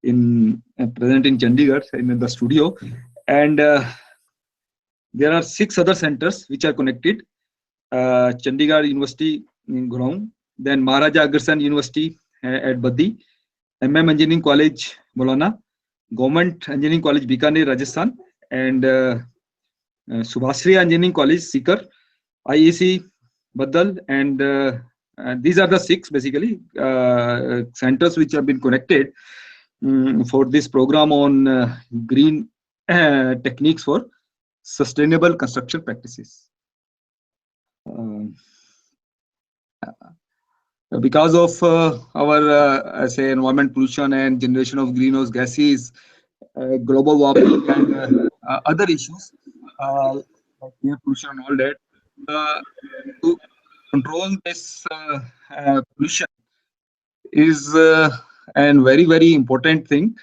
in present in Chandigarh in the studio, and there are 6 other centers which are connected. Chandigarh University in Gurgaon, then Maharaja Agharsen University at Baddi, Engineering College Molana, Government Engineering College Bikaner Rajasthan, and Subhasri Engineering College Sikar, IEC Badal, and these are the 6 basically centers which have been connected for this program on green techniques for sustainable construction practices. Because of our say environment pollution and generation of greenhouse gases, global warming, and other issues like air pollution and all that, to control this pollution is a very important thing.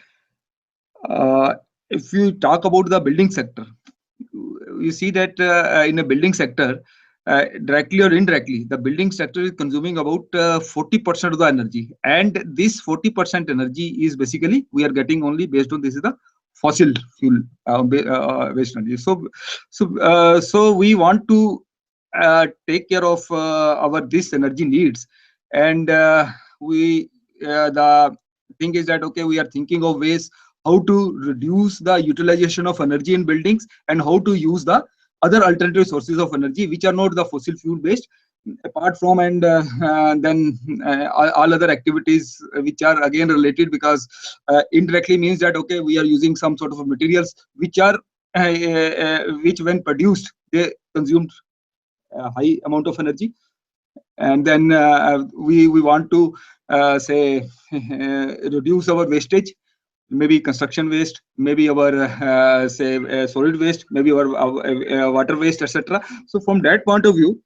If you talk about the building sector, you see that in a building sector, directly or indirectly, the building sector is consuming about 40% of the energy, and this 40% energy is basically we are getting only based on this is the fossil fuel waste energy. So we want to take care of our this energy needs, and we the thing is that okay, we are thinking of ways how to reduce the utilization of energy in buildings and how to use the other alternative sources of energy which are not the fossil fuel based, apart from, and then all other activities which are again related, because indirectly means that okay, we are using some sort of materials which are which when produced they consumed a high amount of energy, and then we want to say reduce our wastage, maybe construction waste, maybe our say solid waste, maybe our water waste, etc. So from that point of view,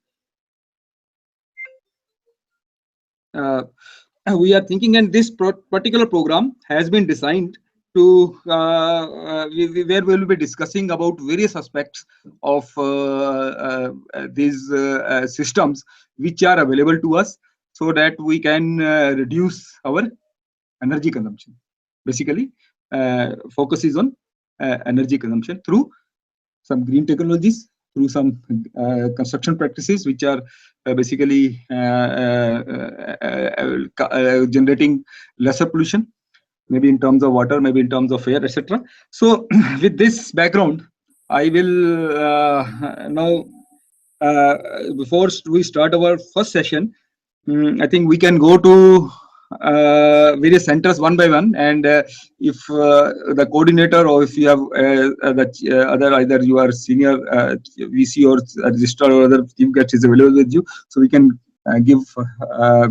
we are thinking, and this particular program has been designed to where we will be discussing about various aspects of these systems which are available to us, so that we can reduce our energy consumption. Basically, focus is on energy consumption through some green technologies, through some construction practices which are basically generating lesser pollution, maybe in terms of water, maybe in terms of air, etc. So with this background, I will now, before we start our first session, I think we can go to various centers one by one, and if the coordinator, or if you have the other, either you are senior VC or registrar or other chief guest is available with you, so we can give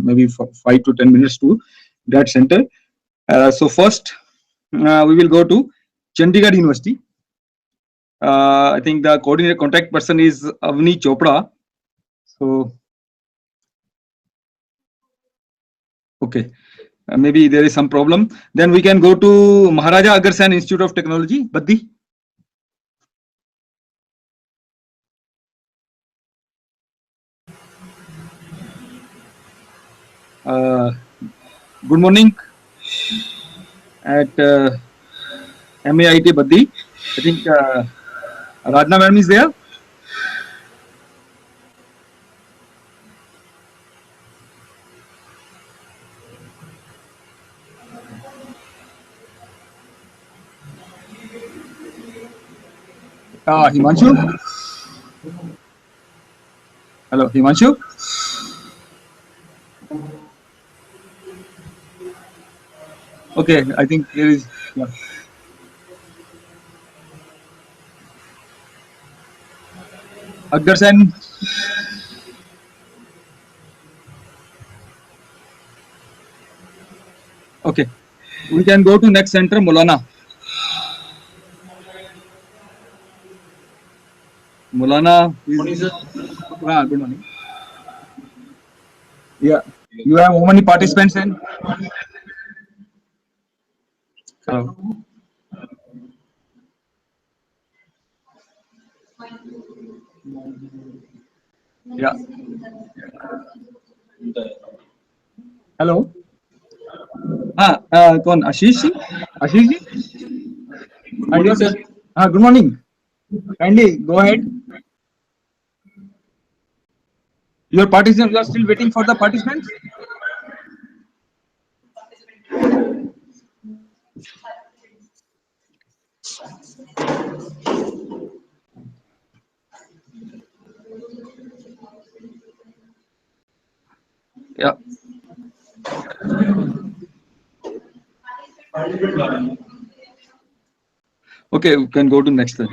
maybe 5 to 10 minutes to that center. So first we will go to Chandigarh University. I think the coordinator contact person is Avni Chopra. So okay, maybe there is some problem. Then we can go to Maharaja Agharsen Institute of Technology, Baddi. Good morning at MAIT Baddi. I think Radna ma'am is there. Himanshu. Hello, Himanshu. Okay, I think there is. Yeah. Agharsen. Okay, we can go to next center, Molana. Molana is. Good morning. Yeah, you have how many participants in? Hello. Yeah. Hello. कौन? Ashish ji? Ashish ji? morning, sir. Good morning. Kindly go ahead. Your participants, you are still waiting for the participants? Yeah. Okay, we can go to next then.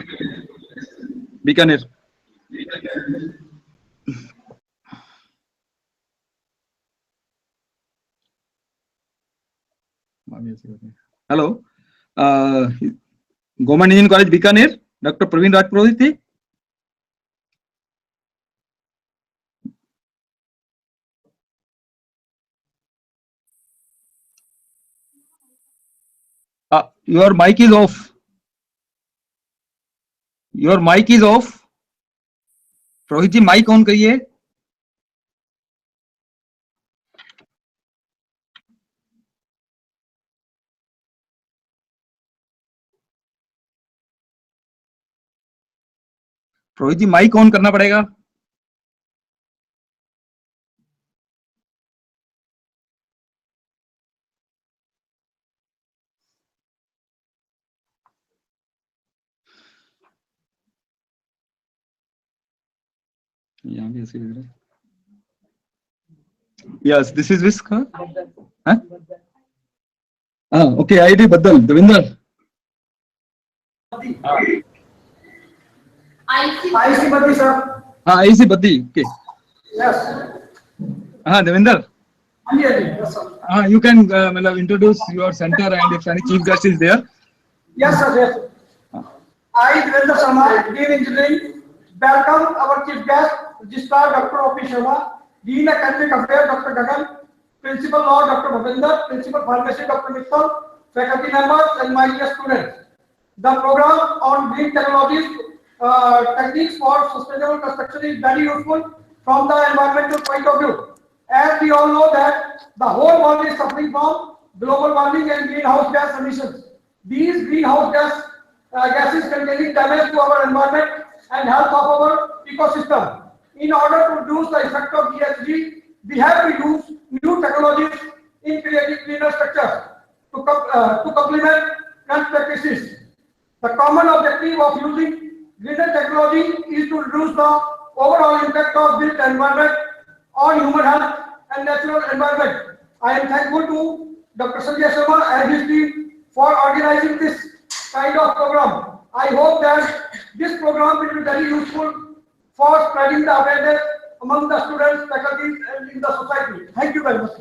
Bikaner. Hello. Government Engineering College, Bikaner. Dr. Praveen Rajpurohit. Your mic is off. Your mic is off. Rohit ji mic on करिए. Rohit ji mic on करना पड़ेगा. यहाँ भी ऐसे लग रहा है. Yes, this is Visk. Huh? Okay, IIT Baddal, Devinder. IC Baddi, sir. IC Baddi. Okay. Yes. Devinder. Yes, sir. You can introduce your center and if any chief guest is there. Yes, sir. Yes. I, Devendra Sharma, Dean Engineering, welcome our chief guest, Registrar Dr. O.P. Sharma, Dean Academic Affairs Dr. Gagan, Principal Law Dr. Bhavinder, Principal Pharmacy Dr. Mittal, faculty members and my dear students. The program on green technologies, techniques for sustainable construction is very useful from the environmental point of view. As we all know that the whole world is suffering from global warming and greenhouse gas emissions. These greenhouse gases containing damage to our environment and health of our ecosystem. In order to reduce the effect of GHG, we have to use new technologies in creating cleaner structures to complement current practices. The common objective of using greener technology is to reduce the overall impact of built environment on human health and natural environment. I am thankful to Dr. Sanjay Sharma and his team for organizing this kind of program. I hope that this program will be very useful for spreading the awareness among the students, faculty, and in the society. Thank you very much.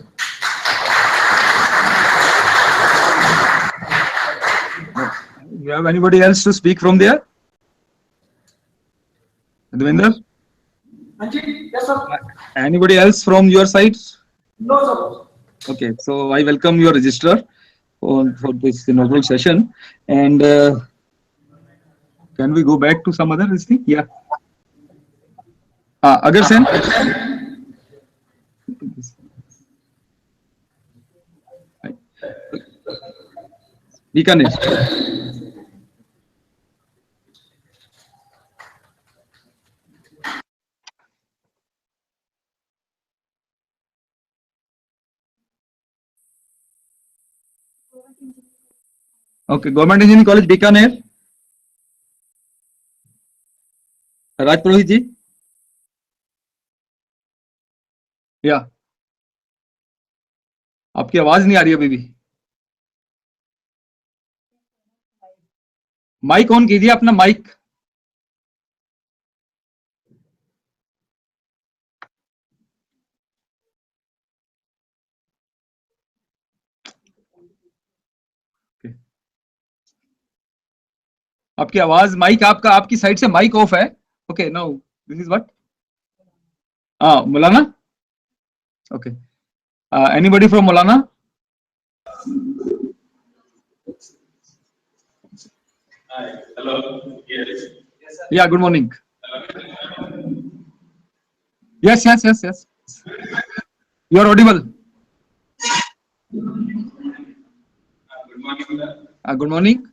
You have anybody else to speak from there? Devinder? Yes, sir. Anybody else from your side? No, sir. Okay, so I welcome your registrar for this inaugural session. And can we go back to some other thing? Yeah. Agar Sen? Bikaner. Okay, Government Engineering College, Bikaner. Rajpurohit ji. या आपकी आवाज नहीं आ रही अभी भी. Mic on कीजिए अपना mic. आपकी आवाज माइक आपकी साइड से माइक ऑफ है. Okay, now this is what. Maulana. Okay, anybody from Maulana? Hi, hello. Yes. Yeah, good morning. Yes. You are audible. morning, sir. Good morning.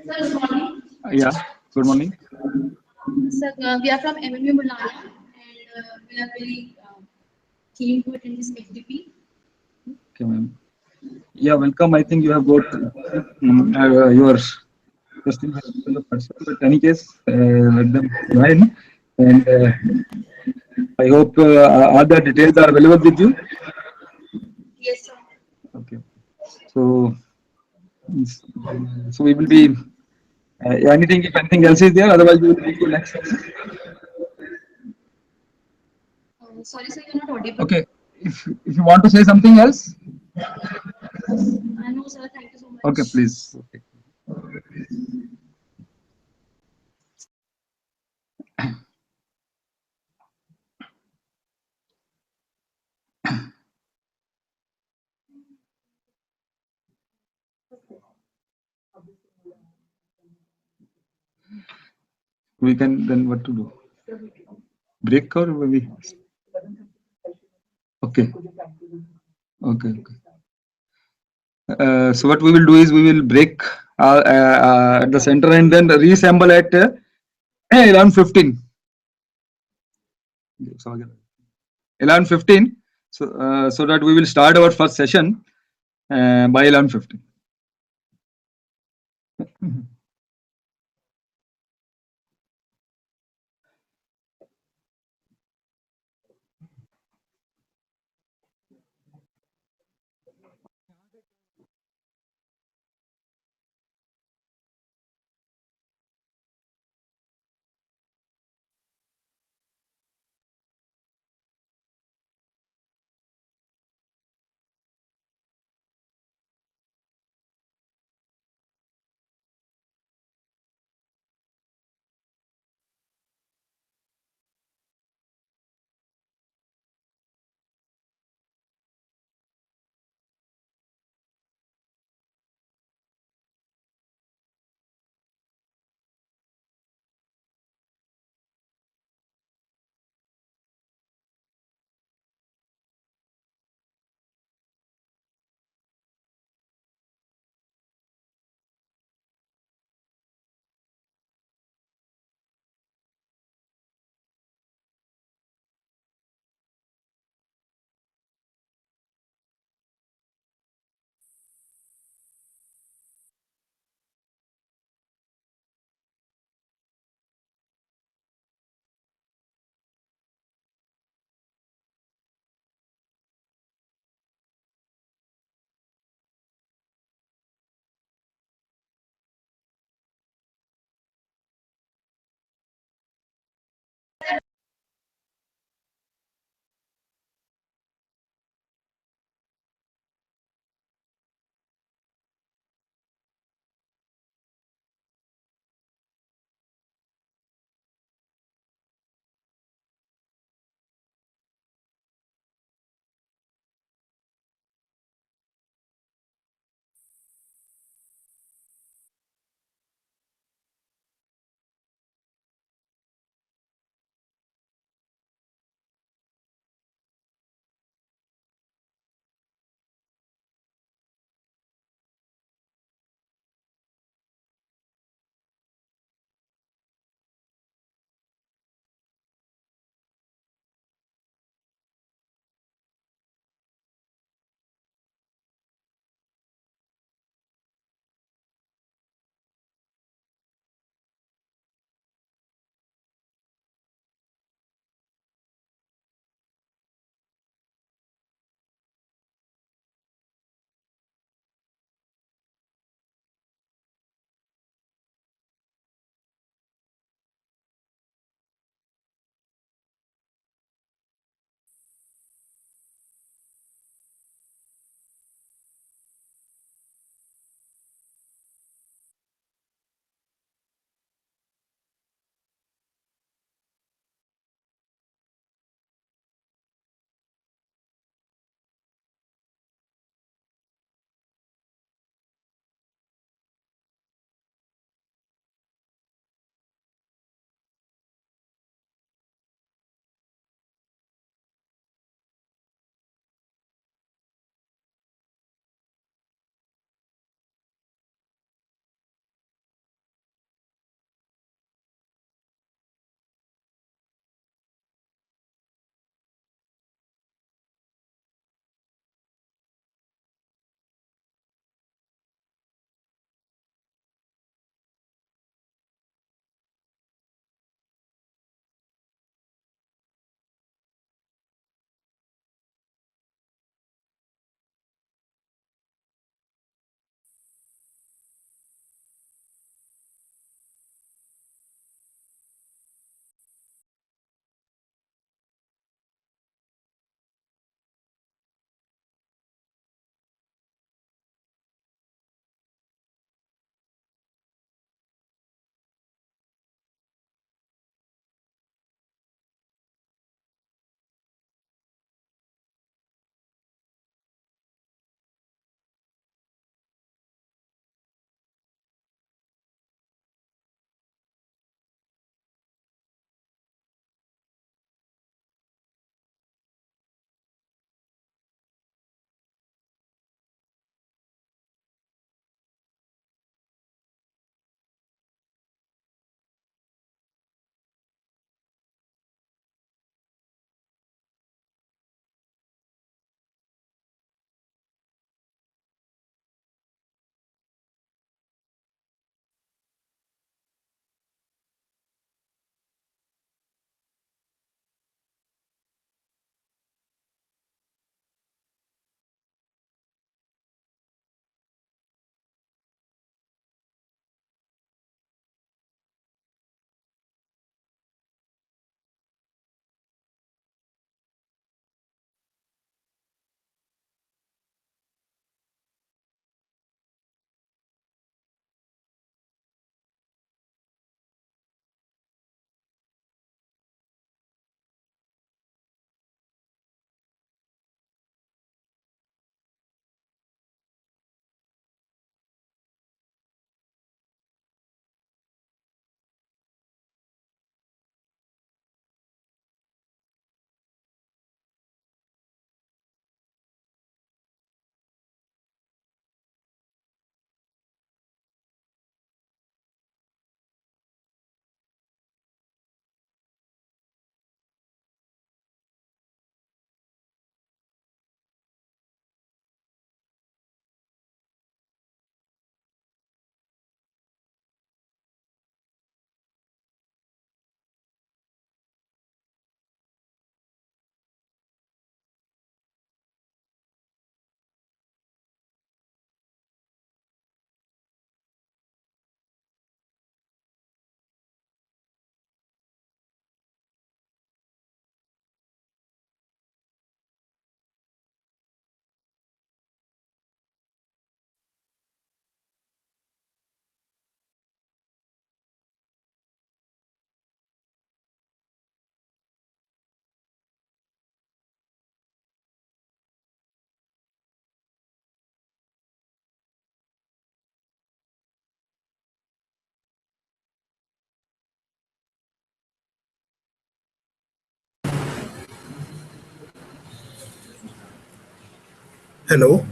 Sir, good morning. Yeah. Good morning. Sir, we are from MMU Mulana and we are very keen to attend this FDP. Okay, ma'am. Yeah, welcome. I think you have got your question has been the person, but in any case, let them join. And I hope all the details are available with you. Yes, sir. Okay. So, so we will be anything if anything else is there. Otherwise, we will move to next section. Sorry, sir, you're not audible. Okay. If you want to say something else, No, sir, thank you so much. okay, please. Okay. We can then what to do? Break or maybe? Okay. Okay. Okay. So what we will do is we will break at the center and then reassemble at 11:15. So 11:15. So that we will start our first session by 11:15. Hello.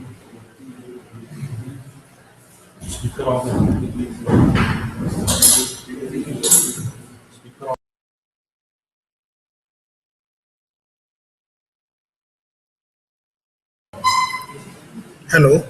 Hello.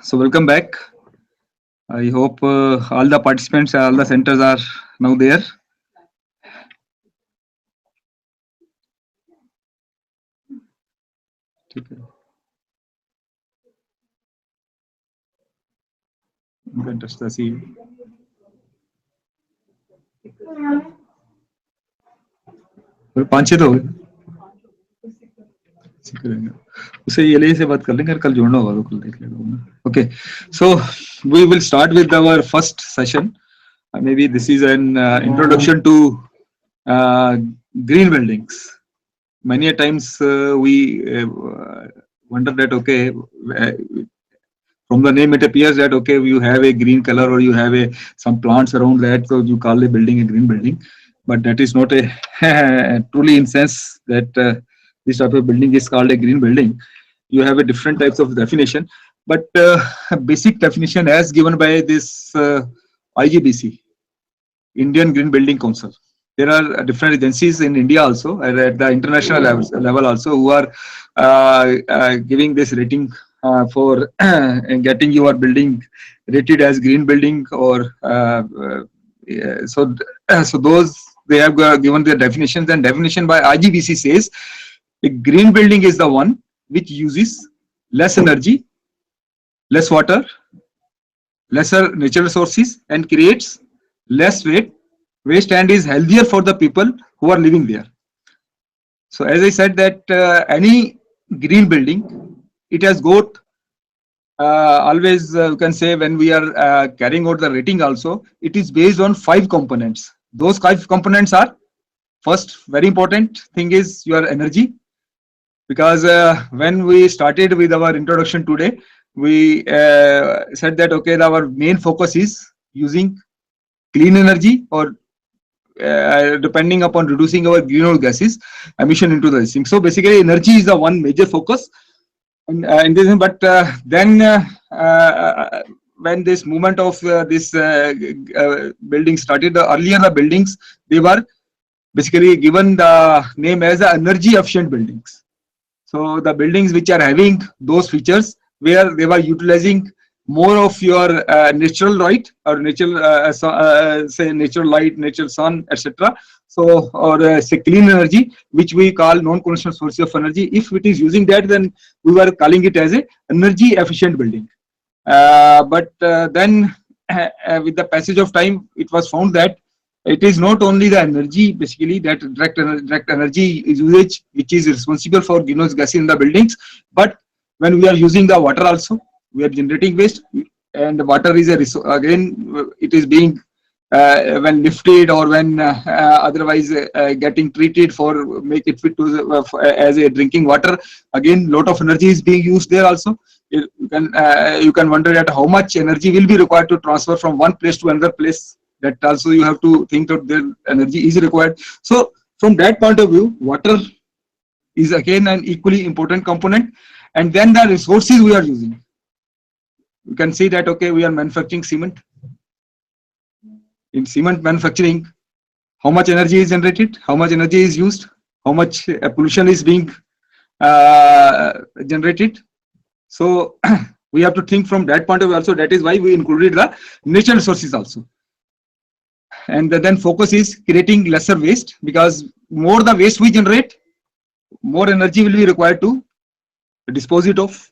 So welcome back. I hope all the participants, all the centers are now there. You can touch the sea. पांच छह तो हो गए। उसे ये से बात कर लेंगे, कल जोड़ना होगा तो कल देख लेगा। Okay, so we will start with our first session. Maybe this is an introduction to green buildings. Many a times we wonder that okay, from the name it appears that okay, you have a green color or you have some plants around that, so you call a building a green building. But that is not a truly in sense that this type of building is called a green building. You have a different types of definition, but basic definition as given by this IGBC, Indian Green Building Council. There are different agencies in India also, at the international level also, who are giving this rating for getting your building rated as green building, or so those they have given their definitions, and definition by IGBC says a green building is the one which uses less energy, less water, lesser natural resources, and creates less waste and is healthier for the people who are living there. So as I said that any green building, it has got always you can say when we are carrying out the rating also, it is based on 5 components. Those 5 components are, first very important thing is your energy, because when we started with our introduction today, we said that okay, our main focus is using clean energy, or depending upon reducing our greenhouse gases emission into the thing. So basically energy is the one major focus in this, but then when this movement of this building started, earlier the buildings, they were basically given the name as energy efficient buildings. So the buildings which are having those features, where they were utilizing more of your natural light, or natural say natural light, natural sun, etc. So, or say clean energy, which we call non-conventional source of energy. If it is using that, then we were calling it as a energy efficient building. But then with the passage of time, it was found that it is not only the energy, basically that direct energy usage which is responsible for greenhouse gases in the buildings, but when we are using the water also, we are generating waste, and water is a resource. Again, it is being when lifted or when otherwise getting treated for make it fit to as a drinking water. Again, lot of energy is being used there also. You can wonder at how much energy will be required to transfer from one place to another place. That also you have to think that their energy is required. So from that point of view, water is again an equally important component. And then the resources we are using. You can see that okay, we are manufacturing cement. In cement manufacturing, how much energy is generated, how much energy is used, how much pollution is being generated. So we have to think from that point of view also. That is why we included the natural resources also. And then focus is creating lesser waste, because more the waste we generate, more energy will be required to dispose it off.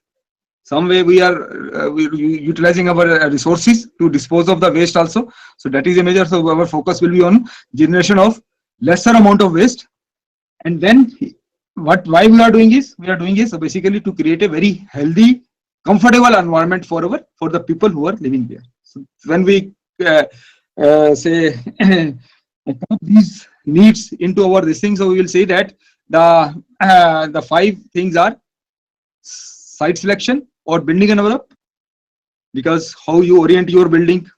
Some way we are utilizing our resources to dispose of the waste also. So that is a major. So our focus will be on generation of lesser amount of waste. And then why we are doing is so basically to create a very healthy, comfortable environment for the people who are living there. So when we say these needs into our this thing, so we will say that the 5 things are site selection or building envelope, because how you orient your building.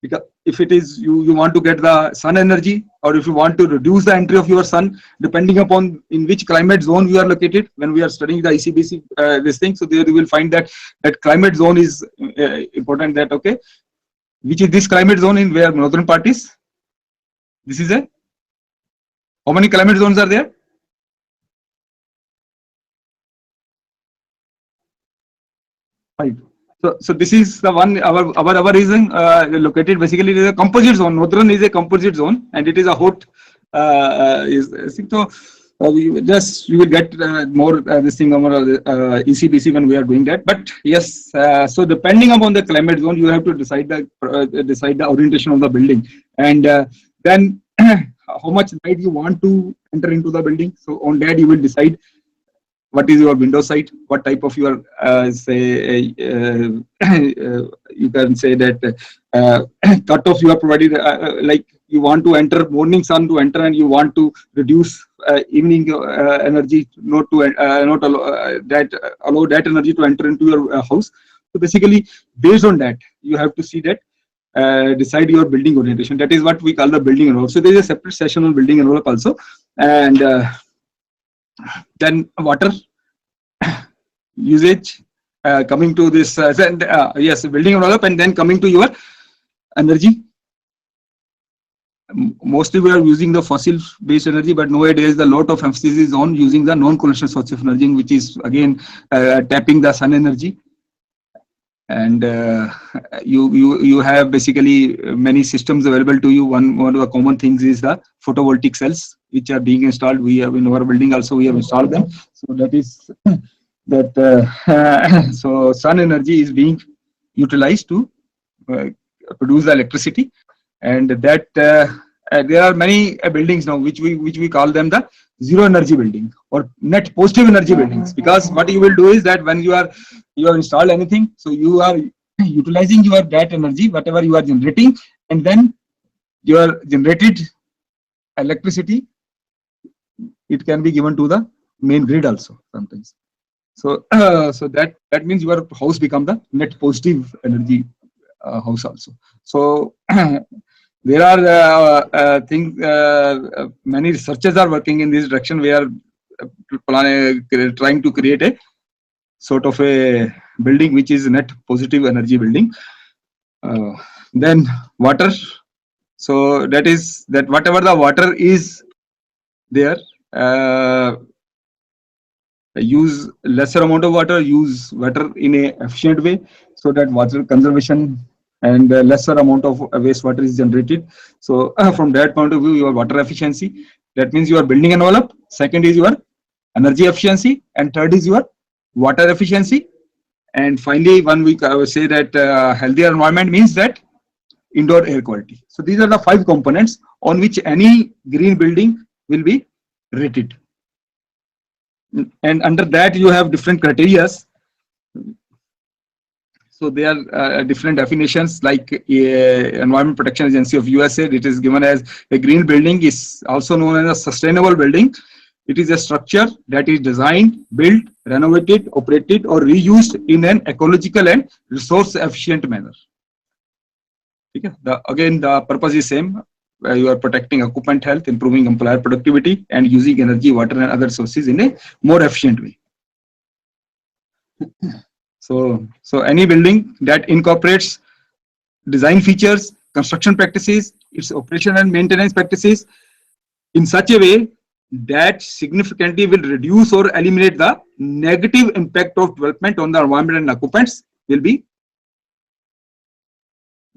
Because if it is you want to get the sun energy, or if you want to reduce the entry of your sun, depending upon in which climate zone we are located. When we are studying the ECBC this thing, so there you will find that climate zone is important. That okay, which is this climate zone in where northern part is. This is a, how many climate zones are there? 5. So this is the one our is located. Basically, it is a composite zone. Northern is a composite zone, and it is a hot. You will get more this thing over ECBC when we are doing that. But yes, so depending upon the climate zone, you have to decide the orientation of the building, and then how much light you want to enter into the building. So on that you will decide what is your window site, what type of your you can say that cutoff you are provided, like you want to enter morning sun to enter, and you want to reduce evening energy, not allow that energy to enter into your house. So basically, based on that, you have to see that decide your building orientation. That is what we call the building envelope. So there is a separate session on building envelope also, and then water usage, coming to this yes, building envelope, and then coming to your energy. Mostly we are using the fossil based energy, but nowadays the lot of emphasis is on using the non-conventional source of energy, which is again tapping the sun energy. And you have basically many systems available to you. One of the common things is the photovoltaic cells, which are being installed. We have in our building also, we have installed them. So that is that so sun energy is being utilized to produce the electricity, and that there are many buildings now which we call them the zero energy building or net positive energy buildings. Because what you will do is that when you have installed anything, so you are utilizing your that energy, whatever you are generating, and then your generated electricity, it can be given to the main grid also sometimes. So so that means your house become the net positive energy house also. So there are things, many researchers are working in this direction. We are trying to create a sort of a building which is net positive energy building. Then water. So that is that whatever the water is there, use lesser amount of water, use water in a efficient way, so that water conservation and lesser amount of wastewater is generated. So from that point of view, your water efficiency, that means your building envelope. Second is your energy efficiency, and third is your water efficiency. And finally, when we say that healthier environment means that indoor air quality. So these are the 5 components on which any green building will be rated. And under that you have different criteria. So there are different definitions, like Environment Protection Agency of USA. It is given as a green building is also known as a sustainable building. It is a structure that is designed, built, renovated, operated, or reused in an ecological and resource efficient manner. Okay. Again, the purpose is same. You are protecting occupant health, improving employer productivity, and using energy, water, and other sources in a more efficient way. So any building that incorporates design features, construction practices, its operation and maintenance practices in such a way that significantly will reduce or eliminate the negative impact of development on the environment and occupants will be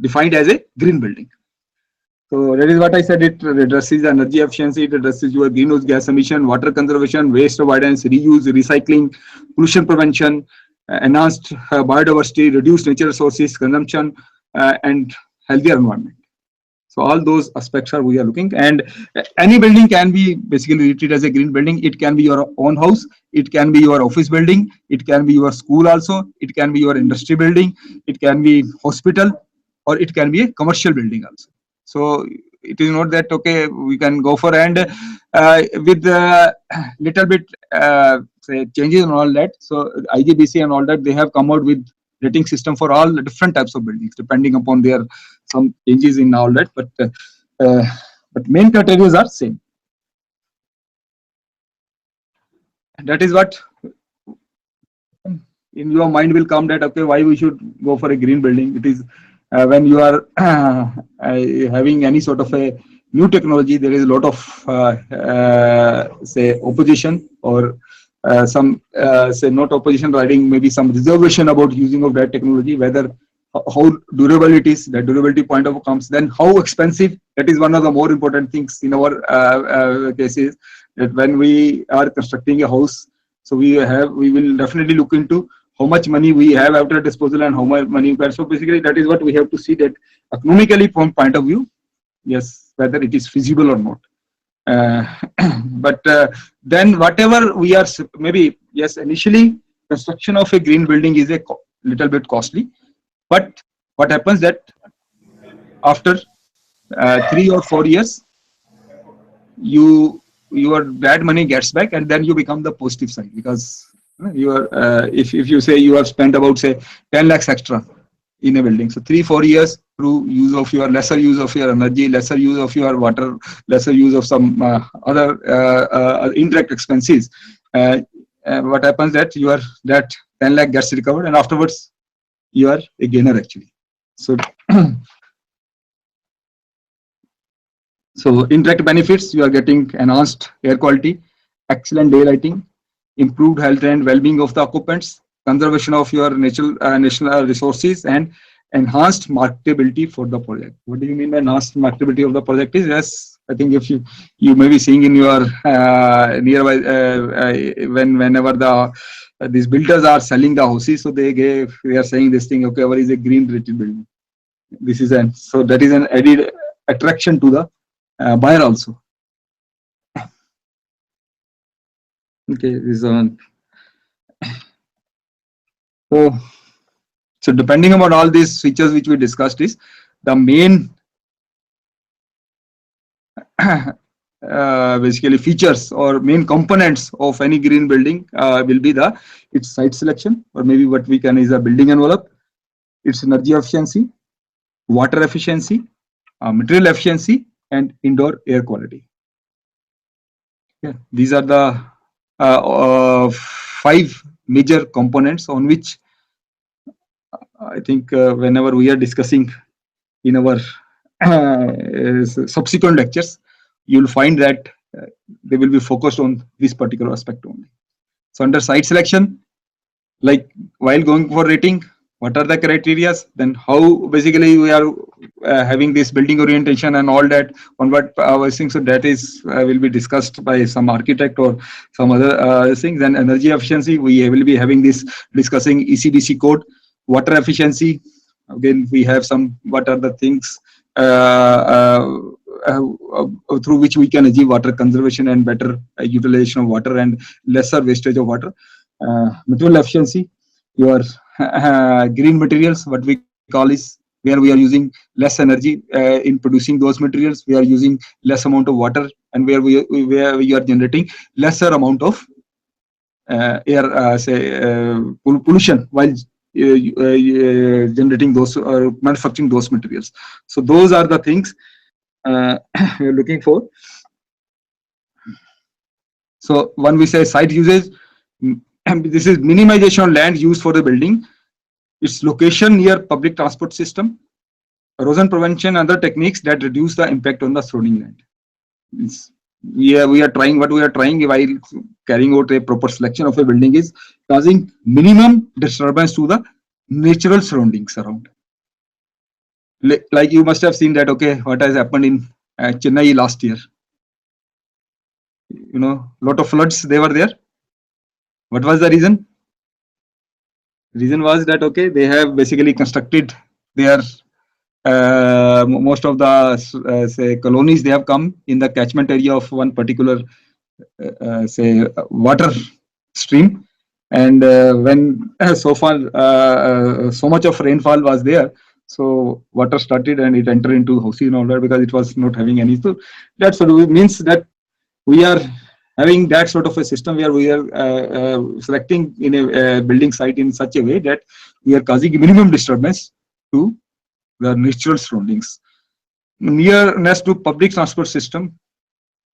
defined as a green building. So that is what I said. It addresses energy efficiency, it addresses your greenhouse gas emission, water conservation, waste avoidance, reuse, recycling, pollution prevention, enhanced biodiversity, reduced nature resources consumption, and healthier environment. So all those aspects are we are looking, and any building can be basically treated as a green building. It can be your own house, it can be your office building, it can be your school also, it can be your industry building, it can be hospital, or it can be a commercial building also. So it is not that okay we can go for, and with little bit say changes and all that. So IGBC and all that, they have come out with rating system for all the different types of buildings depending upon their some changes in all that. But main criteria are same. And that is what in your mind will come that okay, why we should go for a green building. It is when you are having any sort of a new technology, there is a lot of say opposition or some say not opposition writing, maybe some reservation about using of that technology, whether how durable it is, the durability point of comes, then how expensive. That is one of the more important things in our cases, that when we are constructing a house, so we will definitely look into how much money we have after disposal and how much money we have. So basically that is what we have to see, that economically from point of view, yes, whether it is feasible or not. But then whatever we are, maybe yes, initially construction of a green building is a little bit costly, but what happens that after 3 or 4 years, your that money gets back, and then you become the positive side, because you are if you say you have spent about say 10 lakhs extra in a building, so 3-4 years through use of your lesser use of your energy, lesser use of your water, lesser use of some other indirect expenses, what happens that that 10 lakh gets recovered, and afterwards you are a gainer actually. So so indirect benefits, you are getting enhanced air quality, excellent daylighting, improved health and well-being of the occupants, conservation of your national resources, and enhanced marketability for the project. What do you mean by enhanced marketability of the project? Is yes, I think if you may be seeing in your nearby whenever the these builders are selling the houses, so they are saying this thing, okay, our is a green rated building. This is so that is an added attraction to the buyer also. Okay, this on. So depending upon all these features which we discussed, is the main basically features or main components of any green building will be its site selection, or maybe what we can is a building envelope, its energy efficiency, water efficiency, material efficiency, and indoor air quality. Yeah, these are the 5 major components on which I think whenever we are discussing in our subsequent lectures, you will find that they will be focused on this particular aspect only. So under site selection, like while going for rating, what are the criteria, then how basically we are having this building orientation and all that on what I was saying. So that is will be discussed by some architect or some other things. Then energy efficiency, we will be having this discussing ECDC code. Water efficiency, again we have some what are the things through which we can achieve water conservation and better utilization of water and lesser wastage of water. Material efficiency, your green materials, what we call is where we are using less energy in producing those materials, we are using less amount of water, and where we are generating lesser amount of air pollution while generating those or manufacturing those materials. So those are the things we are looking for. So when we say site usage, this is minimization of land used for the building, its location near public transport system, erosion prevention, and other techniques that reduce the impact on the surrounding land. We are trying while carrying out a proper selection of a building is causing minimum disturbance to the natural surroundings around. Like you must have seen that, okay, what has happened in Chennai last year. You know, lot of floods, they were there. What was the reason? The reason was that, okay, they have basically constructed their most of the say colonies, they have come in the catchment area of one particular say water stream, and when so much of rainfall was there, so water started and it entered into houses and all that, because it was not having any. So that's what it means, that we are having that sort of a system where we are selecting in a building site in such a way that we are causing minimum disturbance to the natural surroundings. Nearness to public transport system.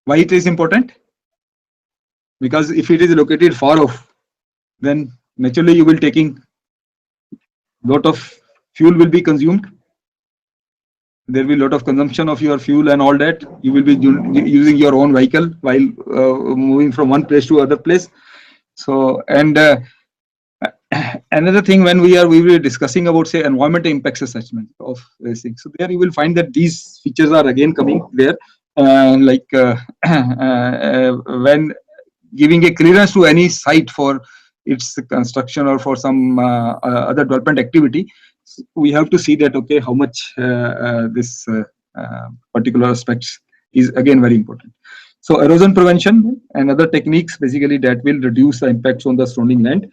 Why it is important? Because if it is located far off, then naturally you will taking lot of fuel will be consumed. There will be a lot of consumption of your fuel and all that. You will be using your own vehicle while moving from one place to other place. So, and another thing, when we were discussing about, say, environmental impacts assessment of racing. So there you will find that these features are again coming there, when giving a clearance to any site for its construction or for some other development activity. We have to see that, okay, how much this particular aspects is again very important. So erosion prevention and other techniques basically that will reduce the impacts on the surrounding land.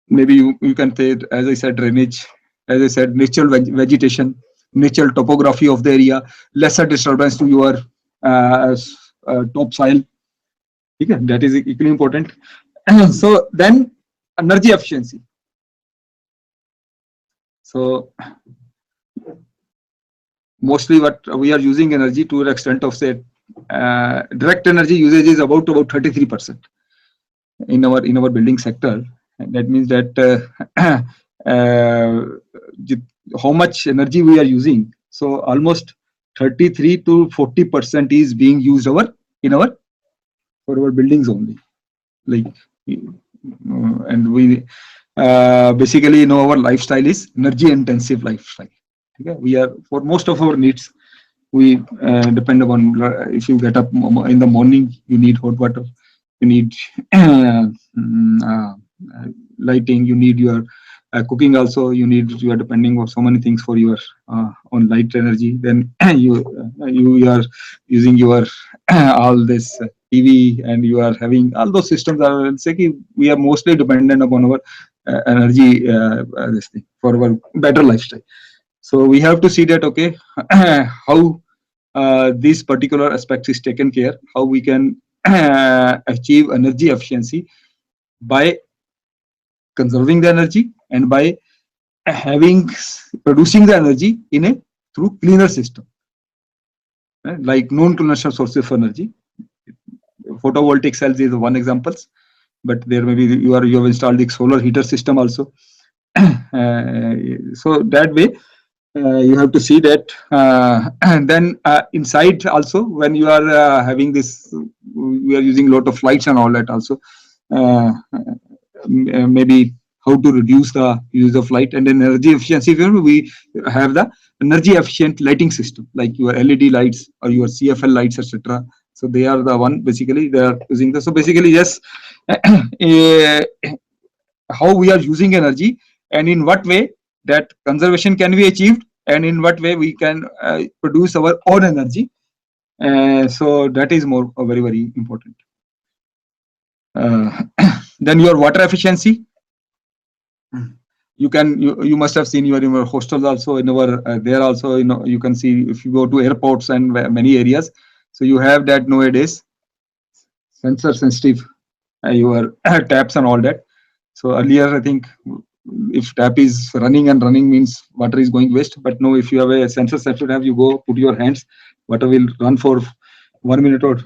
Maybe you can say, as I said, drainage, as I said, natural vegetation, natural topography of the area, lesser disturbance to your topsoil. Okay, that is equally important. So then energy efficiency. So mostly what we are using energy to the extent of, say, direct energy usage is about 33% in our building sector. And that means that how much energy we are using. So almost 33 to 40% is being used for our buildings only. Like, and we basically our lifestyle is energy intensive lifestyle. Okay? We are, for most of our needs, we depend upon, if you get up in the morning, you need hot water, you need lighting, you need your cooking also, you are depending on so many things for your on light energy. Then you are using your all this TV, and you are having all those systems are, say, we are mostly dependent upon our energy this thing for our better lifestyle. So we have to see that, okay, how these particular aspects is taken care, how we can achieve energy efficiency by conserving the energy and by producing the energy through cleaner system, right? Like non-conventional sources of energy. Photovoltaic cells is one example, but there may be you have installed the solar heater system also. So that way you have to see that, and then inside also, when you are having this, we are using a lot of lights and all that also. Maybe how to reduce the use of light, and then energy efficiency. We have the energy efficient lighting system, like your LED lights or your CFL lights, etc. So they are the one, basically they are using this. So basically, yes, how we are using energy and in what way that conservation can be achieved, and in what way we can produce our own energy. So that is more very, very important. Then your water efficiency. You must have seen in your hostels also, in our there also, you can see if you go to airports and many areas. So you have that nowadays sensor sensitive your taps and all that. So earlier, I think, if tap is running means water is going waste. But no, if you have a sensor sensitive tap, you go put your hands, water will run for 1 minute or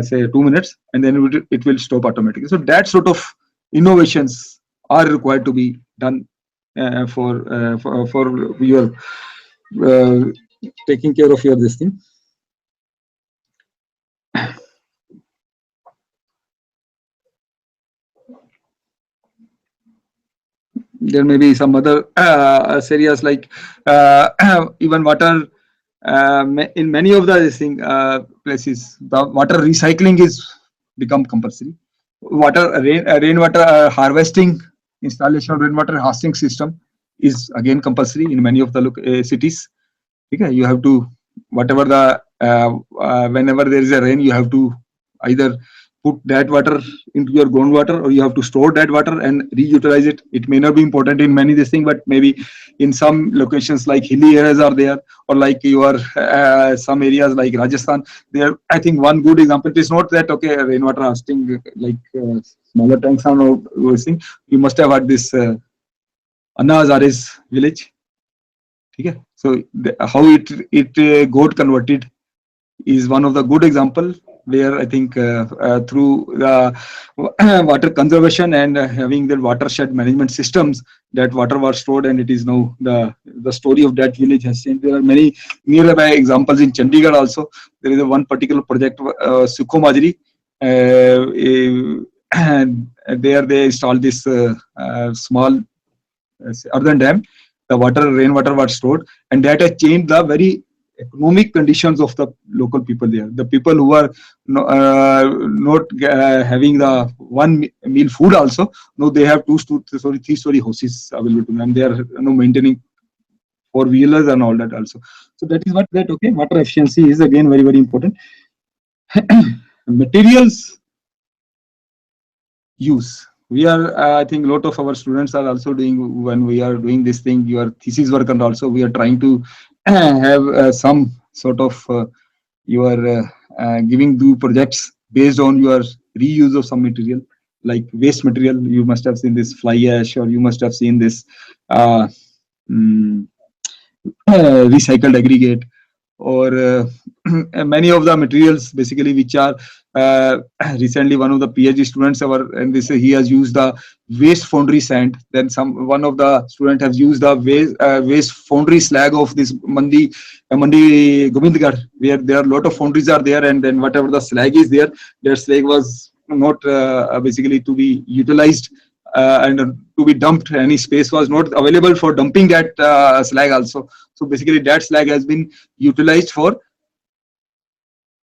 say 2 minutes, and then it will stop automatically. So that sort of innovations are required to be done for your taking care of your this thing. There may be some other areas like even water. In many of the places, the water recycling is become compulsory. Rainwater harvesting, installation of rainwater harvesting system is again compulsory in many of the cities. Okay, you have to, whatever the whenever there is a rain, you have to either put that water into your groundwater, or you have to store that water and reutilize it. It may not be important in many this thing, but maybe in some locations like hilly areas are there, or like your some areas like Rajasthan. There, I think one good example. It is not that okay, rainwater harvesting like smaller tanks are not thing. You must have heard this Anna Hazare's village. Okay, so how it got converted is one of the good example where I think through the water conservation and having the watershed management systems, that water was stored, and it is now the story of that village has changed. There are many nearby examples in Chandigarh also. There is a one particular project, Sukho Majri, and there they installed this small earthen dam. The rainwater was stored, and that has changed the very economic conditions of the local people there. The people who are not having the one meal food also, no, they have 3-story houses available to them. They are maintaining 4-wheelers and all that also. So that is what that okay. Water efficiency is again very, very important. Materials use. We are, I think, a lot of our students are also doing, when we are doing this thing, your thesis work, and also we are trying to have some sort of giving the projects based on your reuse of some material, like waste material. You must have seen this fly ash, or you must have seen this recycled aggregate, or many of the materials basically which are recently one of the PhD students and he has used the waste foundry sand. Then one of the student has used the waste foundry slag of this Mandi Govindgarh, where there are a lot of foundries are there, and then whatever the slag is there, that slag was not basically to be utilized and to be dumped. Any space was not available for dumping that slag also. So basically that slag has been utilized for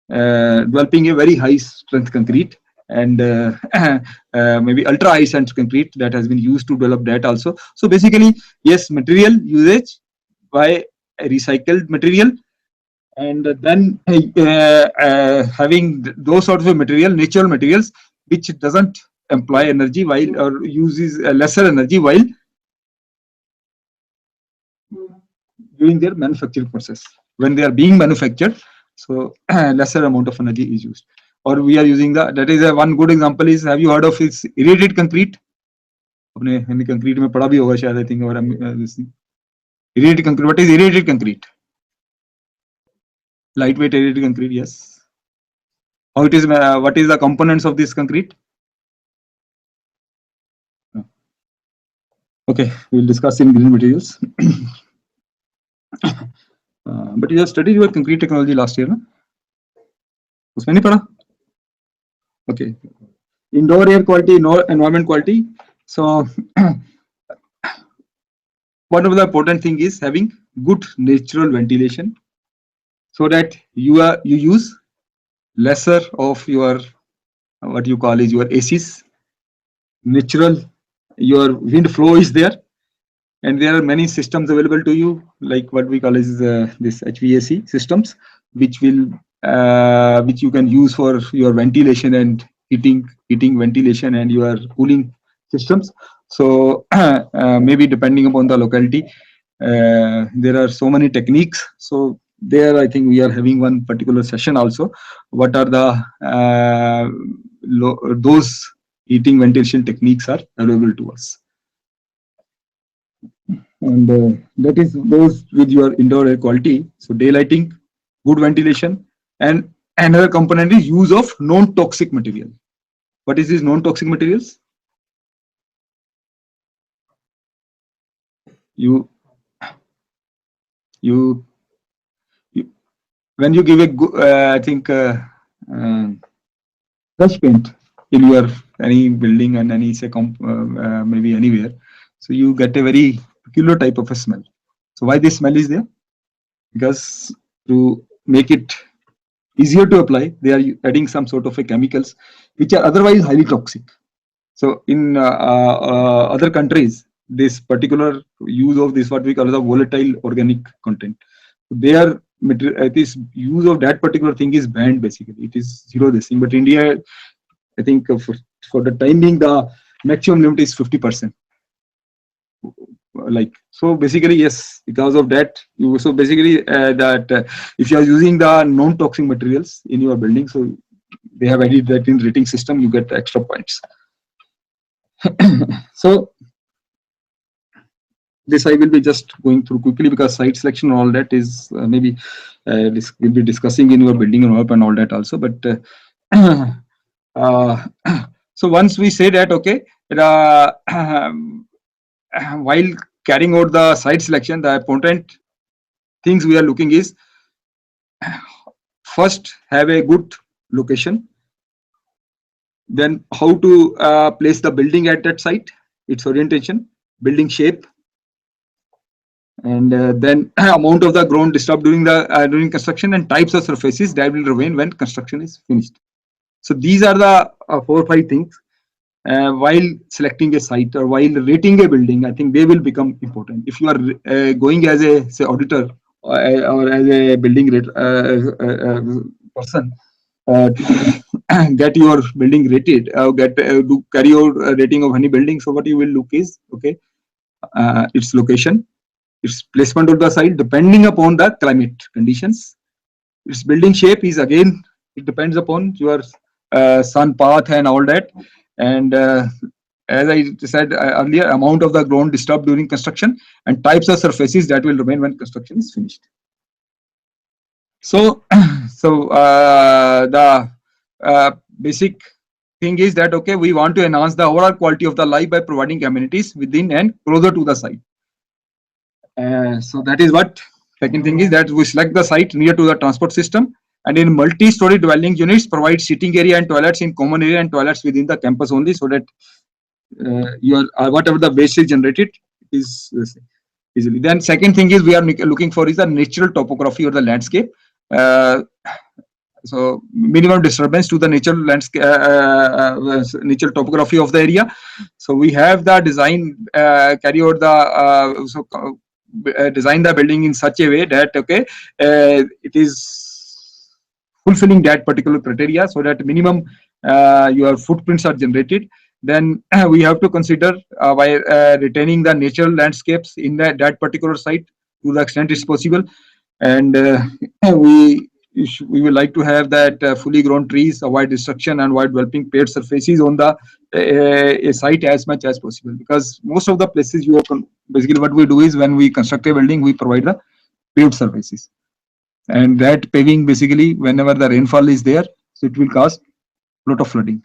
developing a very high strength concrete, and maybe ultra high strength concrete that has been used to develop that also. So basically, yes, material usage by recycled material, and then having those sorts of material, natural materials, which doesn't employ energy or uses lesser energy while during their manufacturing process. When they are being manufactured, so lesser amount of energy is used. Or we are using that is one good example is, have you heard of this irradiated concrete? अपने concrete में पढ़ा भी होगा शायद, I think, or this thing. Irradiated concrete. What is irradiated concrete? Lightweight irradiated concrete, yes. How it is? What is the components of this concrete? Okay, we'll discuss in green materials. But you have studied your concrete technology last year, no? उसमें नहीं पढ़ा? Okay. Indoor air quality, environment quality. So one of the important thing is having good natural ventilation, so that you use lesser of your what you call is your ACs. Natural, your wind flow is there, and there are many systems available to you, like what we call is this HVAC systems, which will which you can use for your ventilation and heating, ventilation, and your cooling systems. So maybe depending upon the locality, there are so many techniques. So there, I think we are having one particular session also. What are the those heating ventilation techniques are available to us, and that is those with your indoor air quality. So daylighting, good ventilation, and another component is use of non-toxic material. What is these non-toxic materials? When you give a I think brush paint in your any building and any say maybe anywhere, so you get a very peculiar type of a smell. So why this smell is there? Because to make it easier to apply, they are adding some sort of a chemicals which are otherwise highly toxic. So in other countries, this particular use of this what we call the volatile organic content, their this use of that particular thing is banned. Basically, it is zero this thing. But India I think for the time being, the maximum limit is 50%. Like, so basically, yes, because of that, so basically if you are using the non-toxic materials in your building, so they have added that in rating system, you get extra points. So this I will be just going through quickly, because site selection and all that is maybe this we'll be discussing in your building envelope and all that also. But so once we say that, okay, while carrying out the site selection, the important things we are looking is, first, have a good location. Then how to place the building at that site, its orientation, building shape, and then amount of the ground disturbed during construction, and types of surfaces that will remain when construction is finished. So these are the 4 or 5 things while selecting a site or while rating a building. I think they will become important. If you are going as a, say, auditor or as a building person, get your building rated, do carry out a rating of any building. So what you will look is, okay, its location, its placement of the site depending upon the climate conditions. Its building shape is, again, it depends upon your sun path and all that. And as I said earlier, amount of the ground disturbed during construction, and types of surfaces that will remain when construction is finished. So the basic thing is that, okay, we want to enhance the overall quality of the life by providing amenities within and closer to the site. So that is what. Second thing is that we select the site near to the transport system, and in multi-story dwelling units provide sitting area and toilets in common area and toilets within the campus only, so that whatever the waste is generated is easily. Then second thing is we are looking for is the natural topography or the landscape. So minimum disturbance to the natural landscape, natural topography of the area. So we have the design carry out the design the building in such a way that, okay, it is fulfilling that particular criteria, so that minimum your footprints are generated. Then we have to consider by retaining the natural landscapes in that particular site to the extent it's possible. And we will like to have that fully grown trees, avoid destruction, and avoid developing paved surfaces on the a site as much as possible, because most of the places you have basically what we do is, when we construct a building, we provide the paved surfaces, and that paving basically, whenever the rainfall is there, so it will cause a lot of flooding.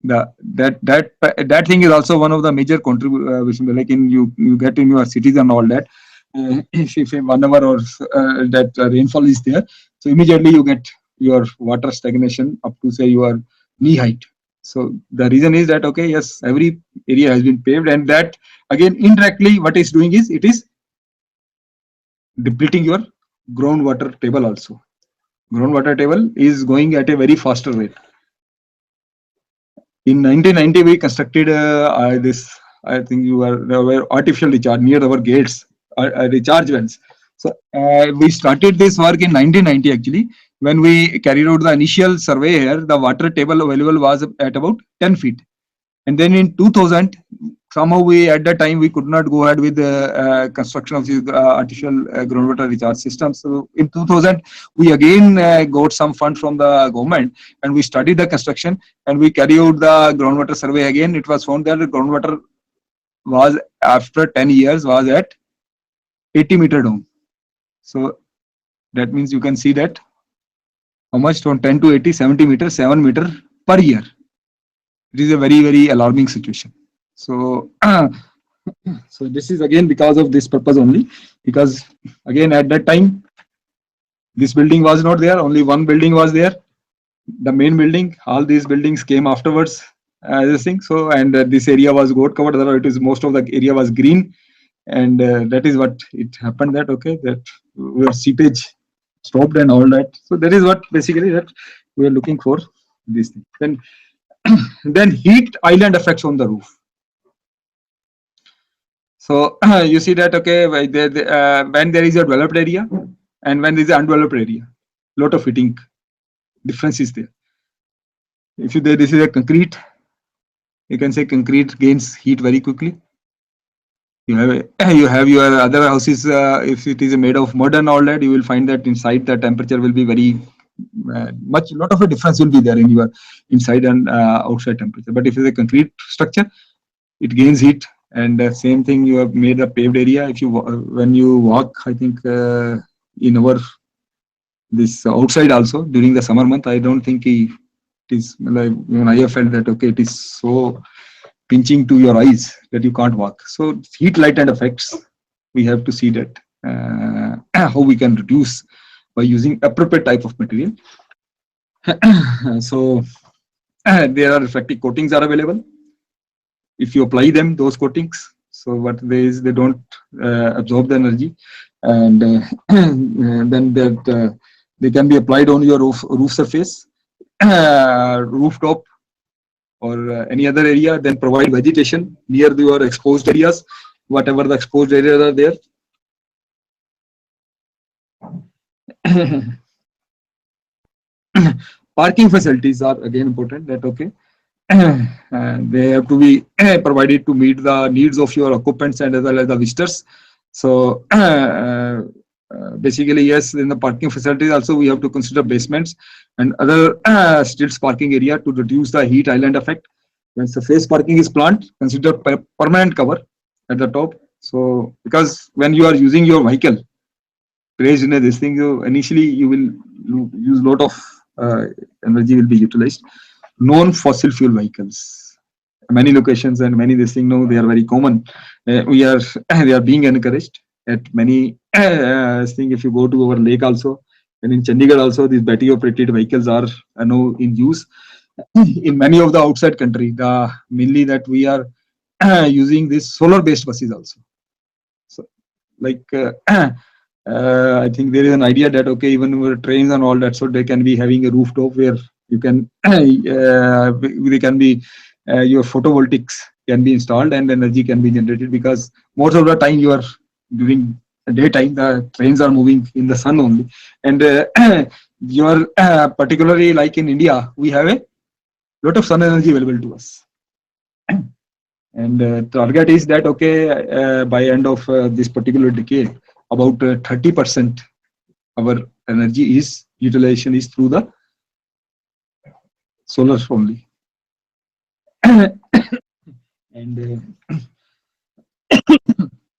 That thing is also one of the major contribution, like in you get in your cities and all that. If 1 hour or that rainfall is there, so immediately you get your water stagnation up to, say, your knee height. So the reason is that, okay, yes, every area has been paved, and that again indirectly what it's doing is, it is depleting your groundwater table also. Groundwater table is going at a very faster rate. In 1990, we constructed this, I think you are aware, artificial recharge near our gates, recharge vents. So we started this work in 1990 actually. When we carried out the initial survey here, the water table available was at about 10 feet. And then in 2000, somehow at that time we could not go ahead with the construction of the artificial groundwater recharge system. So in 2000, we again got some fund from the government, and we started the construction, and we carried out the groundwater survey again. It was found that the groundwater was, after 10 years, was at 80 meter down. So that means you can see that how much from 10 to 80, 70 meters, 7 meter per year. It is a very, very alarming situation. So, so this is again because of this purpose only, because again at that time, this building was not there, only one building was there, the main building. All these buildings came afterwards, this thing. So, and this area was got covered, otherwise it is most of the area was green. And that is what it happened, that, okay, that your seepage stopped and all that. So that is what basically that we are looking for, this thing. Then heat island effects on the roof. So you see that, okay, when there is a developed area and when there is an undeveloped area, lot of heating difference is there. If this is a concrete, you can say concrete gains heat very quickly. You have your other houses. If it is made of mud and all that, you will find that inside the temperature will be very lot of a difference will be there in your inside and outside temperature. But if it's a concrete structure, it gains heat. And same thing, you have made a paved area. If you when you walk, I think in our this outside also during the summer month, I don't think it is like when I have felt that okay, it is so pinching to your eyes that you can't walk. So heat, light, and effects, we have to see that how we can reduce by using appropriate type of material. So there are reflective coatings are available. If you apply them, those coatings, so what they is they don't absorb the energy, and then that they can be applied on your roof surface, rooftop, or any other area. Then provide vegetation near your exposed areas, whatever the exposed areas are there. Parking facilities are again important. That okay. They have to be provided to meet the needs of your occupants and as well as the visitors. So basically, yes, in the parking facilities also we have to consider basements and other streets parking area to reduce the heat island effect. When surface parking is planned, consider permanent cover at the top. So because when you are using your vehicle, placed in this thing, so initially you will use a lot of energy will be utilized. Non-fossil fuel vehicles, many locations and many this thing, no, they are very common. They are being encouraged at many thing. If you go to our lake also, and in Chandigarh also, these battery operated vehicles are now in use. In many of the outside country, mainly that we are using this solar based buses also. So like I think there is an idea that okay, even our trains and all that, so they can be having a rooftop where you can they can be your photovoltaics can be installed and energy can be generated, because most of the time you are during daytime the trains are moving in the sun only, and you are particularly like in India we have a lot of sun energy available to us. And target is that okay, by end of this particular decade, about 30% our energy is utilization is through the solar only. And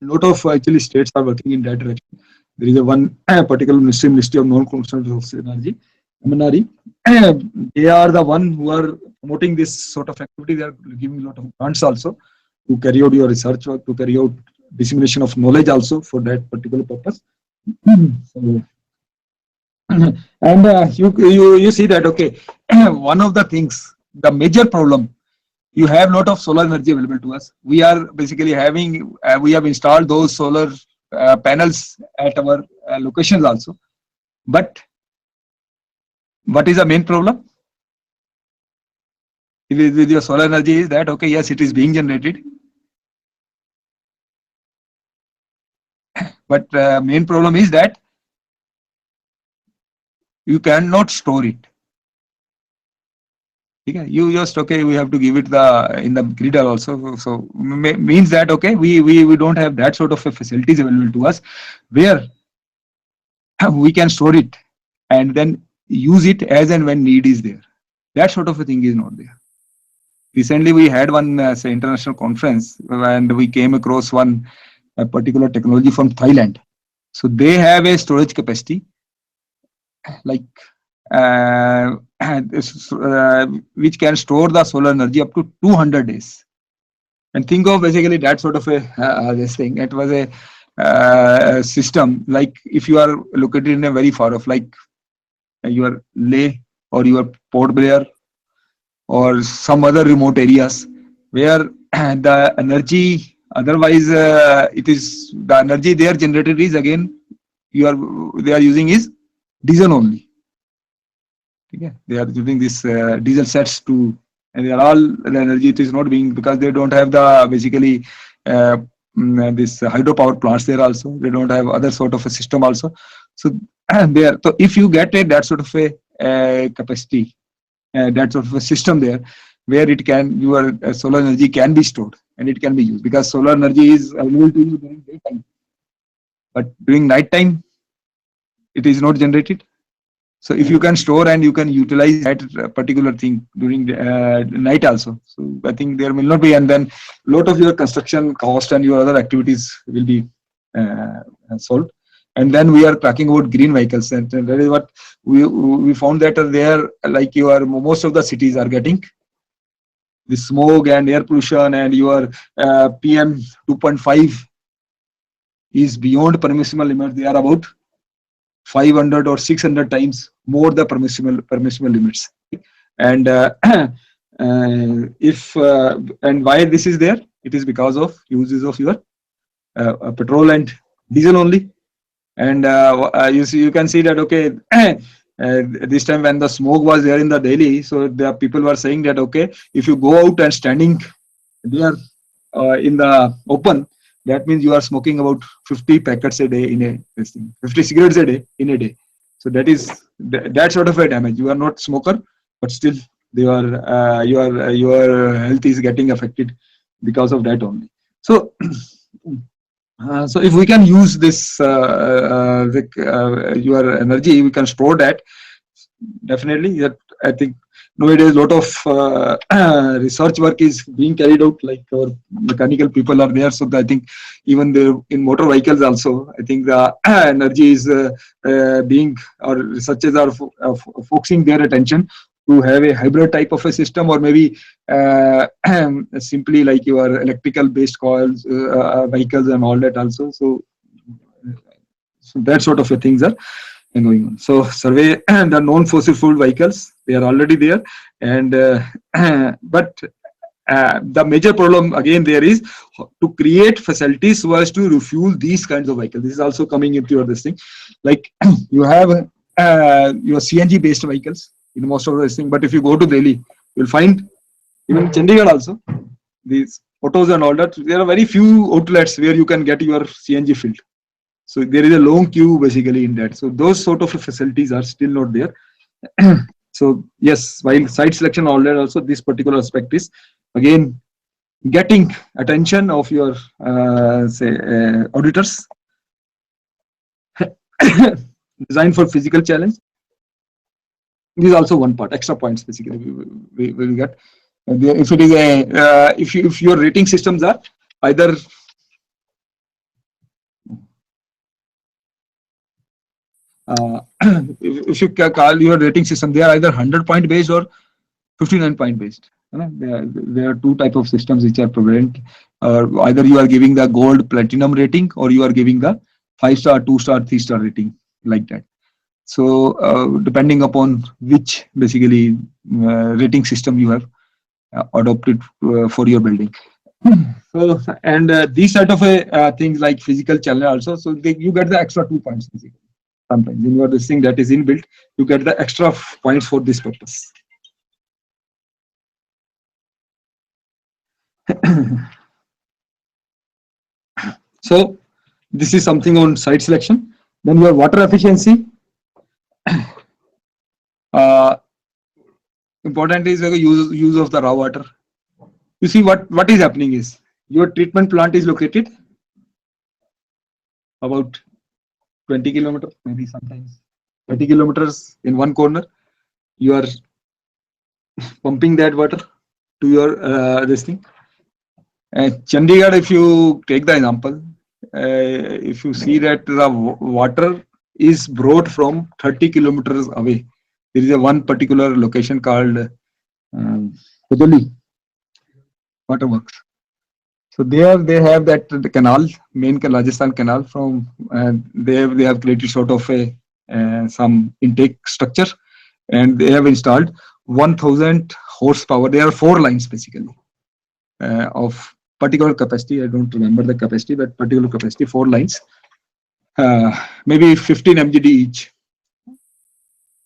lot of actually states are working in that direction. There is a one particular Ministry of Non-Conventional Resources Energy, MNRE. They are the one who are promoting this sort of activity. They are giving a lot of grants also to carry out your research or to carry out dissemination of knowledge also for that particular purpose. So, and you see that okay, one of the things, the major problem, you have lot of solar energy available to us. We are basically having we have installed those solar panels at our locations also. But what is the main problem with your solar energy is that okay, yes, it is being generated, but main problem is that you cannot store it. Okay, you just okay, we have to give it the in the grid also. So means that okay, we don't have that sort of facilities available to us where we can store it and then use it as and when need is there. That sort of a thing is not there. Recently we had one say international conference and we came across one particular technology from Thailand. So they have a storage capacity like which can store the solar energy up to 200 days. And think of basically that sort of a this thing. It was a system like if you are located in a very far off, like your Leh or your Port Blair or some other remote areas where the energy otherwise it is the energy they are generated is again they are using is diesel only. Okay. They are using this diesel sets to, and they are all the energy it is not being, because they don't have the basically this hydropower plants there also. They don't have other sort of a system also. So there, so if you get that sort of a capacity that sort of a system there, where it can, your solar energy can be stored and it can be used, because solar energy is available to you during daytime, but during night time it is not generated. So if you can store and you can utilize that particular thing during the night also, so I think there will not be, and then a lot of your construction cost and your other activities will be solved. And then we are talking about green vehicles, and that is what we found, that there, like your most of the cities are getting the smoke and air pollution, and your PM 2.5 is beyond permissible limits. They are about 500 or 600 times more the permissible limits. And if and why this is there, it is because of uses of your petrol and diesel only. And you can see that, okay, this time when the smoke was there in the Delhi, so the people were saying that, okay, if you go out and standing there in the open, that means you are smoking about 50 packets a day in a this thing, 50 cigarettes a day in a day. So that is that sort of a damage. You are not smoker, but still your health is getting affected because of that only. So so if we can use this your energy, we can store that. Definitely, that I think nowadays a lot of research work is being carried out, like our mechanical people are there. So I think even in motor vehicles also, I think the energy is being, or researchers are focusing their attention to have a hybrid type of a system, or maybe simply like your electrical based coils vehicles and all that also. So that sort of things are going on. So survey the non-fossil fuel vehicles, they are already there, and but the major problem again there is to create facilities was to refuel these kinds of vehicles. This is also coming into your this thing, like you have your CNG based vehicles in most of this thing, but if you go to Delhi, you'll find even Chandigarh also these autos and all that. There are very few outlets where you can get your CNG filled. So there is a long queue basically in that. So those sort of facilities are still not there. So yes, while site selection all that also, this particular aspect is again getting attention of your auditors. Design for physical challenge. This is also one part, extra points basically we will get. If it is a if your rating systems are either if you call your rating system, they are either 100-point based or 59-point based. There are two type of systems which are prevalent. Either you are giving the gold, platinum rating, or you are giving the 5-star, 2-star, 3-star rating, like that. So depending upon which basically rating system you have adopted for your building. So and these sort of things like physical challenge also. So you get the extra 2 points basically. Sometimes in your this thing that is inbuilt, you get the extra points for this purpose. So this is something on site selection. Then your water efficiency. Important is the use of the raw water. You see what is happening is your treatment plant is located about 20 kilometers, maybe sometimes 30 kilometers in one corner. You are pumping that water to your this thing. Chandigarh, if you take the example, if you see that the water is brought from 30 kilometers away. There is a one particular location called Kajoli Waterworks. So there they have that the canal, main Rajasthan canal from they have created sort of a some intake structure, and they have installed 1000 horsepower. There are 4 lines basically of particular capacity. I don't remember the capacity, but particular capacity 4 lines, maybe 15 mgd each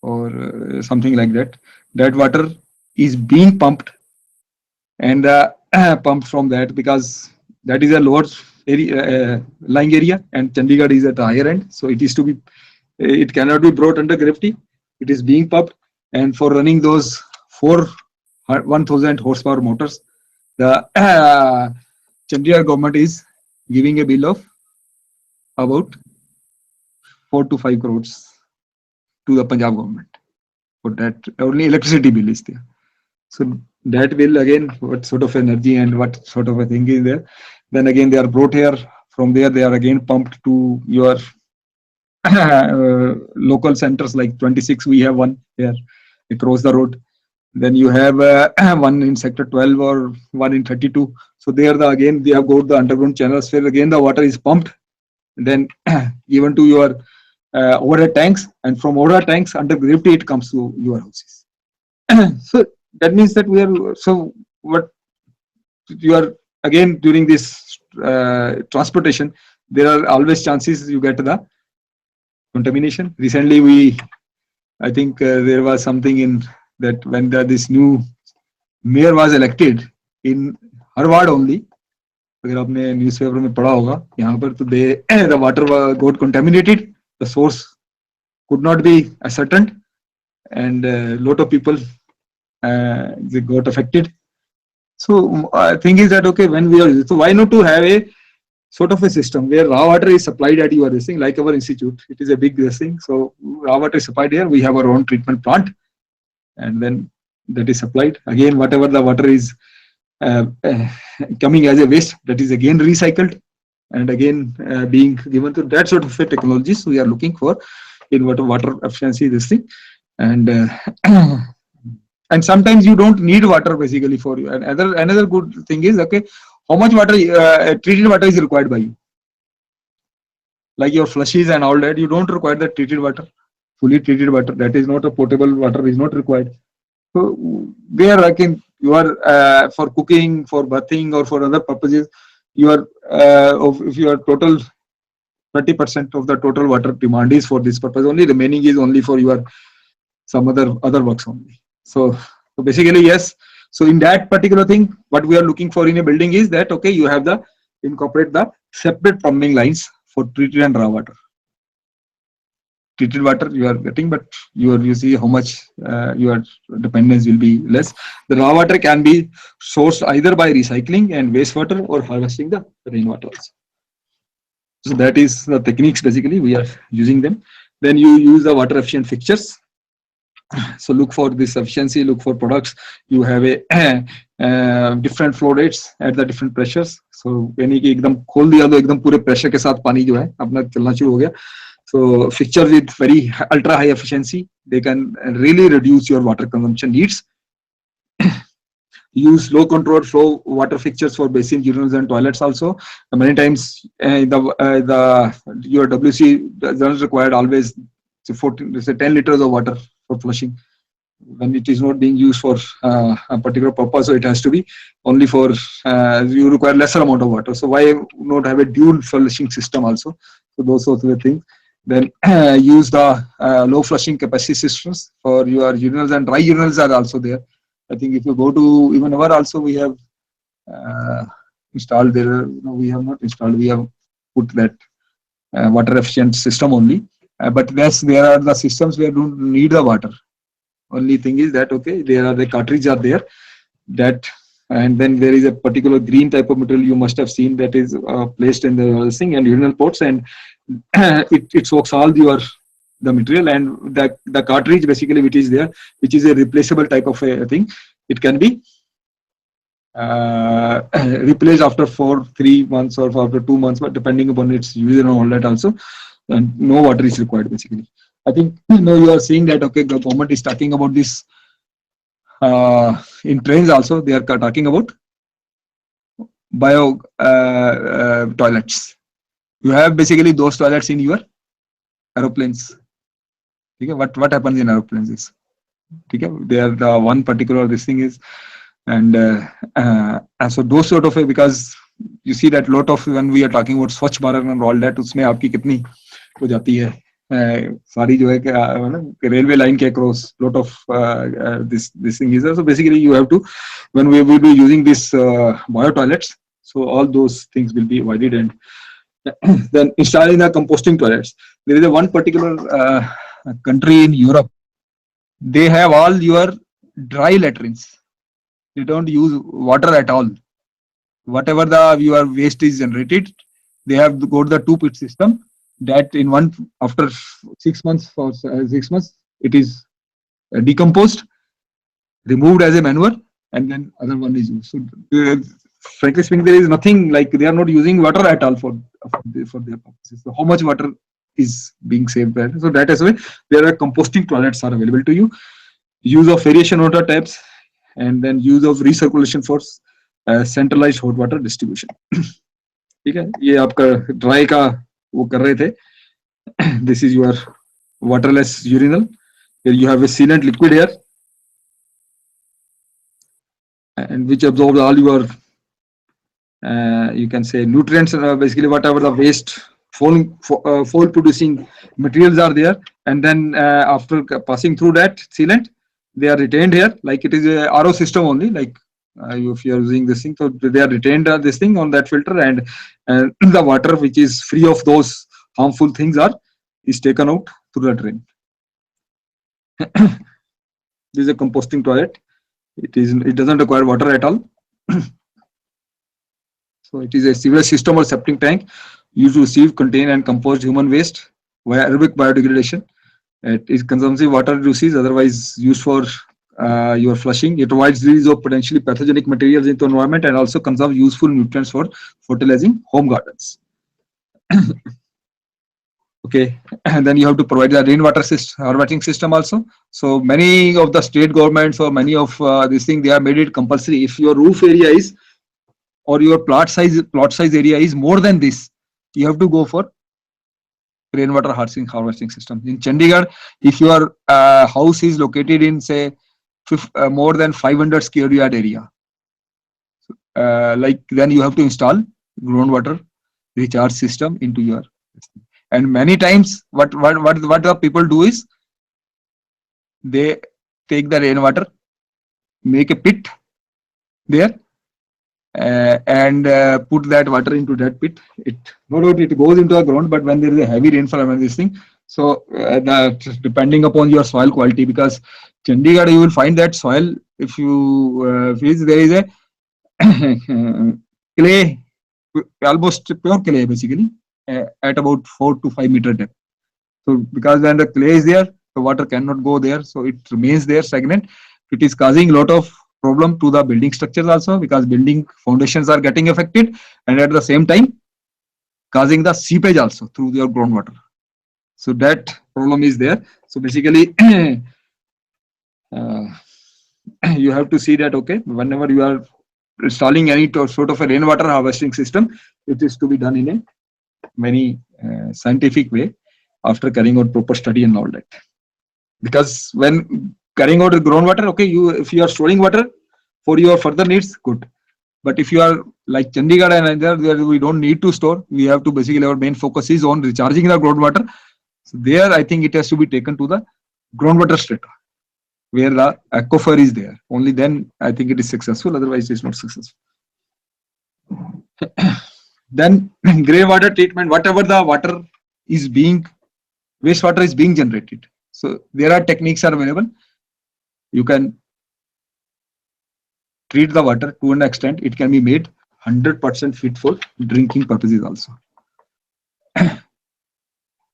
or something like that. That water is being pumped and pumped from that, because that is a lower area, lying area, and Chandigarh is at the higher end. So it is to be, it cannot be brought under gravity. It is being pumped, and for running those 1000 horsepower motors. The Chandigarh government is giving a bill of about 4 to 5 crores to the Punjab government for that. Only electricity bill is there. So that will again, what sort of energy and what sort of a thing is there. Then again, they are brought here. From there, they are again pumped to your local centers like 26. We have one here across the road. Then you have one in sector 12 or one in 32. So there, again, they have got the underground channels where again the water is pumped, then given to your overhead tanks, and from overhead tanks under gravity it comes to your houses. So that means that we are, so what you are again during this transportation, there are always chances you get the contamination. Recently I think there was something in that when this new mayor was elected in her ward only, अगर आपने newspaper में पढ़ा होगा यहाँ पर, तो the water got contaminated, the source could not be ascertained, and a lot of people they got affected. So thing is that okay, when we are, so why not to have a sort of a system where raw water is supplied at your thing, like our institute, it is a big thing. So raw water is supplied here, we have our own treatment plant, and then that is supplied. Again, whatever the water is coming as a waste, that is again recycled and again being given to that sort of a technologies we are looking for in water efficiency, this thing. And and sometimes you don't need water basically for you. And another good thing is, okay, how much water treated water is required by you, like your flushes and all that. You don't require the treated water, fully treated water. That is not a potable water, is not required. So there again, you are for cooking, for bathing, or for other purposes, you are if your total 30% of the total water demand is for this purpose only, remaining is only for your some other works only. So basically, yes. So in that particular thing, what we are looking for in a building is that okay, you have the incorporate the separate plumbing lines for treated and raw water. Treated water you are getting, but you see how much your dependence will be less. The raw water can be sourced either by recycling and wastewater or harvesting the rainwater also. So that is the techniques basically we are using them. Then you use the water efficient fixtures. So look for this efficiency, look for products. You have a different flow rates at the different pressures. So यानी कि एकदम खोल दिया तो एकदम पूरे pressure के साथ पानी जो है अपना चलना शुरू हो गया. So fixtures with very ultra high efficiency, they can really reduce your water consumption needs. Use low control flow water fixtures for basin, urinals and toilets also. Many times your WC doesn't require always 10 liters of water for flushing. When it is not being used for a particular purpose, so it has to be only for you require lesser amount of water. So why not have a dual flushing system also? So those sorts of things. Then use the low flushing capacity systems for your urinals, and dry urinals are also there. I think if you go to even our also, we have installed there. No, we have not installed. We have put that water efficient system only. But yes, there are the systems where you don't need the water. Only thing is that okay, there are the cartridges are there. That, and then there is a particular green type of material you must have seen that is placed in the thing and urinal ports, and it soaks all the material, and the cartridge basically which is there, which is a replaceable type of a thing. It can be replaced after 3 months or after 2 months, but depending upon its use and all that also, and no water is required basically. I think you are seeing that okay, the government is talking about this in trains also. They are talking about bio toilets. You have basically those toilets in your aeroplanes. Okay, what happens in aeroplanes is, okay, they are the one particular this thing is, and so those sort of because you see that lot of when we are talking about Swachh Bharat and all that, उसमें आपकी कितनी हो जाती है सारी जो है कि railway line के across lot of this thing is there. So basically you have to, when we will be using this bio toilets, so all those things will be avoided. And then installing the composting toilets. There is one particular country in Europe. They have all your dry latrines. They don't use water at all. Whatever your waste is generated, they have got the two pit system that in one after 6 months for 6 months it is decomposed, removed as a manure, and then other one is used. So frankly speaking, there is nothing like they are not using water at all for their purposes. So how much water is being saved there? So that is why there are composting toilets are available to you. Use of aeration water taps, and then use of recirculation for centralized hot water distribution. ठीक है, ये आपका dry का वो कर रहे थे. This is your waterless urinal. Here you have a sealant liquid here, and which absorbs all your you can say nutrients, basically whatever the waste foul producing materials are there, and then after passing through that sealant, they are retained here, like it is a RO system only, like if you are using this thing, so they are retained this thing on that filter, and the water which is free of those harmful things is taken out through the drain. This is a composting toilet. It doesn't require water at all. So it is a sewage system or septic tank used to receive, contain, and compost human waste via aerobic biodegradation. It is consumptive water uses, otherwise used for your flushing. It provides release of potentially pathogenic materials into environment and also conserves useful nutrients for fertilizing home gardens. Okay, and then you have to provide the rainwater harvesting system also. So many of the state governments or many of these things, they have made it compulsory. If your roof area is or your plot size area is more than this, you have to go for rainwater harvesting system. In Chandigarh, if your house is located in say more than 500 square yard area, like then you have to install groundwater recharge system into your system. And many times what the people do is they take the rainwater, make a pit there, and put that water into that pit. No doubt it goes into the ground, but when there is a heavy rainfall and this thing, so depending upon your soil quality, because Chandigarh you will find that soil, if you there is a clay, almost pure clay basically, at about 4 to 5 meter depth. So because when the clay is there, the water cannot go there, so it remains there stagnant. It is causing a lot of problem to the building structures also, because building foundations are getting affected, and at the same time causing the seepage also through your groundwater. So that problem is there. So basically you have to see that, okay, whenever you are installing any sort of a rainwater harvesting system, it is to be done in a very scientific way after carrying out proper study and all that. Because when carrying out the groundwater, okay, if you are storing water for your further needs, good. But if you are like Chandigarh and there, we don't need to store. We have to basically, our main focus is on recharging the groundwater. So there, I think it has to be taken to the groundwater strata, where the aquifer is there. Only then I think it is successful. Otherwise, it is not successful. Then grey water treatment, whatever the water is wastewater is being generated. So there are techniques are available. You can treat the water to an extent it can be made 100% fit for drinking purposes also.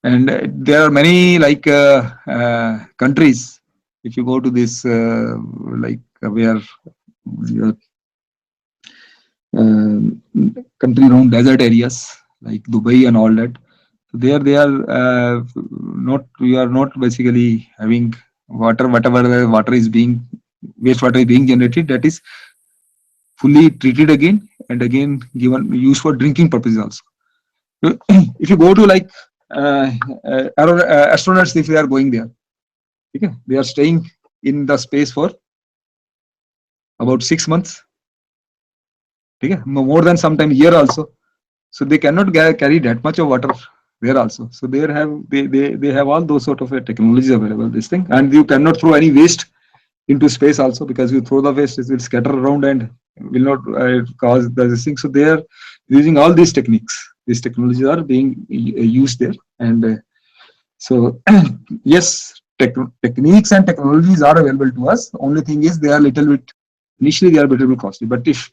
And there are many like countries. If you go to this like where your country around desert areas like Dubai and all that, there they are we are not basically having water, whatever the water is being, wastewater is being generated, that is fully treated again and again used for drinking purposes also. If you go to like astronauts, if they are going there, okay, they are staying in the space for about 6 months, okay, more than sometimes year also. So they cannot carry that much of water there also. So they have all those sort of technologies available, this thing, and you cannot throw any waste into space also, because you throw the waste, it will scatter around and will not cause this thing. So they are using all these techniques. These technologies are being used there, and so yes, techniques and technologies are available to us. Only thing is they are initially they are little bit costly. But if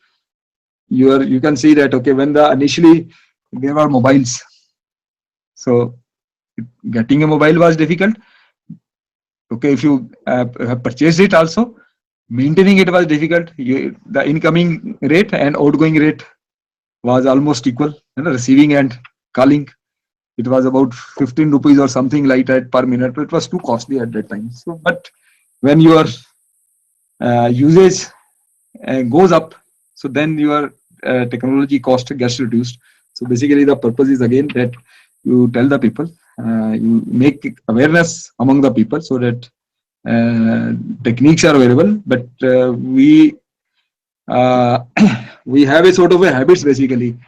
you can see that, okay, when initially there were mobiles, so getting a mobile was difficult. Okay, if you have purchased it also, maintaining it was difficult. The incoming rate and outgoing rate was almost equal. Receiving and calling, it was about 15 rupees or something like that per minute. It was too costly at that time. So, but when your usage goes up, so then your technology cost gets reduced. So basically, the purpose is again that you tell the people, you make awareness among the people so that techniques are available. But we have a sort of a habits basically.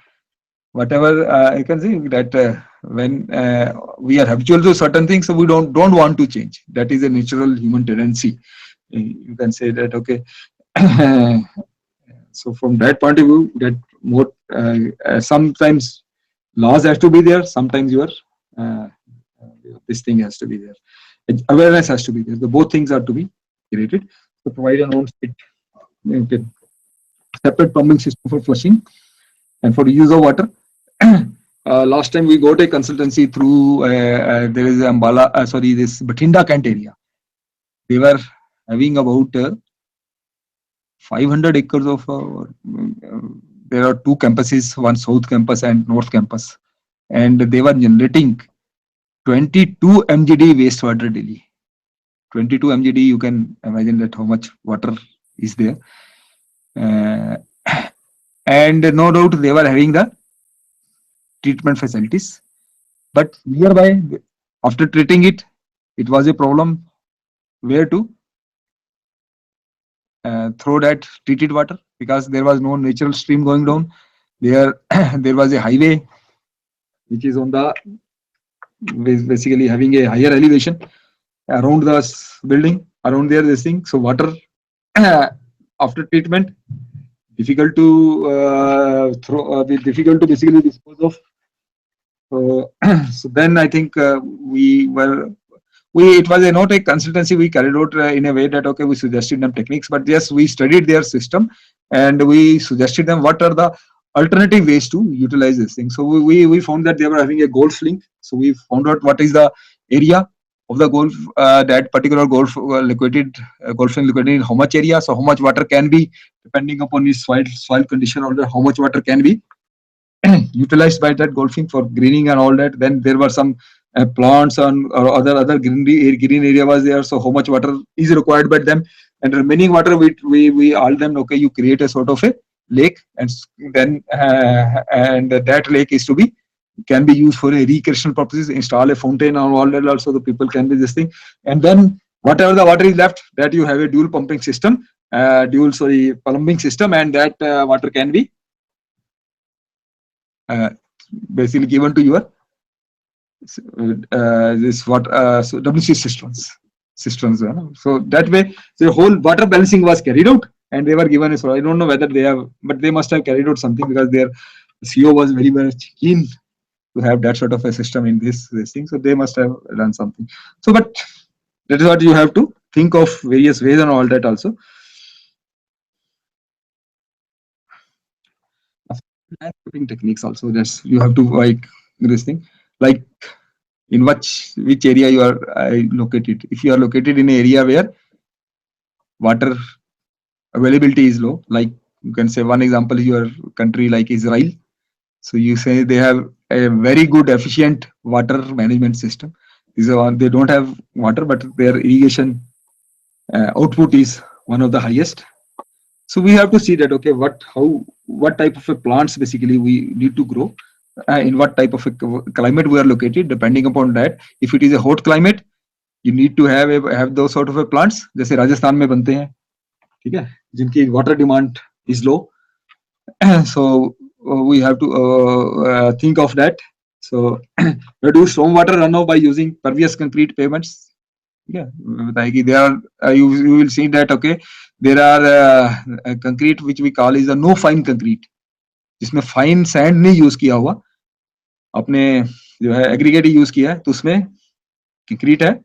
Whatever I can say that when we are habitual to certain things, so we don't want to change. That is a natural human tendency. You can say that, okay. So from that point of view, that more sometimes laws have to be there. Sometimes your this thing has to be there. Awareness has to be there. The both things are to be created. So provide an on-site separate pumping system for flushing and for the use of water. Last time we got a consultancy through there is this Bathinda Kent area. They were having about 500 acres of. There are two campuses, one south campus and north campus, and they were generating 22 mgd wastewater daily. 22 mgd. You can imagine that how much water is there, and no doubt they were having the treatment facilities, but nearby after treating it, it was a problem where to throw that treated water, because there was no natural stream going down there. There was a highway which is on the basically having a higher elevation around the building, around there, this thing. So water after treatment difficult to difficult to basically dispose of. So then I think it was not a consultancy we carried out in a way that, okay, we suggested them techniques, but yes, we studied their system and we suggested them what are the alternative ways to utilize this thing. So we found that they were having a golf link. So we found out what is the area of the golf, that particular golf liquided, golfing liquidity in how much area, so how much water can be, depending upon its soil condition, or how much water can be utilized by that golfing for greening and all that. Then there were some plants or other green area was there, so how much water is required by them, and remaining water we all them, okay, you create a sort of a lake, and then and that lake is to be can be used for a recreational purposes, install a fountain and all that, also the people can be this thing. And then whatever the water is left, that you have a dual pumping system, plumbing system, and that water can be basically given to your WC systems. So that way the whole water balancing was carried out, and they were given I don't know whether they have, but they must have carried out something, because their CEO was very much keen to have that sort of a system in this thing. So they must have done something. So, but that is what you have to think of, various ways and all that also. Landscaping techniques also, that's you have to like this thing, like in which area you are located. If you are located in an area where water availability is low, like you can say one example is your country like Israel. So you say they have a very good efficient water management system. They don't have water, but their irrigation output is one of the highest. So we have to see that, okay, what type of a plants basically we need to grow, in what type of a climate we are located. Depending upon that, if it is a hot climate, you need to have those sort of a plants. जैसे राजस्थान में बनते हैं, ठीक है, जिनकी water demand is low. So we have to think of that. So reduce stormwater runoff by using pervious concrete pavements. Yeah, there are you will see that, okay, there are concrete which we call is a no fine concrete, जिसमें fine sand नहीं use किया हुआ, अपने जो है aggregate use किया है, तो उसमें concrete है,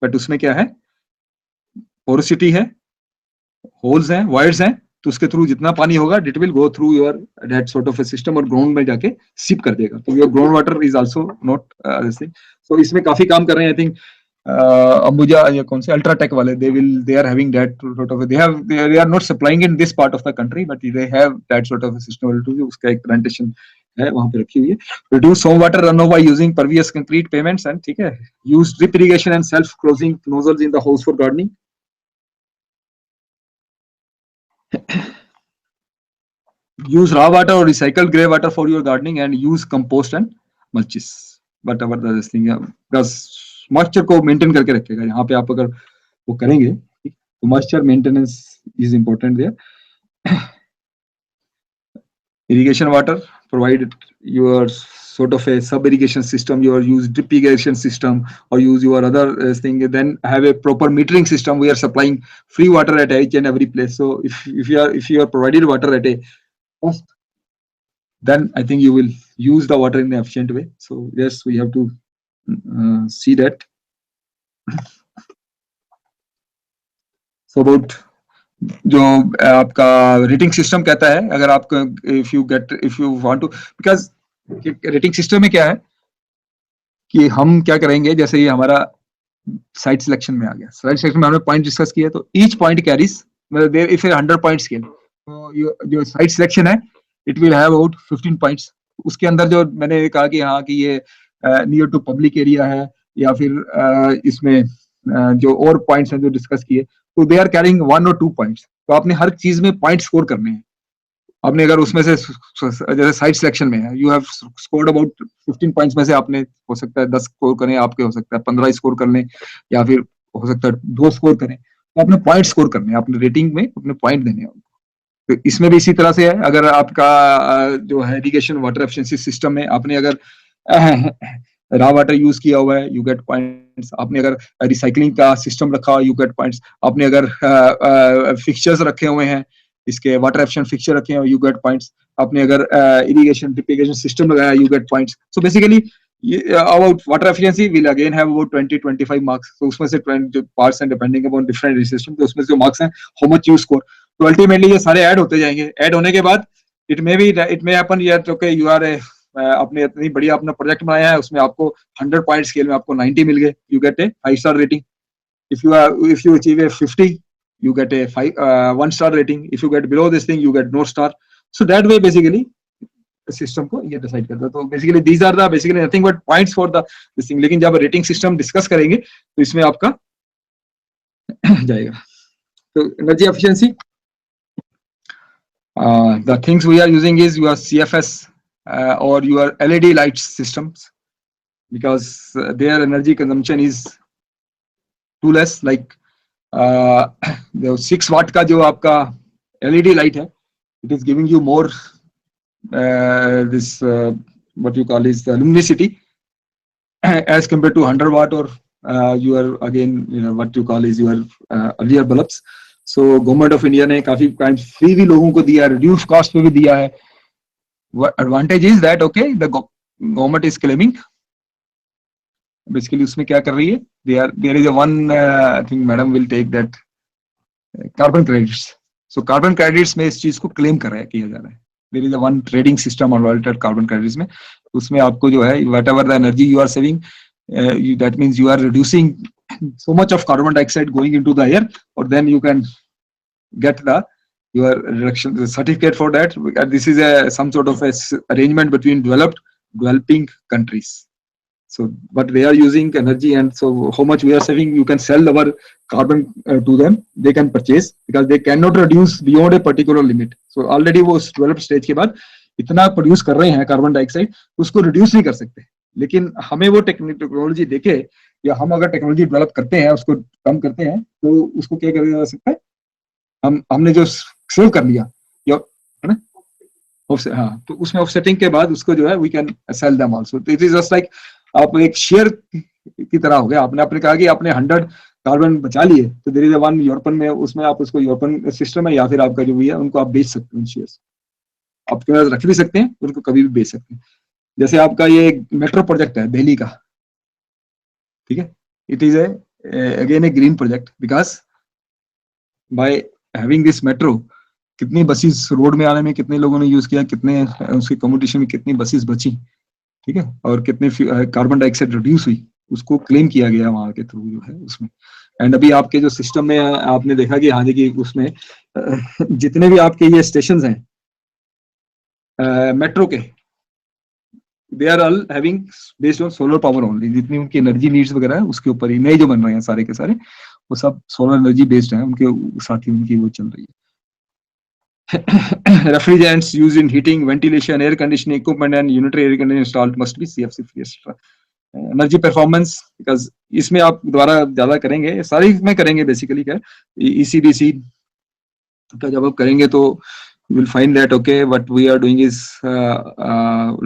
बट उसमें क्या है, पोरोसिटी है, होल्स हैं, वायर्स हैं, तो उसके थ्रू जितना पानी होगा it will go through your that sort of a system और ग्राउंड में जाके सिप कर देगा. तो your ground water is also not this thing. So इसमें काफी काम कर रहे हैं आई थिंक. अंबुजा ये कौन से अल्ट्राटेक वाले, they are having that sort of they are not supplying in this part of the country but they have that sort of a system to उसका एक प्रेजेंटेशन है वहां पे रखी हुई है. reduce storm water runoff by using pervious concrete pavements and ठीक है, use drip irrigation and self closing nozzles in the house for gardening. use raw water or recycled grey water for your gardening and use compost and mulches. whatever this thing है, because moisture को maintain करके रखेगा. यहाँ पे आप अगर वो करेंगे तो moisture maintenance is important there. irrigation water, provide your sort of a sub irrigation system, your use drip irrigation system or use your other thing, then have a proper metering system. We are supplying free water at each and every place. So if you are provided water at a cost, then I think you will use the water in an efficient way. So yes, we have to see that. So about जो आपका rating system कहता है, अगर आप if you want to, because rating system में क्या है कि हम क्या करेंगे, जैसे ये हमारा साइट सिलेक्शन में आ गया, साइट सिलेक्शन में हमने पॉइंट डिस्कस किया, तो each point carries there if 100 point scale, तो जो साइट सिलेक्शन है it will have about 15 points. उसके अंदर जो मैंने कहा कि हाँ कि ये नियर टू पब्लिक एरिया है या फिर इसमें जो और पॉइंट्स हैं जो डिस्कस किए, तो दे आर कैरिंग 1 और 2 पॉइंट्स. तो आपने हर चीज में पॉइंट स्कोर करने हैं. आपने अगर उसमें से जैसे साइट सिलेक्शन में है, you have scored about 15 points में से आपने हो सकता है 10 स्कोर करें, आपके हो सकता है 15 स्कोर कर लें, या फिर हो सकता है 2 स्कोर करें. तो आपने पॉइंट स्कोर करने हैं, अपने रेटिंग में अपने पॉइंट देने हैं. तो इसमें भी इसी तरह से है. अगर आपका जो है इरिगेशन वाटर एफिशिएंसी सिस्टम में आपने अगर रॉ वाटर यूज किया हुआ है, यू गेट पॉइंट्स. आपने अगर रिसाइकलिंग का सिस्टम रखा हुआ, यू गेट पॉइंट्स. आपने अगर फिक्चर्स रखे हुए हैं, इसके वाटर एफिशिएंट फिक्चर रखे हैं, यू गेट पॉइंट्स. आपने अगर इरिगेशन ड्रिप इरिगेशन सिस्टम लगाया, you get points. So basically about water efficiency will again have about 20-25 marks. So उसमें से 20 parts and depending upon different system, तो उसमें जो marks हैं, how much you score. तो ultimately ये सारे ऐड होते जाएंगे. ऐड होने के बाद it may happen यार, तो कि you are आपने इतनी बढ़िया अपना प्रोजेक्ट बनाया है, उसमें आपको 100 पॉइंट स्केल में आपको 90 मिल गए, you get a 5-star rating. If you achieve a 50, you get a 1-star rating. If you get below this thing, you get no star. So that way basically system को ये decide करता है. तो basically these are the basically nothing but points for the this thing. लेकिन जब rating system discuss करेंगे तो इसमें आपका जाएगा. तो energy efficiency, the things we are using is your CFS or your LED light systems, because their energy consumption is too less. Like the 6 watt का जो आपका LED light है, it is giving you more this what you call is the luminosity as compared to 100 watt or your again what you call is your earlier bulbs. So government of India ने काफी free भी लोगों को दिया, reduced cost पे भी दिया है. Advantage is that okay, the government is claiming basically उसमें क्या कर रही है, there is a one thing madam will take that carbon credits. So carbon credits में इस चीज को claim कर रहा है, किया जा रहा है. There is a one trading system or related carbon credits में, उसमें आपको जो है whatever the energy you are saving, that means you are reducing so much of carbon dioxide going into the air, or then you can get your reduction certificate for that. This is some sort of a arrangement between developing countries. So but they are using energy, and so how much we are saving, you can sell our carbon to them, they can purchase, because they cannot reduce beyond a particular limit. So already वो developed stage के बाद इतना produce कर रहे हैं carbon dioxide, उसको reduce नहीं कर सकते. लेकिन हमें वो टेक्नोलॉजी देके, या हम अगर टेक्नोलॉजी डेवलप करते हैं, उसको कम करते हैं, तो उसको क्या किया जा सकता है, हमने जो सेव कर लिया या है ना, हाँ, तो उसमें ऑफसेटिंग के बाद उसको जो है we can sell them also. It is just like आप एक शेयर की तरह हो गया. आपने कहा कि आपने 100 कार्बन बचा लिए, तो देयर इज वन यूरोपन में, उसमें आप उसको यूरोपन सिस्टम है या फिर आपका जो भी है, उनको आप बेच सकते हैं. शेयर्स आपके पास रख भी सकते हैं, उनको कभी भी बेच सकते हैं. जैसे आपका ये मेट्रो प्रोजेक्ट है दिल्ली का, ठीक है, it is again a green project, because by having this metro, कितनी बसेस रोड में आने में कितने लोगों ने यूज किया, कितने उसकी कम्युनिकेशन में कितनी बसेस बची, ठीक है, और कितने कार्बन डाइऑक्साइड रिड्यूस हुई, उसको क्लेम किया गया वहां के थ्रू जो है उसमें। एंड अभी आपके जो सिस्टम में आपने देखा कि हाँ देखिए उसमें जितने भी आपके ये स्टेशन हैं मेट्रो के, they are all having based on solar power only, जितनी उनकी एनर्जी नीड्स वगैरह है उसके ऊपर ही नए जो बन रहे हैं सारे के सारे वो सब सोलर एनर्जी बेस्ड है, उनके साथ ही उनकी वो चल रही है। Refrigerants used in heating, ventilation, air conditioning equipment and unitary air conditioning installed must be CFC free. Energy performance, because इसमें आप दोबारा ज्यादा करेंगे, सारी में करेंगे बेसिकली क्या ECDC का जब आप करेंगे तो you will find that okay what we are doing is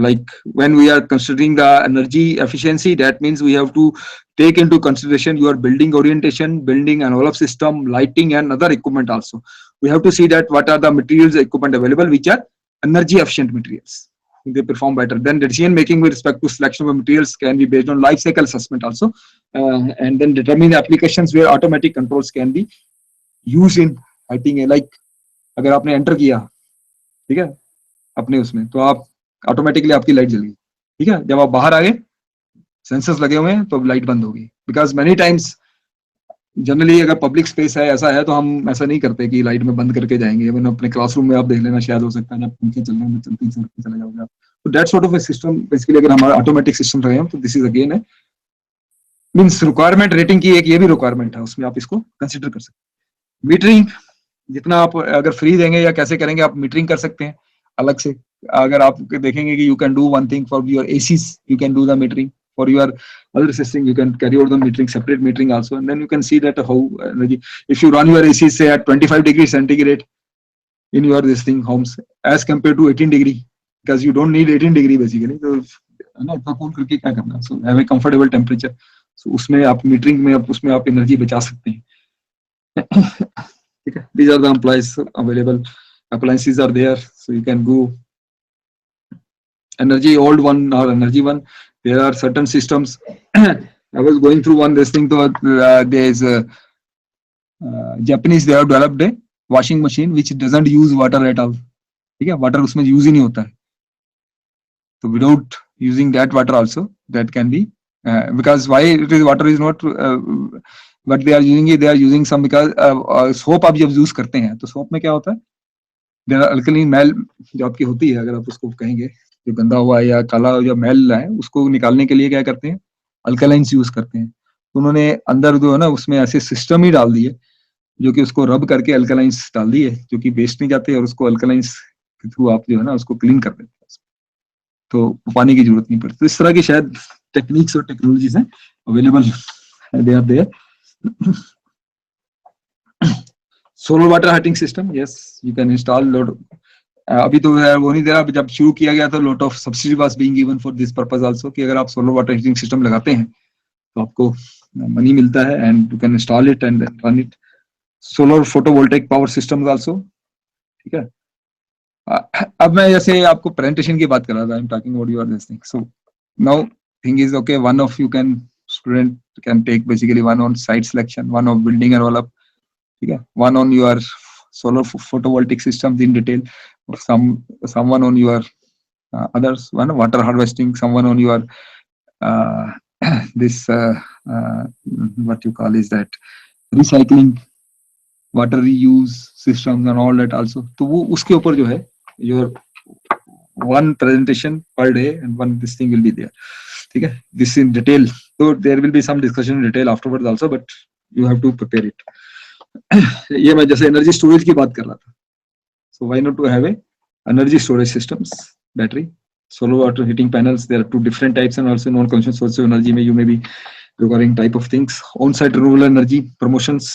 like when we are considering the energy efficiency, that means we have to take into consideration your building orientation, building envelope system, lighting and other equipment also. We have to see that what are the materials equipment available which are energy efficient materials, they perform better. Then decision making with respect to selection of materials can be based on life cycle assessment also, and then determine the applications where automatic controls can be used in lighting. Like अगर आपने enter किया, ठीक है, अपने उसमें, तो आप automatically आपकी लाइट जल गई, ठीक है, जब आप बाहर आ गए सेंसर्स लगे हुए हैं तो लाइट बंद होगी। बिकॉज मेनी टाइम्स जनरली अगर पब्लिक स्पेस है ऐसा है तो हम ऐसा नहीं करते कि लाइट में बंद करके जाएंगे। इवन अपने क्लासरूम में आप देख लेना, शायद हो सकता है ना पंखे चल रहे हैं, चलते चले जाओगे आप। तो that sort of a system basically अगर हमारा ऑटोमेटिक सिस्टम रहे तो दिस इज अगेन है मीन्स रिक्वायरमेंट रेटिंग की एक ये भी रिक्वायरमेंट है, उसमें आप इसको कंसिडर कर सकते हैं। मीटरिंग जितना आप अगर फ्री देंगे या कैसे करेंगे, आप मीटरिंग कर सकते हैं अलग से। अगर आप देखेंगे कि you can do one thing for your ACs, you can do the metering for your other system, you can carry out the metering, separate metering also, and then you can see that how energy, if you run your AC say at 25 degrees centigrade in your this thing homes as compared to 18 degree, because you don't need 18 degree basically, so ना इतना cool करके क्या करना, so have a comfortable temperature, so उसमें आप metering में आप उसमें आप एनर्जी बचा सकते हैं। ठीक है, these are the employees available, appliances are there, so you can go energy old one or energy one. There are certain systems. I was going through one this thing. So there is a Japanese. They have developed a washing machine which doesn't use water at all. ठीक है, water उसमें use ही नहीं होता है. So without using that water also, that can be because why it is water is not what they are using it. They are using some because soap आप जब use करते हैं तो soap में क्या होता है? There are alkaline मैल जो आपकी होती है, अगर आप उसको कहेंगे जो गंदा हुआ या काला जो मैल है उसको निकालने के लिए क्या करते हैं, अल्कलाइंस यूज करते हैं। तो उन्होंने अंदर जो है ना उसमें ऐसे सिस्टम ही डाल दिए जो कि उसको रब करके अल्कलाइंस डाल दिए जो कि वेस्ट नहीं जाते और उसको अल्कलाइंस के थ्रू आप जो है ना उसको क्लीन कर देते हैं, तो पानी की जरूरत नहीं पड़ती। तो इस तरह की शायद टेक्निक्स और टेक्नोलॉजीज हैं available, they are there. Solar water heating system, yes you can install load. अभी तो वो नहीं दे रहा, जब शुरू किया गया था lot of subsidy was being given for this purpose also, कि अगर आप सोलर वाटर हीटिंग सिस्टम लगाते हैं तो आपको मनी मिलता है and you can install it and run it. Solar photovoltaic power systems also, ठीक है। अब मैं जैसे आपको प्रेजेंटेशन की बात कर रहा था, I am talking about your this thing. So now thing is okay, one of you can student can take basically one on site selection, one of building and develop, ठीक है, one on your solar photovoltaic systems in detail, someone on your others, one water harvesting, someone on your this what you call is that recycling, water reuse systems and all that also। तो वो उसके ऊपर जो है your one presentation per day and one this thing will be there, ठीक है, this in detail। So there will be some discussion in detail afterwards also, but you have to prepare it। ये मैं जैसे energy storage की बात कर रहा था, so why not to have a energy storage systems, battery, solar water heating panels, there are two different types and also non conventional source of energy में you may be requiring type of things, on site renewable energy promotions,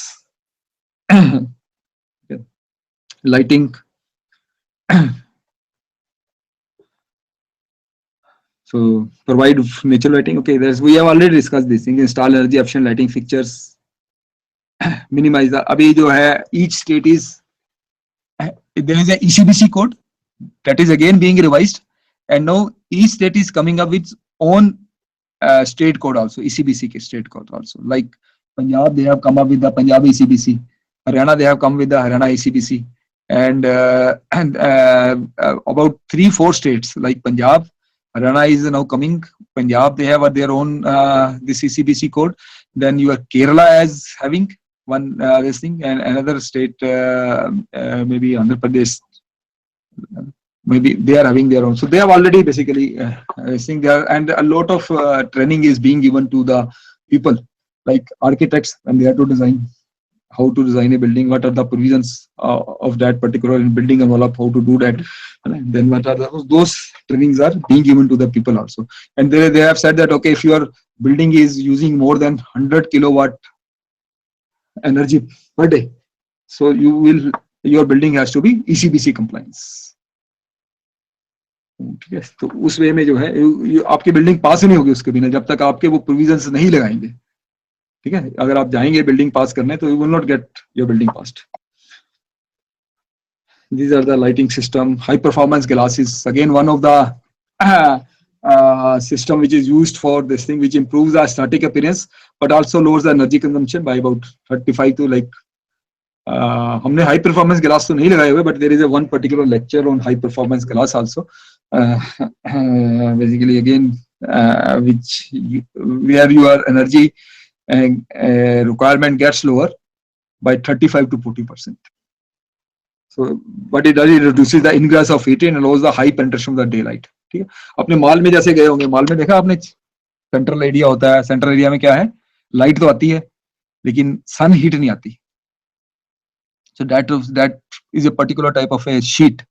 lighting, so provide natural lighting, okay, there's we have already discussed this thing, install energy efficient lighting fixtures, minimize the, अभी जो है each state is there is a ECBC code that is again being revised and now each state is coming up with own state code also, ECBC state code also, like Punjab, they have come up with the Punjab ECBC. Haryana, they have come with the Haryana ECBC. And about 3-4 states like Punjab, Haryana is now coming. Punjab, they have their own this ECBC code. Then you are Kerala as having one this thing, and another state, maybe Andhra Pradesh, maybe they are having their own. So they have already basically saying there, and a lot of training is being given to the people like architects, and they have to design how to design a building, what are the provisions of that particular building envelope, how to do that, and then what are those trainings are being given to the people also. And they have said that okay, if your building is using more than 100 kilowatt energy per day, so your building has to be ECBC compliance. ठीक है, तो उस वे में जो है आपकी building पास ही नहीं होगी उसके बिना, जब तक आपके वो प्रोविजंस नहीं लगाएंगे. ठीक है, अगर आप जाएंगे बिल्डिंग पास करने तो you will not get your building passed. These are the lighting system. High performance glasses, again one of the system which is used for this thing, which improves the static appearance but also lowers the energy consumption by about 35 to like हमने high performance glass तो नहीं लगाए हुए, but there is a one particular lecture on high performance glass also, basically again which where your energy requirement gets lower by 35 to 40%. So what it does, it reduces the ingress of heat and allows the high penetration of the daylight. ठीक है, अपने mall में जैसे गए होंगे, mall में देखा आपने सेंट्रल एरिया होता है, सेंट्रल एरिया में क्या है, लाइट तो आती है लेकिन सन हीट नहीं आती. So that is a particular type of a sheet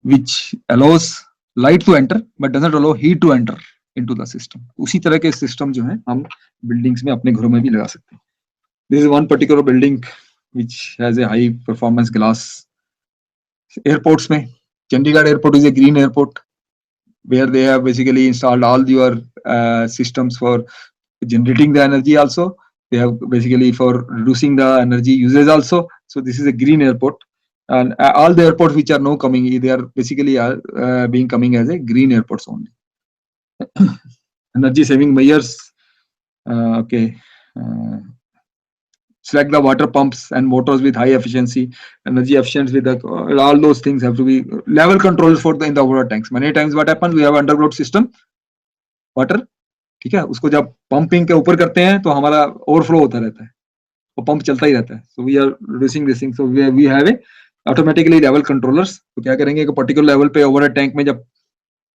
which allows light to enter but doesn't allow heat to enter into the system. उसी तरह के सिस्टम जो है हम बिल्डिंग्स में अपने घरों में भी लगा सकते हैं. This is one particular building which has a high performance glass. Airports में, Chandigarh airport is a green airport where they have basically installed all your systems for generating the energy also. They have basically for reducing the energy usage also. So this is a green airport, and all the airports which are now coming, they are basically being coming as a green airports only. Energy saving measures. Okay. Select the water pumps and motors with high efficiency, energy efficient with the, all those things have to be level controls for in the water tanks. Many times what happens, we have underground system, water, ठीक है, उसको जब pumping के ऊपर करते हैं तो हमारा ओवरफ्लो होता रहता है, वो पंप चलता ही रहता है. So we are reducing this thing. So we have a automatically level controllers. तो क्या करेंगे कि particular level पे over a tank में जब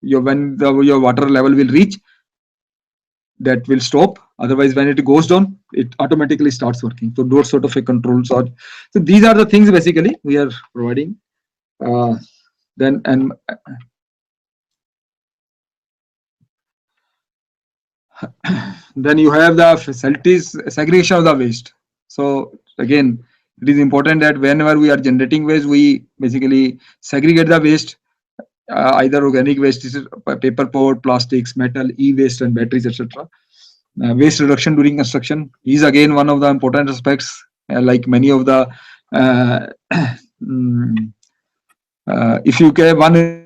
your water level will reach, that will stop. Otherwise, when it goes down, it automatically starts working. So those sort of a controls are. So these are the things basically we are providing. Then you have the facilities segregation of the waste. So again, it is important that whenever we are generating waste, we basically segregate the waste. Either organic waste, paper board, plastics, metal, e-waste, and batteries, etc. Waste reduction during construction is again one of the important aspects. Like many of the, if you get one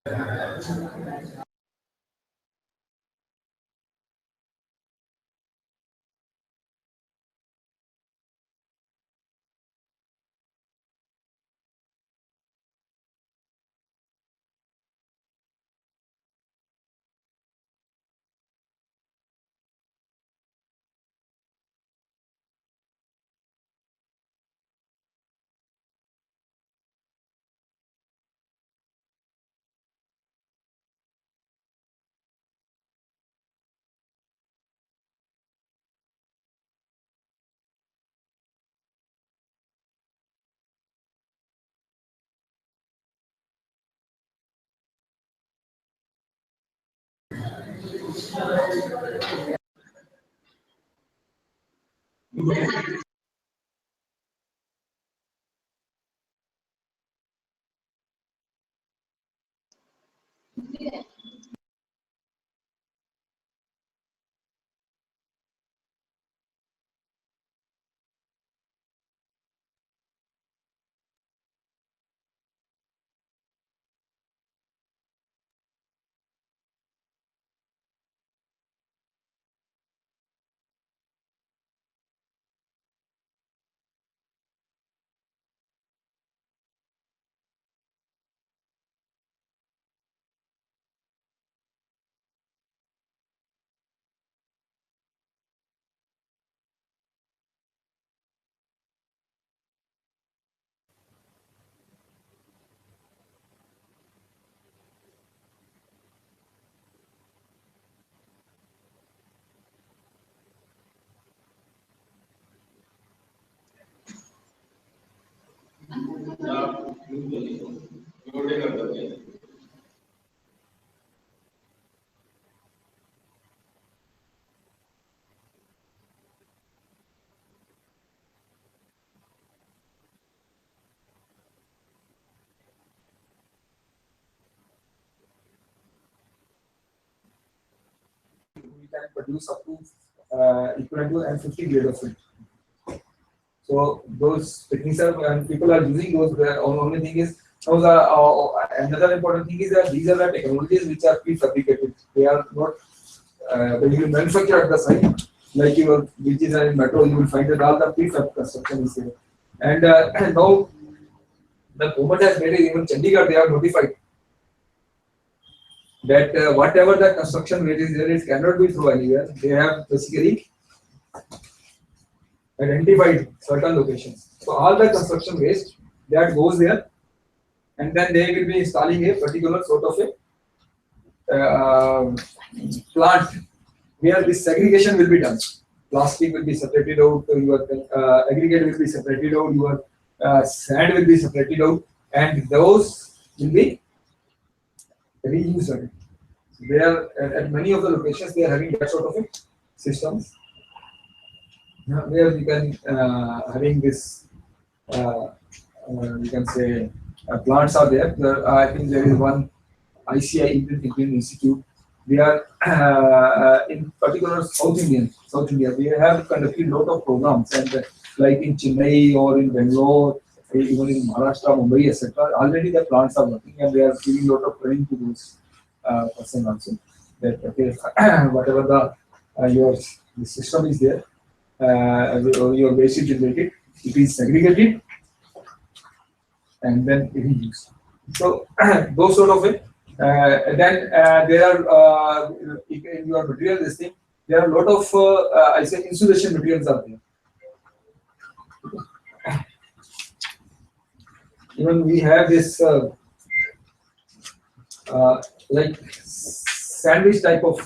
We can produce up to equivalent to M50 grade of it. So those techniques are, and people are using those. The only thing is, those are another important thing is that these are the technologies which are prefabricated. They are not when you manufacture at the site, like your which is in metro, you will find that all the prefab construction is there. And now the government has made it, even Chandigarh they have notified that whatever the construction rate is there, it cannot be through anywhere. They have basically identified certain locations. So all the construction waste that goes there, and then they will be installing a particular sort of a plant where this segregation will be done. Plastic will be separated out, your aggregate will be separated out, your sand will be separated out, and those will be reused again. They are at many of the locations they are having that sort of a systems. Where you can having this you can say plants are there. I think there is one ICI Indian Institute. We are in particular South India. We have conducted a lot of programs, and like in Chennai or in Bangalore, even in Maharashtra, Mumbai, etc. Already the plants are working, and they are giving a lot of training to those person also. That okay, whatever the system is there, your waste is generated, it is segregated, and then it is used. So those sort of it. Then there are in your material this thing. There are a lot of I say insulation materials are there. Even we have this like sandwich type of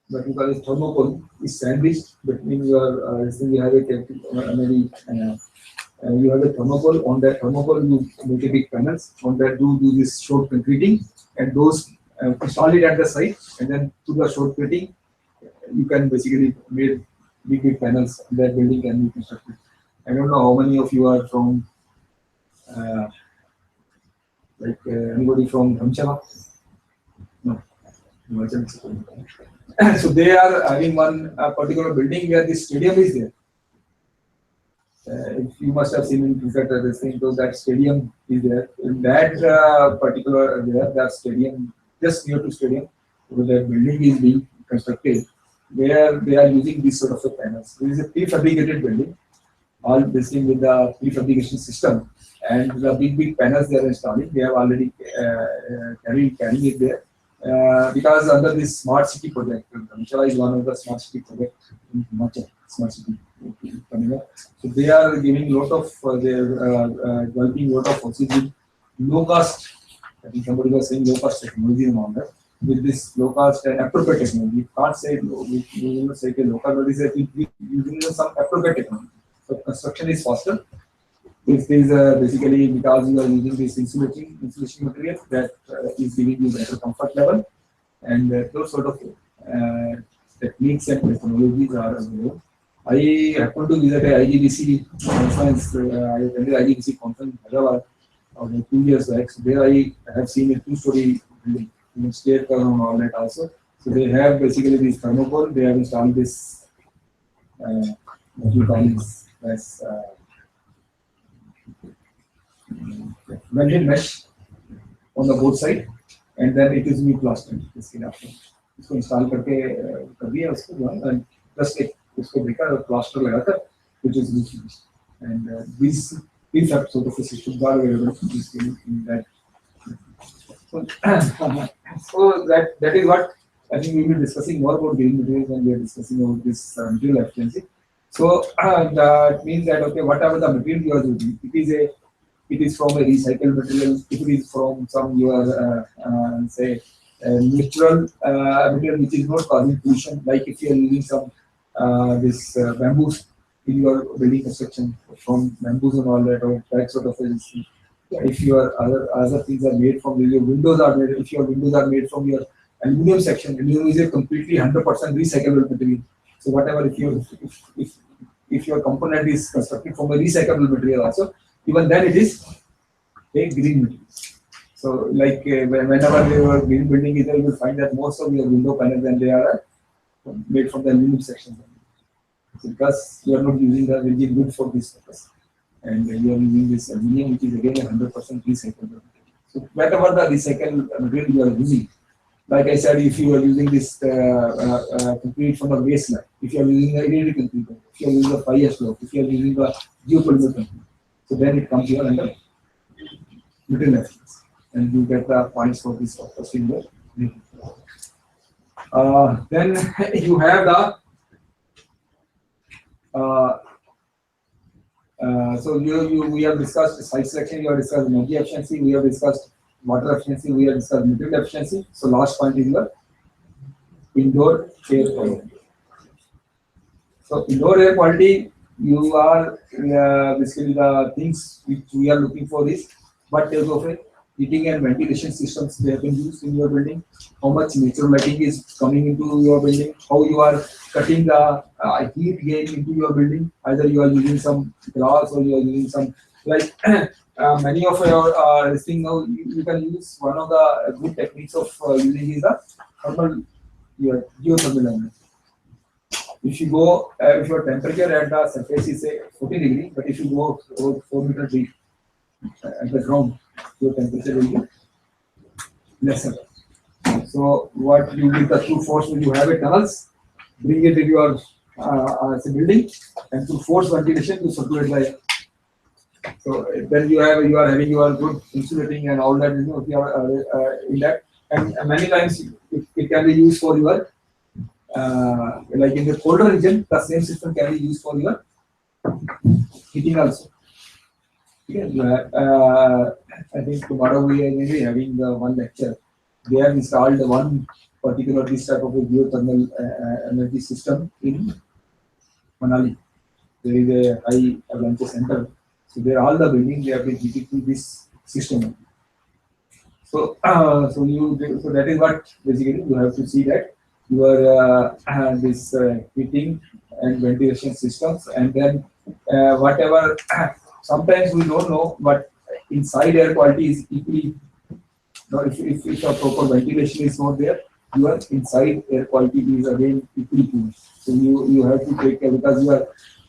what you call it thermocol is sandwiched between your you have a maybe you have a thermocol. On that thermocol you make a big panels. On that do this short concreting, and those install it at the site, and then to the short concreting you can basically make big panels. That building can be constructed. I don't know how many of you are from anybody from Dhamchala? No. So they are having one particular building where the stadium is there. if you must have seen in cricket this thing, so that stadium is there. In that particular that stadium, just near to stadium, where that building is being constructed, where they are using this sort of a panels. This is a prefabricated building, all this thing with the prefabrication system, and the big panels they are installing. They have already carrying it there. Because under this smart city project, Dharamshala is one of the smart city projects in Himachal, smart city coming up. So they are giving lot of developing lot of forces with low cost. I think somebody was saying low cost technology and all that. With this low cost and appropriate technology, you can't say we will say low cost, but is using some appropriate technology. So construction is faster. This is basically because you are using this insulation material that is giving you better comfort level, and those sort of techniques and technologies are available. I happened to visit a IGBC conference. I attended IGBC conference in Hyderabad about 2 years back. So there I have seen a 2-story building, state and all that also. So they have basically this thermocol. They have installed this what you call this as welded mesh on the both side, and then it is being plastered. इसको install करके कर दिया उसको and just एक उसको देखा plaster लगाकर, which is finished. And these sort of systems are available in that. So that is what I think we will be discussing more about green materials when we are discussing about this material efficiency. So that means that okay, whatever the material you are using, it is from a recycled material. If it is from some your say natural material which is not causing pollution, like if you are using some this bamboos in your building construction, from bamboos and all that, or that sort of thing. If your other things are made from your windows are made, if your windows are made from your aluminum section, aluminum is a completely 100% recyclable material. So whatever if your component is constructed from a recyclable material also, even then it is a green material. So like whenever your green building is there, you will find that most of your window panels and they are made from the aluminum section. So because you are not using the which is good for this purpose, and you are using this aluminum which is again 100% recyclable. So whatever the recycled material you are using, like I said, if you are using this concrete from the baseline, if you are using the irradiated concrete, if you are using the 5S block, if you are using the geopolymer concrete, so then it comes here under material efficiency, and you get the points for this purpose in the then you have the so we have discussed site selection, we have discussed energy efficiency, we have discussed water efficiency, we have discussed material efficiency. So last point is your indoor air quality. So indoor air quality, you are basically the things which we are looking for is what type of a heating and ventilation systems they have been used in your building, how much natural lighting is coming into your building, how you are cutting the heat gain into your building, either you are using some glass or you are using some like many of your this thing now you can use one of the good techniques of using is the thermal geothermal element. If you go if your temperature at the surface is say 40 degrees, but if you go over 4 meter deep at the ground, your temperature will be lesser. So what you give the true force when you have a tunnels, bring it in your building, and to force ventilation to circulate the air. So then you are having your good insulating and all that, you know, if you are in that, and many times it can be used for your like in the colder region, the same system can be used for your heating also. Yeah, I think tomorrow we are maybe having one lecture. They have installed one particular this type of a geothermal energy system in Manali. There is a high avalanche center. So there all the buildings they have been heated to this system. So so that is what basically you have to see that your this heating and ventilation systems, and then whatever sometimes we don't know, but inside air quality is equally. If a proper ventilation is not there, your inside air quality is again equally poor. So you have to take care because you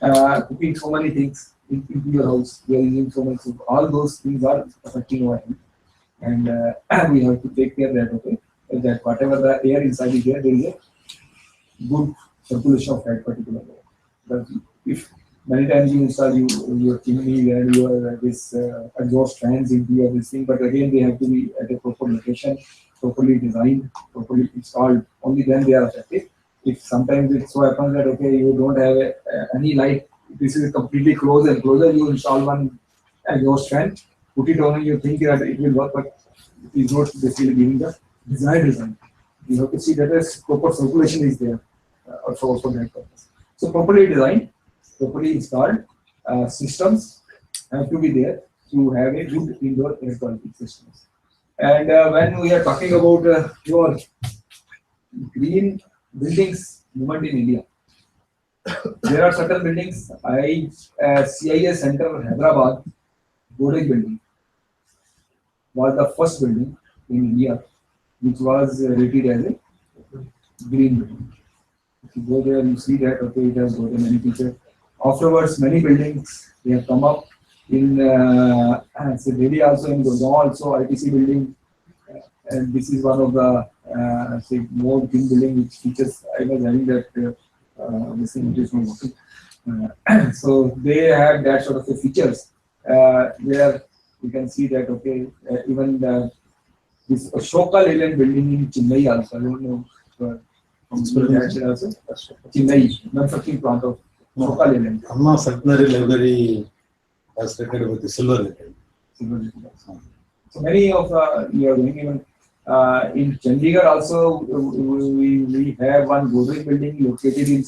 are cooking so many things. into your house. We are using so much. So all those things are affecting our health, and we have to take care that that whatever the air inside is there is a good circulation of that particular air. But if many times you install your chimney and your this exhaust fans into your this thing, but again they have to be at a proper location, properly designed, properly installed. Only then they are effective. If sometimes it so happens that you don't have any light, this is completely closed and closer, you install one exhaust fan, put it on, and you think that it will work, but it is not basically giving the desired result. You have to see that a proper circulation is there for that purpose. So properly designed, properly installed systems have to be there to have a good indoor air quality systems. And when we are talking about your green buildings movement in India, there are certain buildings. CIS Center Hyderabad, Godrej building was the first building in India which was rated as a green building. If you go there, you see that it has got many features. Afterwards, many buildings they have come up in Delhi also, in Gurgaon also, ITC building, and this is one of the more green building which features. I was having that this thing which is not working. So they have that sort of features where you can see that even this Ashoka Leyland building in Chennai also. I don't know from Chennai, manufacturing plant of Ashoka Leyland. Amma Centenary Library was rated with the silver rating. So many of you are doing even in Chandigarh also. We have one Godrej building located in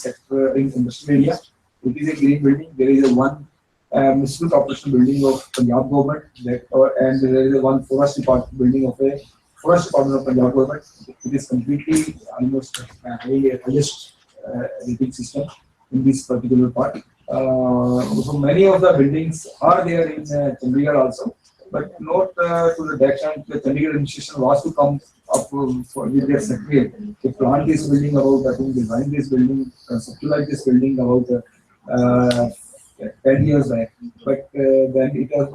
industrial area. It is a green building. There is a one municipal corporation building of Punjab government, and there is a one forest department building of a forest department of Punjab government. It is completely almost highest rating system in this particular part. So many of the buildings are there in Chandigarh also, but not to the extent the Chandigarh administration was to come up with their secretariat to plan this building about, design this building, conceptualize this building about 10 years back. But then it has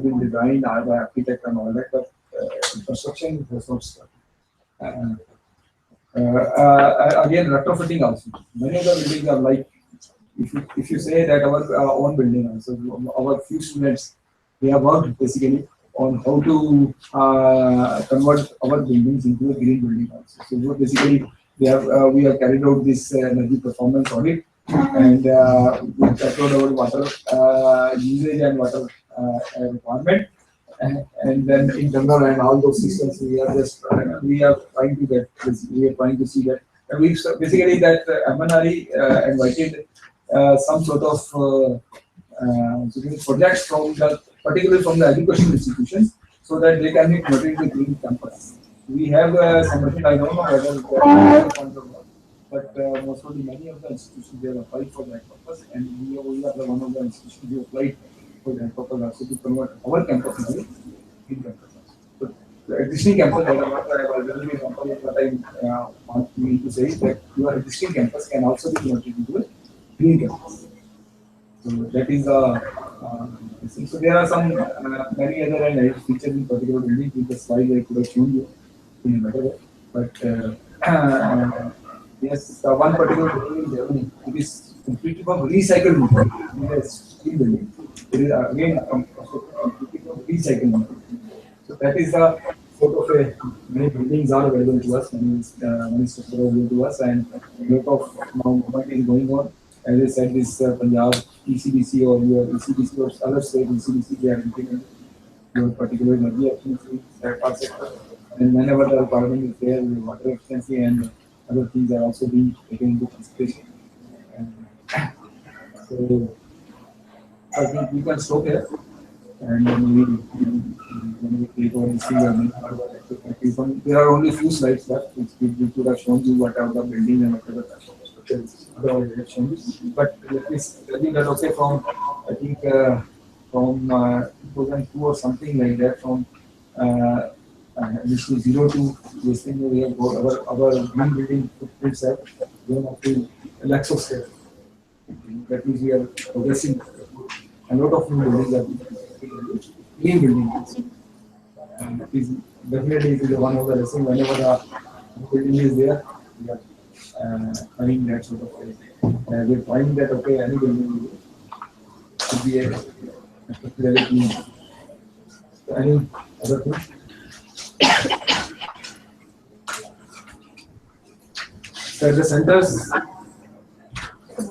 been designed by the architect and all that, but construction has not started. Again, retrofitting also. Many of the buildings are like, if you say that our own building also, our few students, they have worked basically on how to convert our buildings into a green building also. So basically, we have carried out this energy performance audit, and we checked out our water usage and water requirement, and then in general and all those systems we are trying to get this, we are trying to see that, and we basically that MNRE invited some sort of projects from particularly from the educational institutions, so that they can be promoted in the green campus. We have something, I don't know whether but most of many of the institutions they have applied for that purpose, and we are the one of the institutions who applied for that purpose also to convert our campus into a green campus. So the existing campus, I want me to say that your existing campus can also be converted into a green campus. So that is so there are some many other and features in particular buildings. With the slide I could have shown you in a better way, but yes, one particular building in Germany, it is completely from recycled material. It is green building. It is again completely from recycled material. So that is the sort of many buildings are available to us, many structures are available to us, and a lot of movement is going on. As I said, this Punjab ECDC or your ECDC or other state ECDC, they are implementing your particular energy efficiency sector, and whenever the requirement is there, the water efficiency and other things are also being taken into consideration. So I think we can stop here, and then we take on the there are only a few slides left, which we could have shown you what are the building and whatever structures otherwise have shown you. But let me tell you that from I think from 2002 or something like that, from initially 0 to this thing, we have got our green building footprints have gone up to lakhs of square. That means we are progressing. A lot of new buildings are being clean buildings. And it is definitely it is one of the lessons whenever the building is there, we are having that sort of we find that okay, any building should be a very clean. So any other thing? So the centers.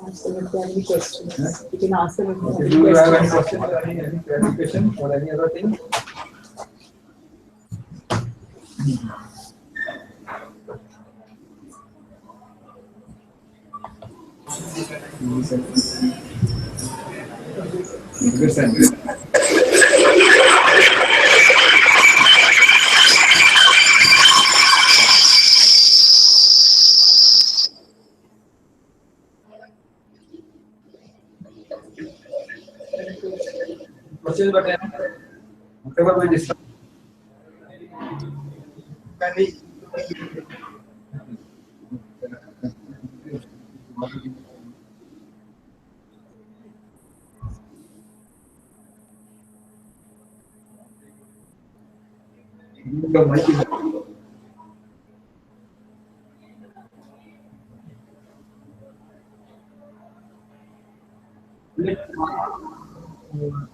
Ask them if they have any questions. You can ask them if Okay, they do you have any have any question or any clarification or any other thing? Listen. Questions but whatever we discuss. The mic is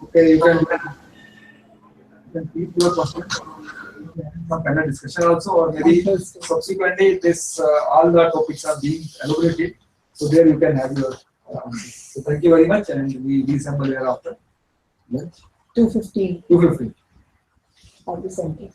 okay, you can keep your question. Some panel discussion also, or maybe subsequently this all the topics are being elaborated. So there you can have your answers. So thank you very much, and we reassemble hereafter. 2:15 2:50. of the center.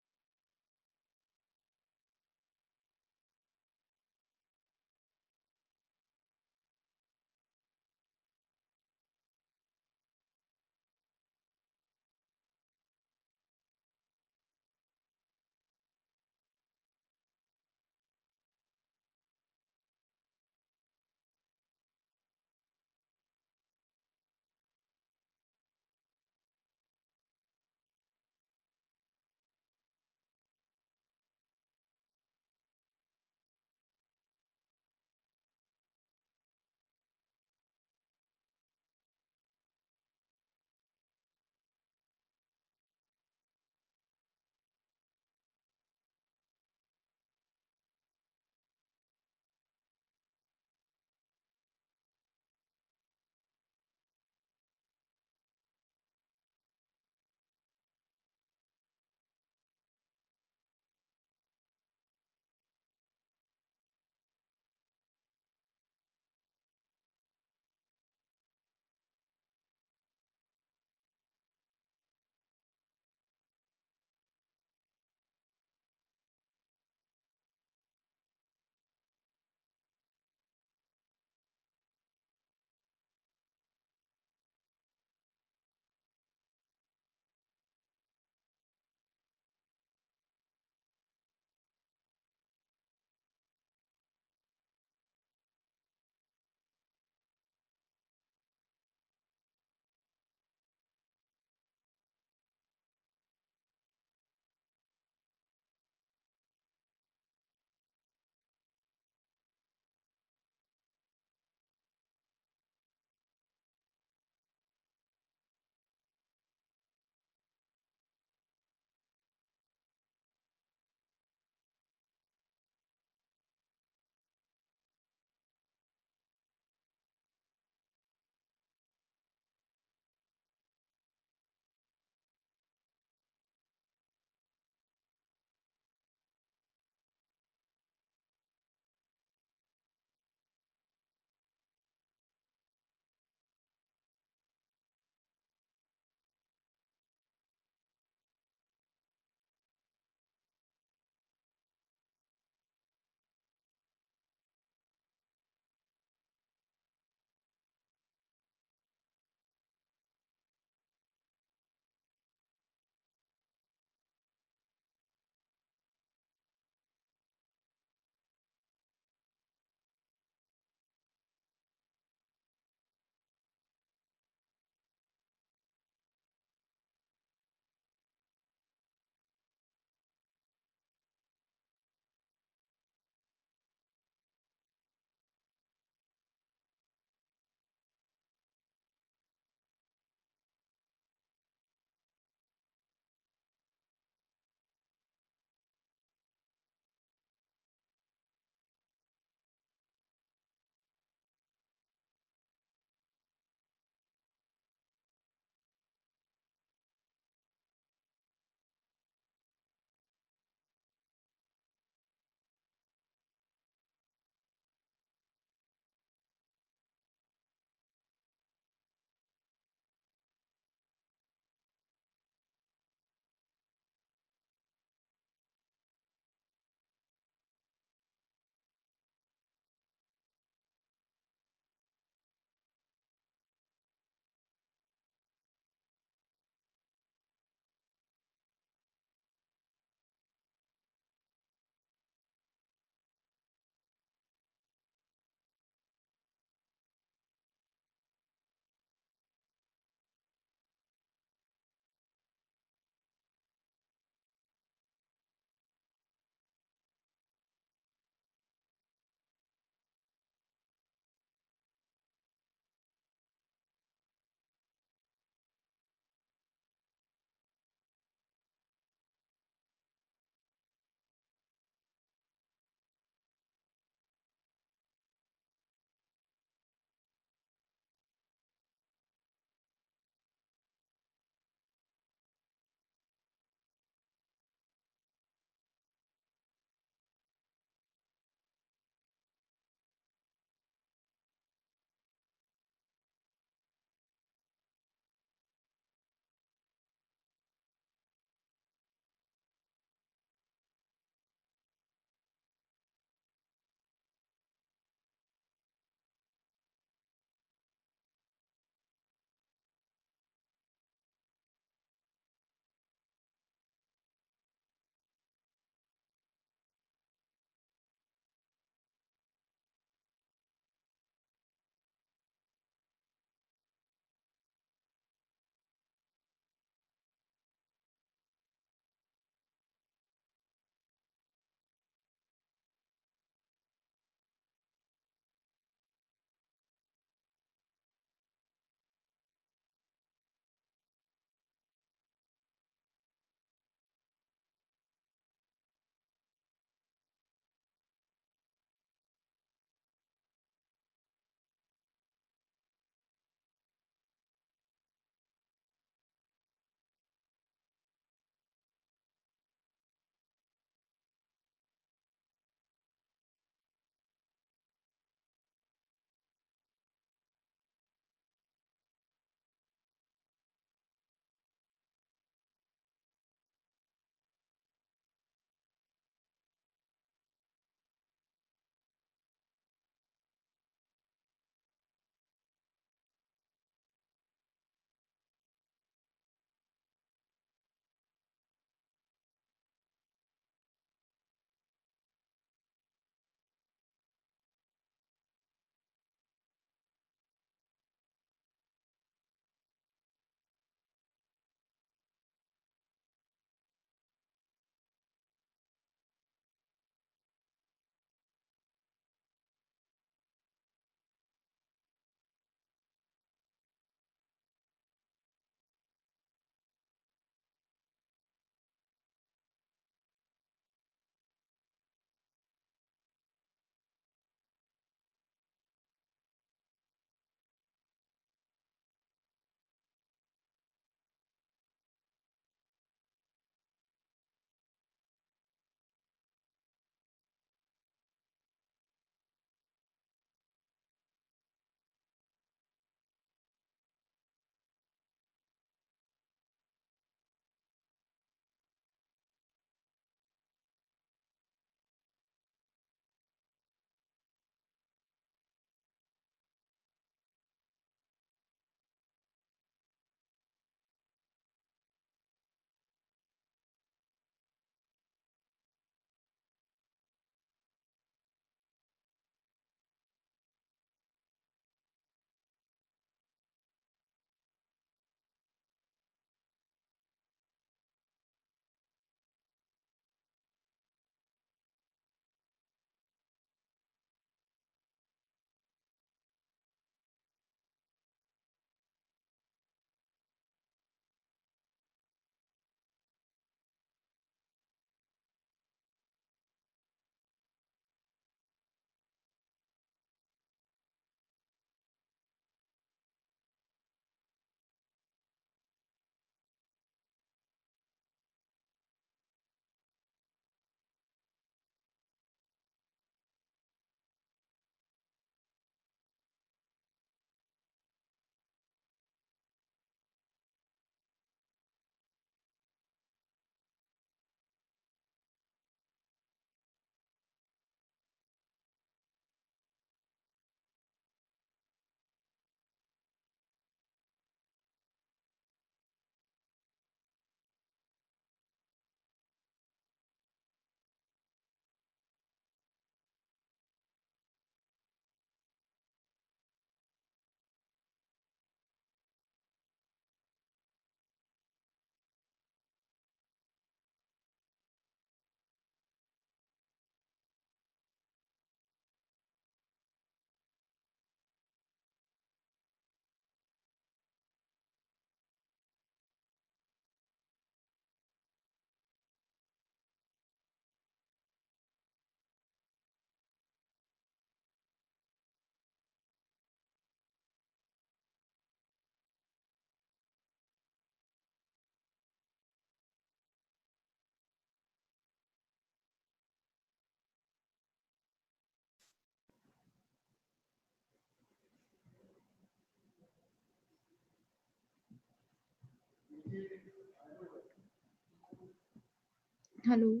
Hello.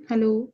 Hello.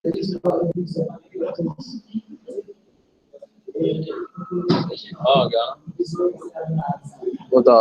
हाँ क्या बता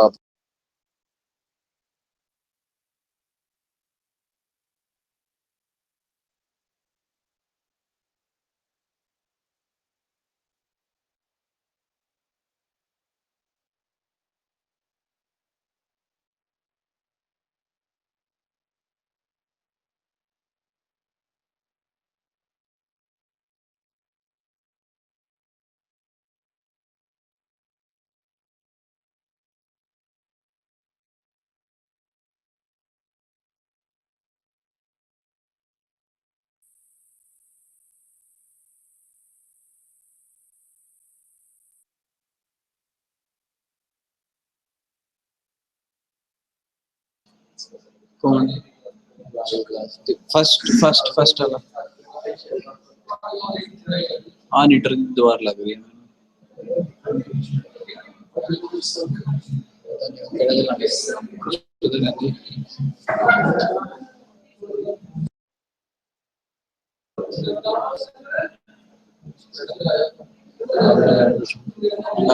कौन first वाला हाँ नीटर दोबारा लग रही है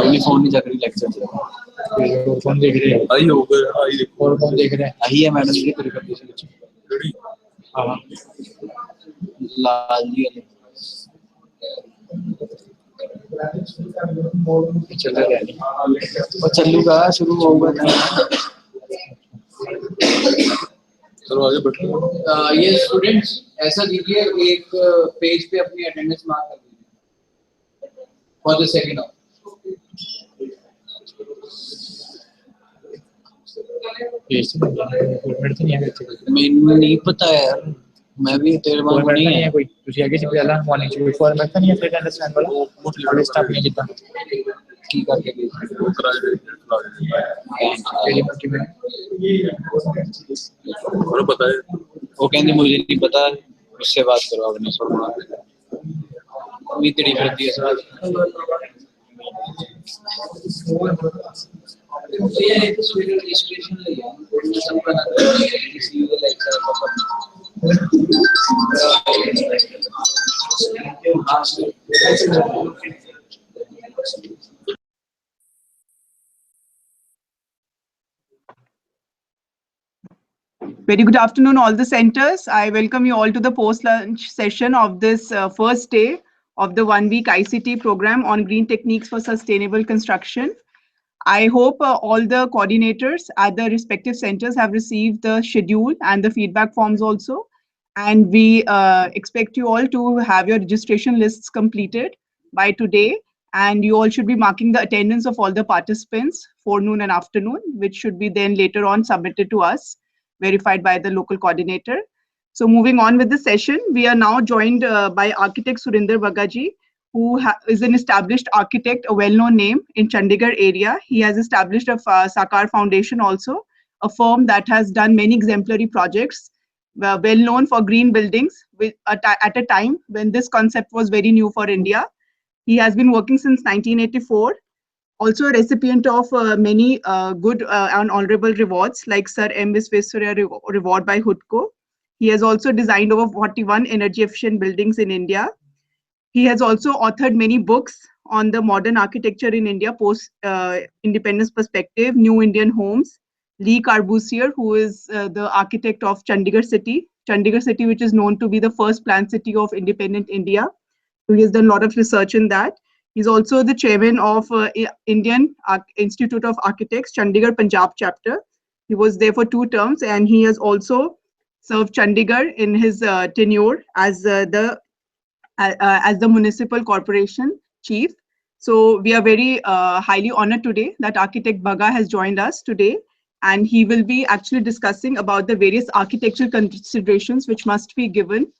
अपनी फोन नहीं चल रही लेक्चर फोन देख रहे हैं आई होगा आई देखो और फोन देख रहे हैं आई है मैडम जी तेरे कर दीजिए हां लाल जी चल रहा है और चलूगा शुरू होगा चलो आगे बढ़ो ये स्टूडेंट्स ऐसा दीजिए एक पेज पे अपनी अटेंडेंस मार्क कर दीजिए फॉर द सेकंड हाफ ਮੈਨੂੰ ਨਹੀਂ ਪਤਾ यार मैं भी तेरे वांग नहीं है कोई ਤੁਸੀਂ ਅੱਗੇ ਸੀ ਪਹਿਲਾਂ ਮਾਰਨਿੰਗ ਚ ਫਾਰਮੈਟ ਤਾਂ ਨਹੀਂ ਹੈ ਫਿਰ ਅੰਡਰਸਟੈਂਡ ਵਾਲਾ ਉਹ ਸਟਾਫ ਨਹੀਂ ਕੀਤਾ ਕੀ ਕਰਕੇ ਗਈ तेरी मर्जी में और पता है वो कहते मुझे नहीं पता उससे बात करो आपने सुना उम्मीद तेरी करती है सर ये एक स्पेशल है सबका ना किसी को like Very good afternoon, all the centers. I welcome you all to the post-lunch session of this first day of the one-week ICT program on green techniques for sustainable construction. I hope all the coordinators at the respective centers have received the schedule and the feedback forms also. And we expect you all to have your registration lists completed by today. And you all should be marking the attendance of all the participants, forenoon and afternoon, which should be then later on submitted to us, verified by the local coordinator. So moving on with the session, we are now joined by architect Surinder Bagaji, who is an established architect, a well-known name in Chandigarh area. He has established a Sakar Foundation also, a firm that has done many exemplary projects, well known for green buildings at a time when this concept was very new for India. He has been working since 1984. Also a recipient of many good and honorable rewards like Sir M. Visvesvaraya Reward by HUDCO. He has also designed over 41 energy efficient buildings in India. He has also authored many books on the modern architecture in India post independence perspective, New Indian Homes. Lee Corbusier, who is the architect of Chandigarh City, which is known to be the first planned city of independent India. So he has done a lot of research in that. He's also the chairman of Indian Institute of Architects, Chandigarh Punjab chapter. He was there for 2 terms, and he has also served Chandigarh in his tenure as the municipal corporation chief. So we are very highly honored today that architect Baga has joined us today, and he will be actually discussing about the various architectural considerations which must be given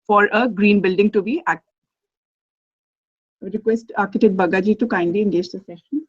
for a green building to be active. I request architect Bagaji to kindly engage the session.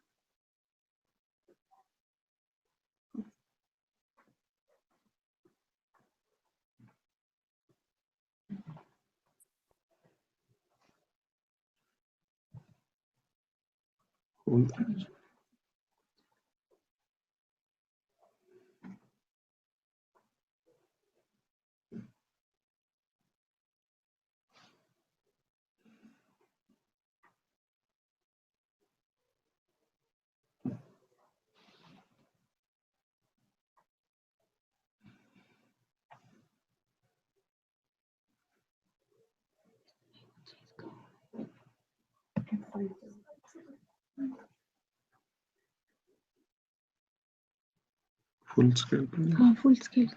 Full scale. हाँ, full scale.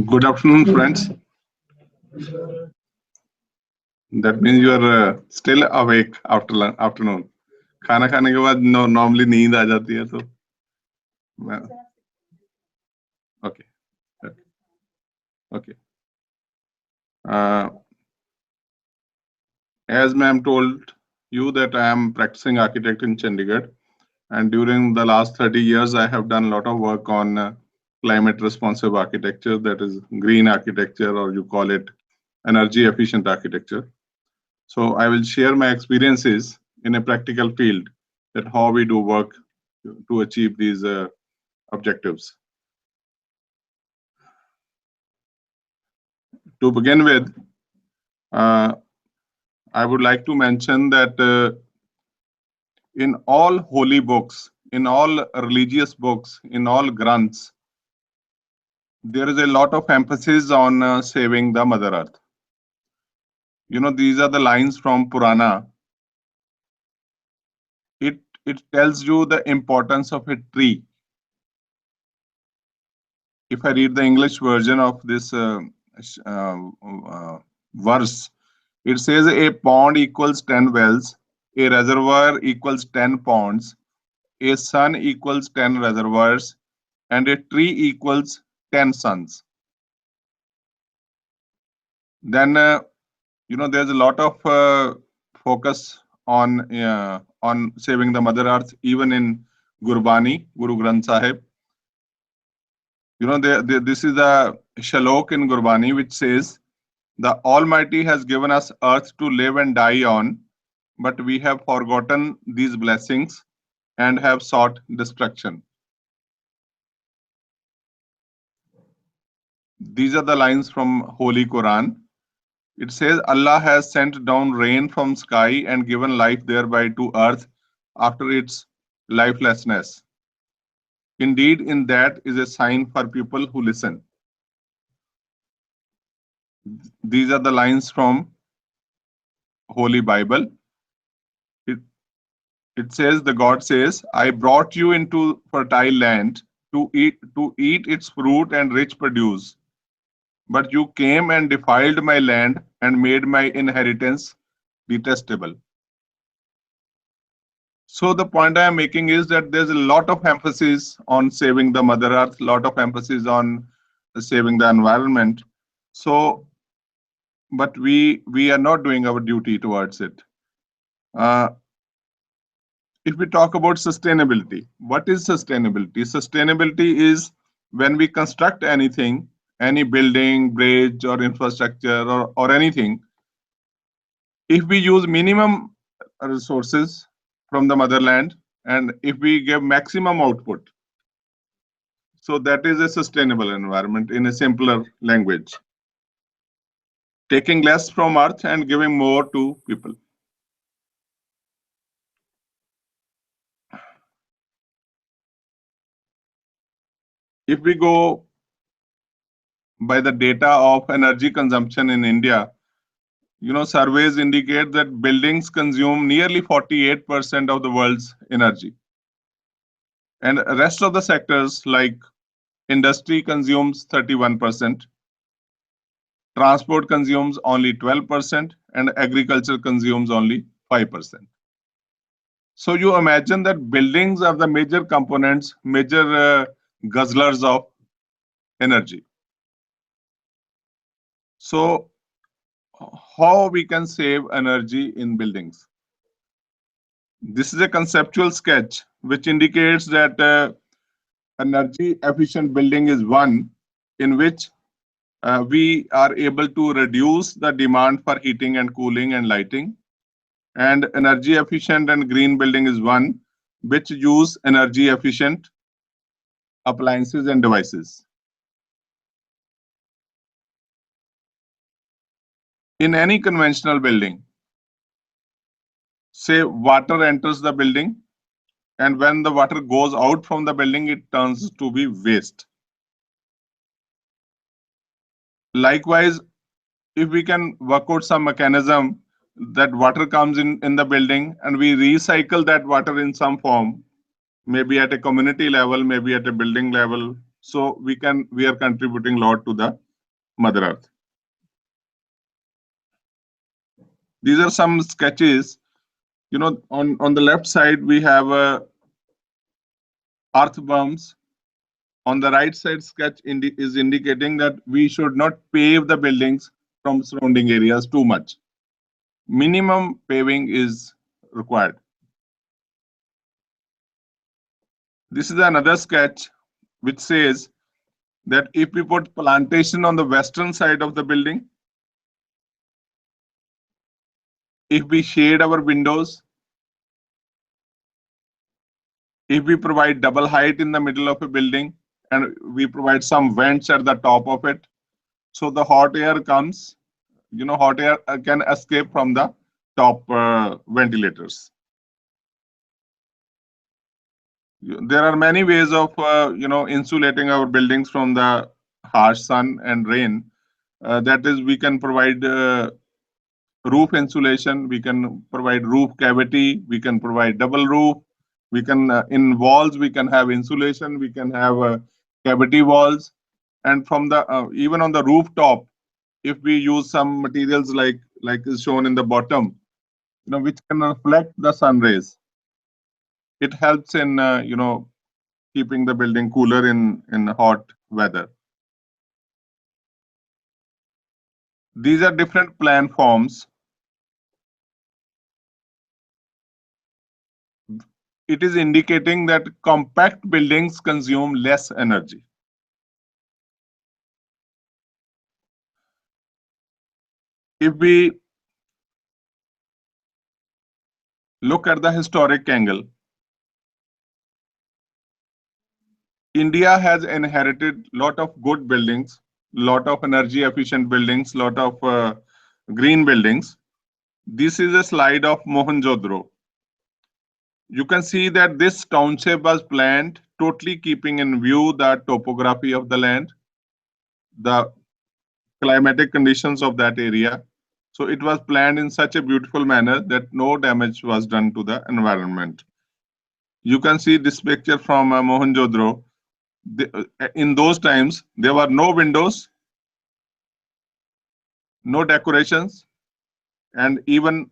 Good afternoon, friends. That means you are still awake after afternoon. खाना खाने के बाद normally नींद आ जाती है तो okay. As ma'am told you that I am practicing architect in Chandigarh, and during the last 30 years I have done a lot of work on climate responsive architecture, that is green architecture, or you call it energy efficient architecture. So I will share my experiences in a practical field, that how we do work to achieve these objectives. To begin with, I would like to mention that in all holy books, in all religious books, in all granths, there is a lot of emphasis on saving the Mother Earth. You know, these are the lines from Purana. It tells you the importance of a tree. If I read the English version of this verse, it says a pond equals 10 wells, a reservoir equals 10 ponds, a sun equals 10 reservoirs, and a tree equals 10 suns. Then, you know, there's a lot of focus on saving the Mother Earth, even in Gurbani, Guru Granth Sahib. You know, this is the Shalok in Gurbani, which says, the Almighty has given us earth to live and die on, but we have forgotten these blessings and have sought destruction. These are the lines from Holy Quran. It says, Allah has sent down rain from sky and given life thereby to earth after its lifelessness. Indeed, in that is a sign for people who listen. These are the lines from Holy Bible. It says, the God says, I brought you into fertile land to eat its fruit and rich produce. But you came and defiled my land and made my inheritance detestable. So the point I am making is that there's a lot of emphasis on saving the Mother Earth, lot of emphasis on saving the environment. So, but we are not doing our duty towards it. If we talk about sustainability, what is sustainability? Sustainability is when we construct anything, any building, bridge, or infrastructure, or anything, if we use minimum resources from the motherland and if we give maximum output. So that is a sustainable environment in a simpler language. Taking less from earth and giving more to people. If we go by the data of energy consumption in India, you know, surveys indicate that buildings consume nearly 48% of the world's energy. And the rest of the sectors like industry consumes 31%, transport consumes only 12%, and agriculture consumes only 5%. So you imagine that buildings are the major components, major guzzlers of energy. So how we can save energy in buildings? This is a conceptual sketch which indicates that energy efficient building is one in which we are able to reduce the demand for heating and cooling and lighting. And energy efficient and green building is one which use energy efficient appliances and devices. In any conventional building, say water enters the building, And when the water goes out from the building, it turns to be waste. Likewise, if we can work out some mechanism that water comes in the building and we recycle that water in some form, maybe at a community level, maybe at a building level, so we are contributing a lot to the Mother Earth. These are some sketches. You know, on the left side we have earth berms. On the right side sketch is indicating that we should not pave the buildings from surrounding areas too much. Minimum paving is required. This is another sketch which says that if we put plantation on the western side of the building, if we shade our windows, if we provide double height in the middle of a building, and we provide some vents at the top of it, so the hot air comes, you know, hot air can escape from the top ventilators. There are many ways of insulating our buildings from the harsh sun and rain. That is, we can provide roof insulation, we can provide roof cavity, we can provide double roof, we can in walls we can have insulation, we can have cavity walls, and from the even on the rooftop, if we use some materials like is shown in the bottom, which can reflect the sun rays, it helps in keeping the building cooler in hot weather. These are different plan forms. It is indicating that compact buildings consume less energy. If we look at the historic angle, India has inherited a lot of good buildings, lot of energy efficient buildings, lot of green buildings. This is a slide of Mohenjo-daro. You can see that this township was planned totally keeping in view the topography of the land, the climatic conditions of that area. So it was planned in such a beautiful manner that no damage was done to the environment. You can see this picture from Mohenjo-daro. In those times, there were no windows, no decorations, and even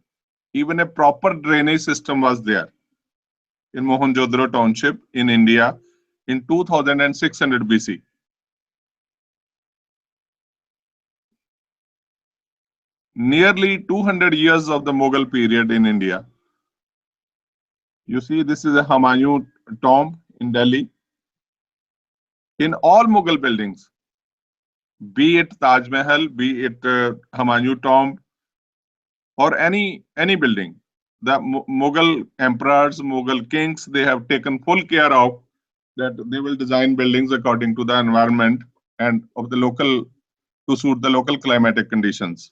a proper drainage system was there in Mohenjo-daro township in India in 2600 BC. Nearly 200 years of the Mughal period in India. You see, this is a Humayun tomb in Delhi. In all Mughal buildings, be it Taj Mahal, be it Humayun tomb, or any building, the Mughal emperors, Mughal kings, they have taken full care of that they will design buildings according to the environment and of the local, to suit the local climatic conditions.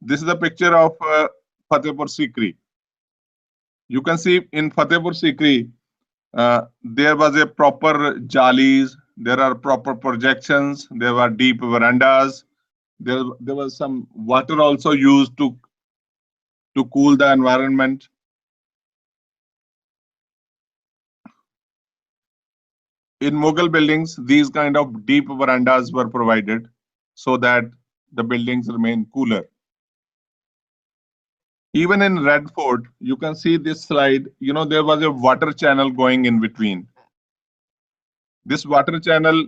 This is a picture of Fatehpur Sikri. You can see in Fatehpur Sikri, there was a proper jalis, there are proper projections, there were deep verandas, there was some water also used to cool the environment. In Mughal buildings, these kind of deep verandas were provided so that the buildings remain cooler. Even in Red Fort, you can see this slide, there was a water channel going in between. This water channel,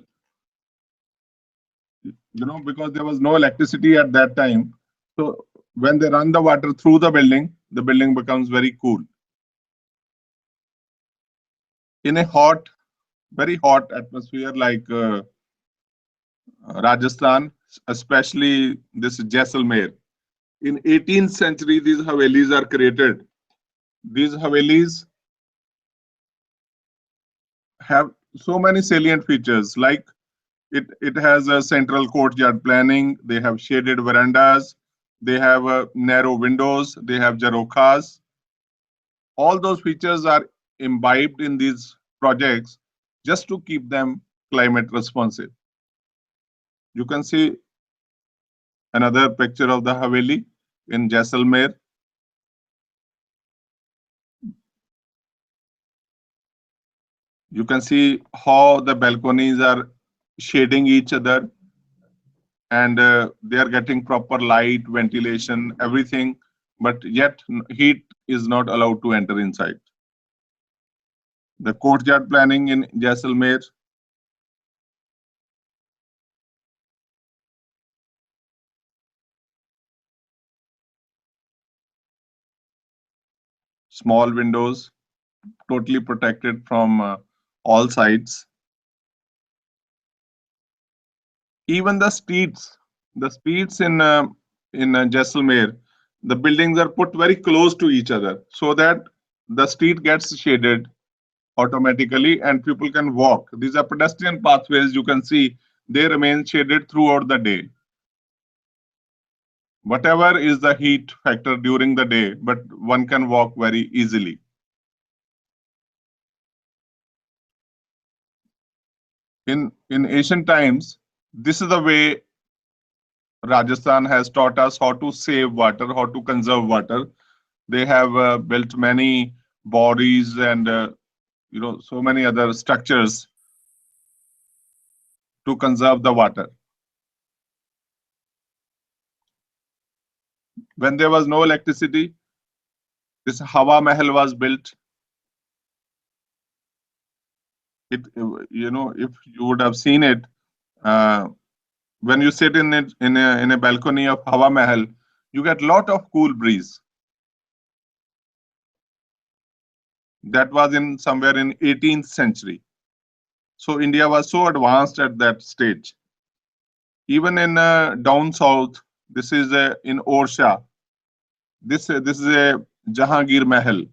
because there was no electricity at that time, so when they run the water through the building becomes very cool. In a very hot atmosphere like Rajasthan, especially this Jaisalmer, in 18th century, these Havelis are created. These Havelis have so many salient features, like it has a central courtyard planning, they have shaded verandas, they have narrow windows, they have jarokhas, all those features are imbibed in these projects just to keep them climate responsive. You can see another picture of the Haveli in Jaisalmer. You can see how the balconies are shading each other, and they are getting proper light, ventilation, everything, but yet heat is not allowed to enter inside. The courtyard planning in Jaisalmer. Small windows, totally protected from all sides. Even the streets in Jaisalmer, the buildings are put very close to each other so that the street gets shaded automatically and people can walk. These are pedestrian pathways. You can see they remain shaded throughout the day. Whatever is the heat factor during the day, but one can walk very easily. In ancient times, this is the way Rajasthan has taught us how to save water, how to conserve water. They have built many bodies and so many other structures to conserve the water. When there was no electricity, this Hawa Mahal was built. If you would have seen it, when you sit in a balcony of Hawa Mahal, you get lot of cool breeze. That was somewhere in 18th century. So India was so advanced at that stage. Even in down south, this is in Orsha. This is a Jahangir Mahal.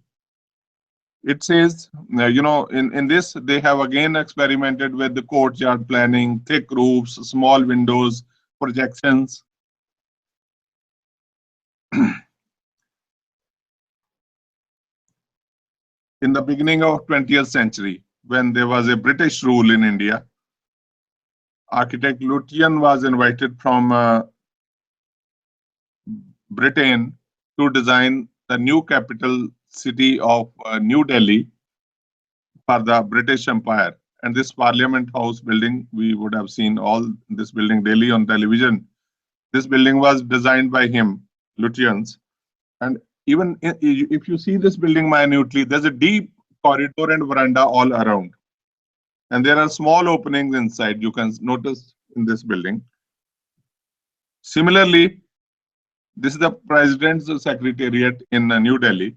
It says, in this, they have again experimented with the courtyard planning, thick roofs, small windows, projections. In the beginning of 20th century, when there was a British rule in India, architect Lutyens was invited from Britain to design the new capital city of New Delhi for the British Empire. And this Parliament House building, we would have seen all this building daily on television. This building was designed by him, Lutyens. And even if you see this building minutely, there's a deep corridor and veranda all around. And there are small openings inside, you can notice in this building. Similarly, this is the President's Secretariat in New Delhi.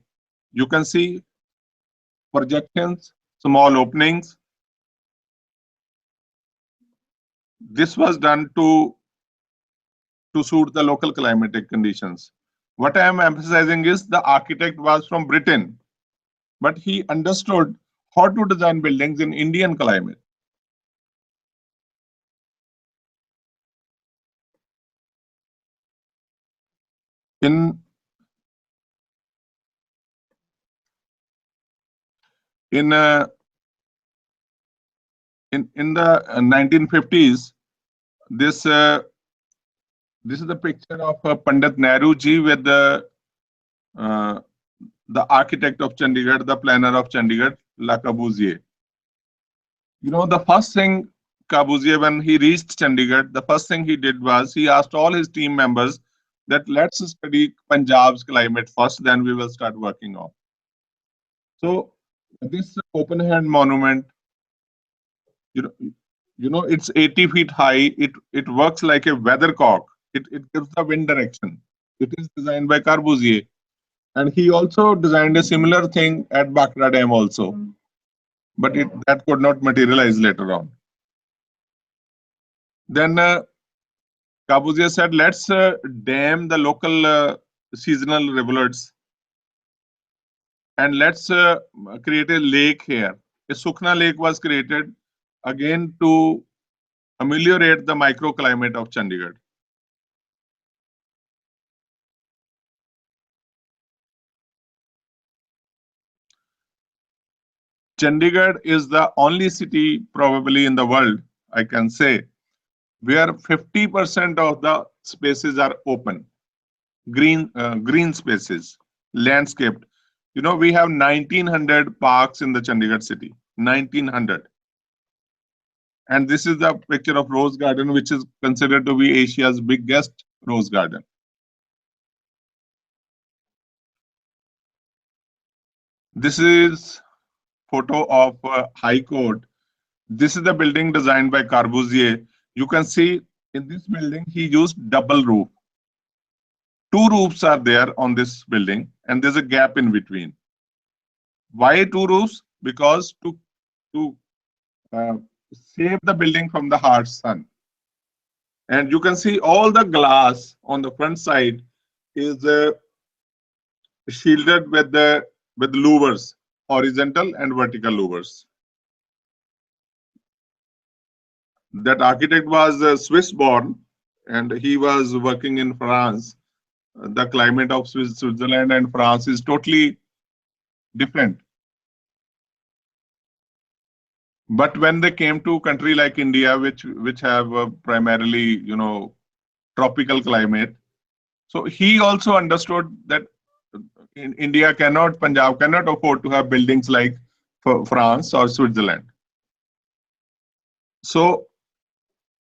You can see projections, small openings. This was done to suit the local climatic conditions. What I am emphasizing is the architect was from Britain, but he understood how to design buildings in Indian climate. In the 1950s, this is the picture of Pandit Nehru ji with the architect of Chandigarh, the planner of Chandigarh, Le Corbusier. The first thing Corbusier, when he reached Chandigarh, the first thing he did was he asked all his team members that let's study Punjab's climate first, then we will start working on. So this open hand monument, it's 80 feet high. It works like a weathercock. It gives the wind direction. It is designed by Corbusier. And he also designed a similar thing at Bhakra Dam also. But that could not materialize later on. Then Corbusier said, let's dam the local seasonal rivulets. And let's create a lake here. A Sukhna lake was created again to ameliorate the microclimate of Chandigarh. Chandigarh is the only city probably in the world, I can say, where 50% of the spaces are open, green spaces, landscaped. You know, we have 1900 parks in the Chandigarh city, 1900. And this is the picture of Rose Garden, which is considered to be Asia's biggest rose garden. This is photo of High Court. This is the building designed by Corbusier. You can see in this building, he used double roof. Two roofs are there on this building, and there's a gap in between. Why two roofs? Because to save the building from the harsh sun. And you can see all the glass on the front side is shielded with louvers, horizontal and vertical louvers. That architect was Swiss born, and he was working in France. The climate of Switzerland and France is totally different. But when they came to a country like India, which have primarily, you know, tropical climate, so he also understood that in India Punjab cannot afford to have buildings like France or Switzerland. So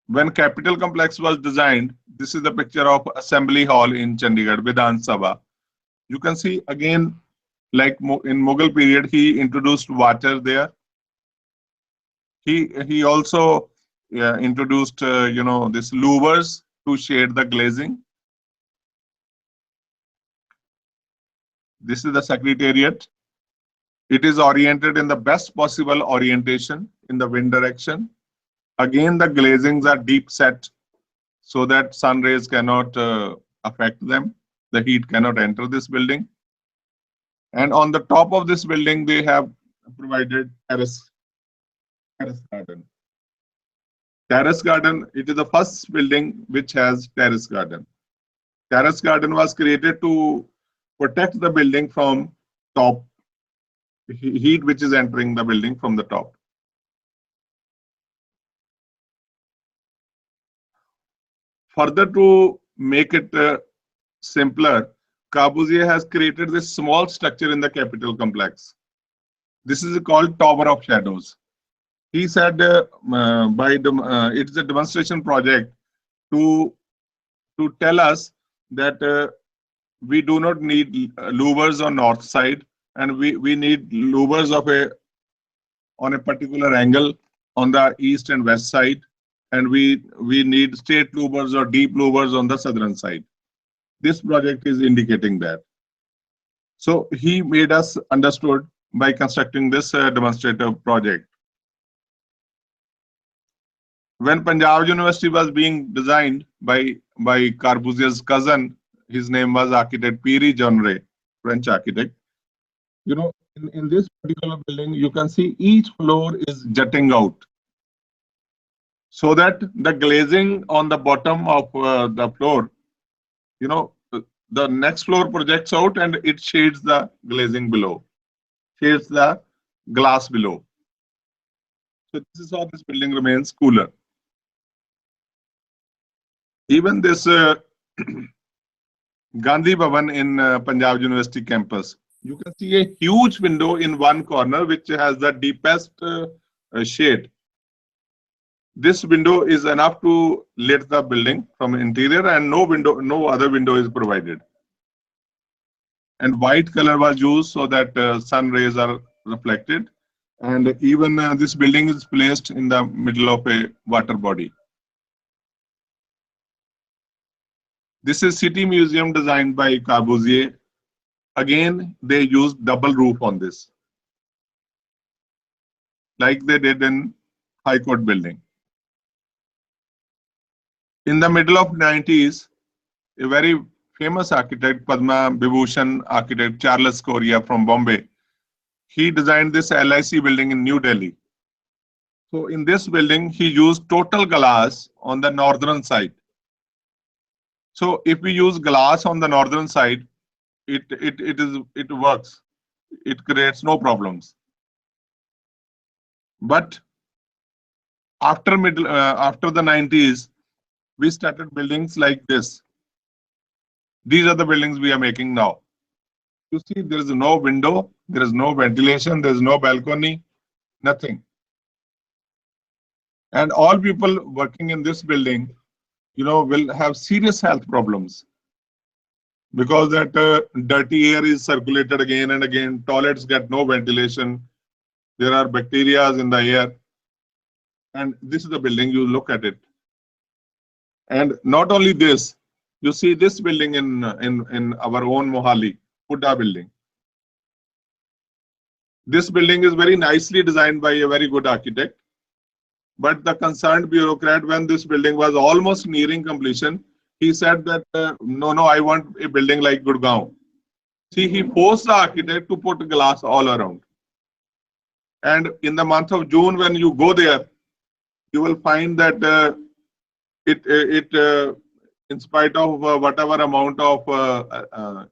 when Capital Complex was designed, this is the picture of Assembly Hall in Chandigarh, Vidhan Sabha. You can see again, like in Mughal period, he introduced water there. He also introduced you know, this louvers to shade the glazing. This is the Secretariat. It is oriented in the best possible orientation in the wind direction. Again, the glazings are deep set so that sun rays cannot affect them. The heat cannot enter this building. And on the top of this building, they have provided terrace garden. Terrace garden, it is the first building which has terrace garden. Terrace garden was created to protect the building from top heat which is entering the building from the top. Further, to make it simpler, Corbusier has created this small structure in the Capital Complex. This is called Tower of Shadows. He said it's a demonstration project to tell us that we do not need louvers on north side, and we need louvers on a particular angle on the east and west side, and we need straight louvers or deep louvers on the southern side. This project is indicating that. So he made us understood by constructing this demonstrative project. When Punjab University was being designed by Corbusier's cousin, his name was architect Pierre Jeanneret, French architect. You know, in this particular building, you can see each floor is jutting out, so that the glazing on the bottom of the floor, you know, the next floor projects out and it shades the glazing below, shades the glass below. So this is how this building remains cooler. Even this Gandhi Bhavan in Punjab University campus, you can see a huge window in one corner which has the deepest shade. This window is enough to lit the building from interior, and no other window is provided. And white color was used so that sun rays are reflected. And even this building is placed in the middle of a water body. This is City Museum designed by Corbusier. Again, they used double roof on this, like they did in High Court building. In the middle of 90s, a very famous architect, Padma Vibhushan architect Charles Correa from Bombay, he designed this LIC building in New Delhi. So in this building, he used total glass on the northern side. So if we use glass on the northern side, it works. It creates no problems. But after the 90s, we started buildings like this. These are the buildings we are making now. You see, there is no window, there is no ventilation, there is no balcony, nothing. And all people working in this building, will have serious health problems because that dirty air is circulated again and again. Toilets get no ventilation. There are bacteria in the air. And this is the building, you look at it. And not only this, you see this building in our own Mohali, Huda building. This building is very nicely designed by a very good architect. But the concerned bureaucrat, when this building was almost nearing completion, he said that, no, I want a building like Gurgaon. See, he forced the architect to put glass all around. And in the month of June, when you go there, you will find that in spite of whatever amount of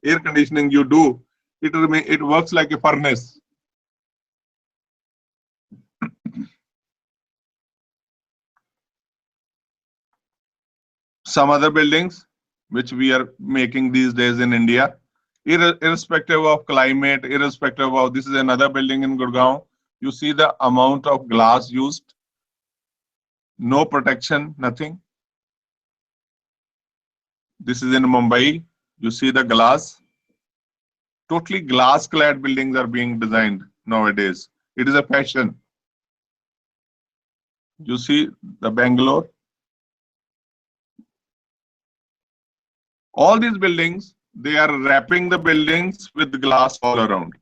air conditioning you do, it works like a furnace. Some other buildings which we are making these days in India, irrespective of climate, irrespective of, this is another building in Gurgaon. You see the amount of glass used, no protection, nothing. This is in Mumbai. You see the glass. Totally glass-clad buildings are being designed nowadays. It is a fashion. You see the Bangalore. All these buildings, they are wrapping the buildings with glass all around.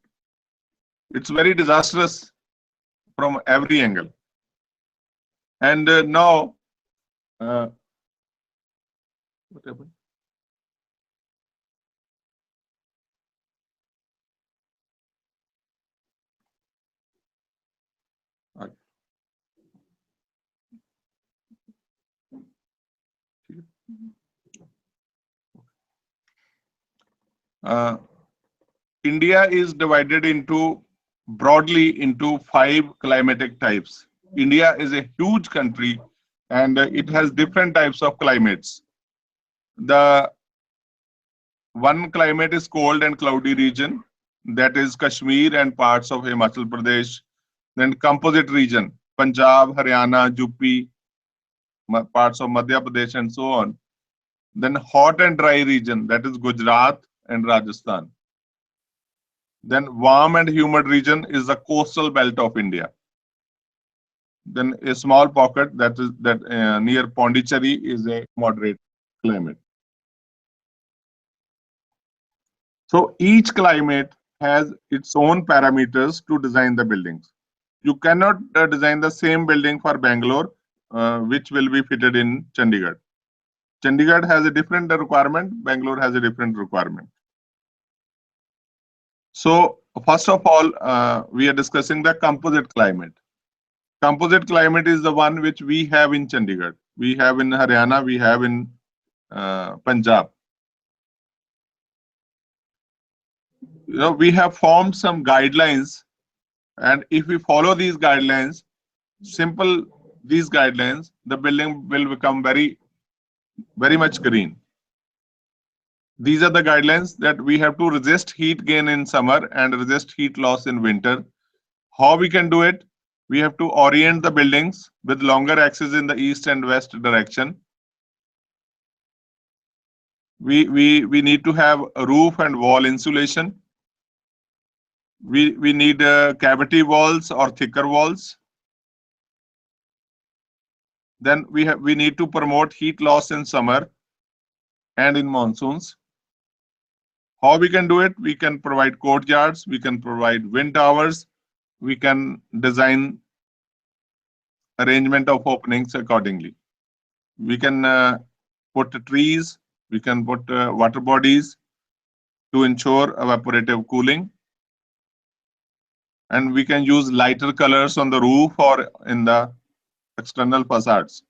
It's very disastrous from every angle. And now, what happened? India is divided broadly into 5 climatic types. India is a huge country and it has different types of climates. The one climate is cold and cloudy region, that is Kashmir and parts of Himachal Pradesh. Then composite region, Punjab, Haryana, UP, parts of Madhya Pradesh and so on. Then hot and dry region, that is Gujarat and Rajasthan. Then warm and humid region is the coastal belt of India. Then a small pocket near Pondicherry is a moderate climate. So each climate has its own parameters to design the buildings. You cannot design the same building for Bangalore, which will be fitted in Chandigarh. Chandigarh has a different requirement, Bangalore has a different requirement. So first of all, we are discussing the composite climate. Composite climate is the one which we have in Chandigarh. We have in Haryana, we have in Punjab. We have formed some guidelines, and if we follow these guidelines, the building will become very, very much green. These are the guidelines that we have to resist heat gain in summer and resist heat loss in winter. How we can do it? We have to orient the buildings with longer axes in the east and west direction. We need to have a roof and wall insulation. We need cavity walls or thicker walls. Then we need to promote heat loss in summer and in monsoons. How we can do it? We can provide courtyards, we can provide wind towers, we can design arrangement of openings accordingly. We can put trees, we can put water bodies to ensure evaporative cooling. And we can use lighter colors on the roof or in the external facades.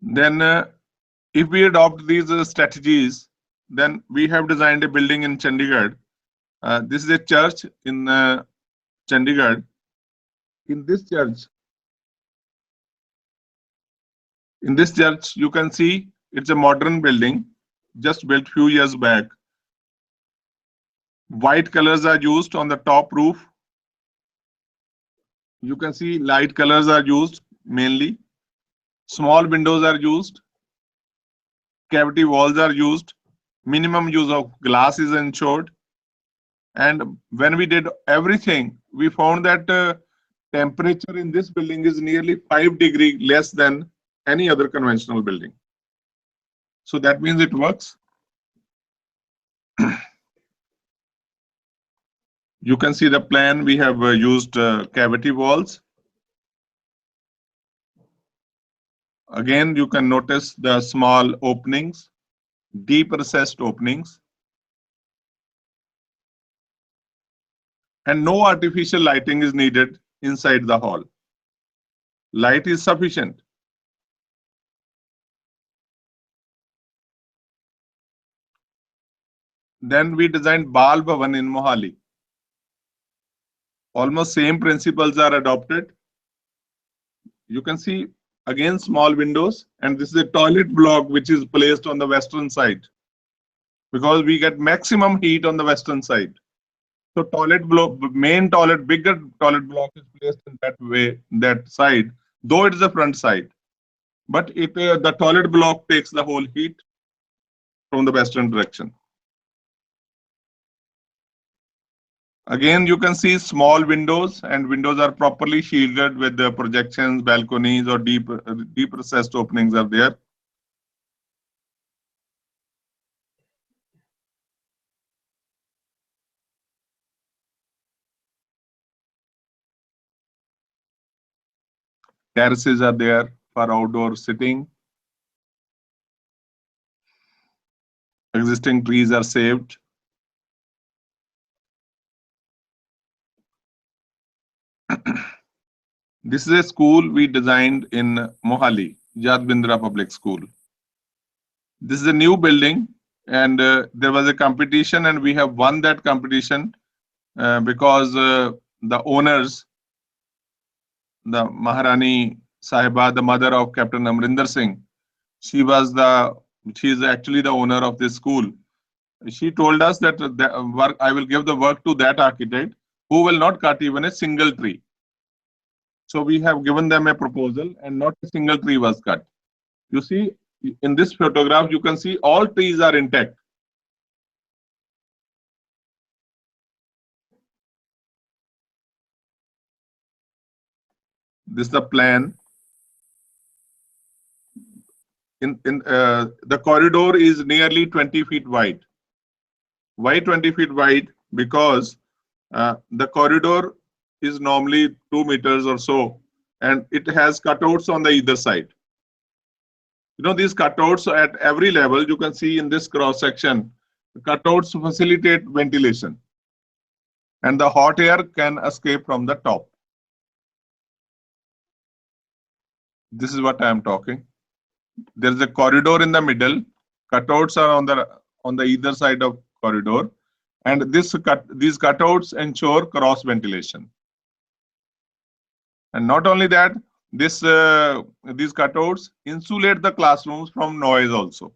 Then if we adopt these strategies, then we have designed a building in Chandigarh. This is a church in Chandigarh. In this church, you can see it's a modern building, just built few years back. White colors are used on the top roof. You can see light colors are used mainly. Small windows are used. Cavity walls are used. Minimum use of glass is ensured. And when we did everything, we found that temperature in this building is nearly 5 degrees less than any other conventional building. So that means it works. You can see the plan. We have used cavity walls. Again, you can notice the small openings, deep recessed openings. And no artificial lighting is needed inside the hall. Light is sufficient. Then we designed Bal Bhavan in Mohali. Almost same principles are adopted. You can see again small windows, and this is a toilet block which is placed on the western side because we get maximum heat on the western side. So toilet block, main toilet, bigger toilet block is placed in that way, that side, though it is the front side. But the toilet block takes the whole heat from the western direction. Again, you can see small windows, and windows are properly shielded with the projections, balconies, or deep recessed openings are there. Terraces are there for outdoor sitting. Existing trees are saved. This is a school we designed in Mohali, Yad Bindra Public School. This is a new building, and there was a competition, and we have won that competition because the owners, the Maharani Sahiba, the mother of Captain Amrinder Singh, she is actually the owner of this school. She told us that I will give the work to that architect who will not cut even a single tree. So we have given them a proposal, and not a single tree was cut. You see, in this photograph, you can see all trees are intact. This is the plan. The corridor is nearly 20 feet wide. Why 20 feet wide? Because the corridor is normally 2 meters or so, and it has cutouts on the either side. You know, these cutouts at every level, you can see in this cross section, cutouts facilitate ventilation, and the hot air can escape from the top. This is what I am talking. There is a corridor in the middle. Cutouts are on the either side of corridor, and these cutouts ensure cross ventilation. And not only that, these cutouts insulate the classrooms from noise also.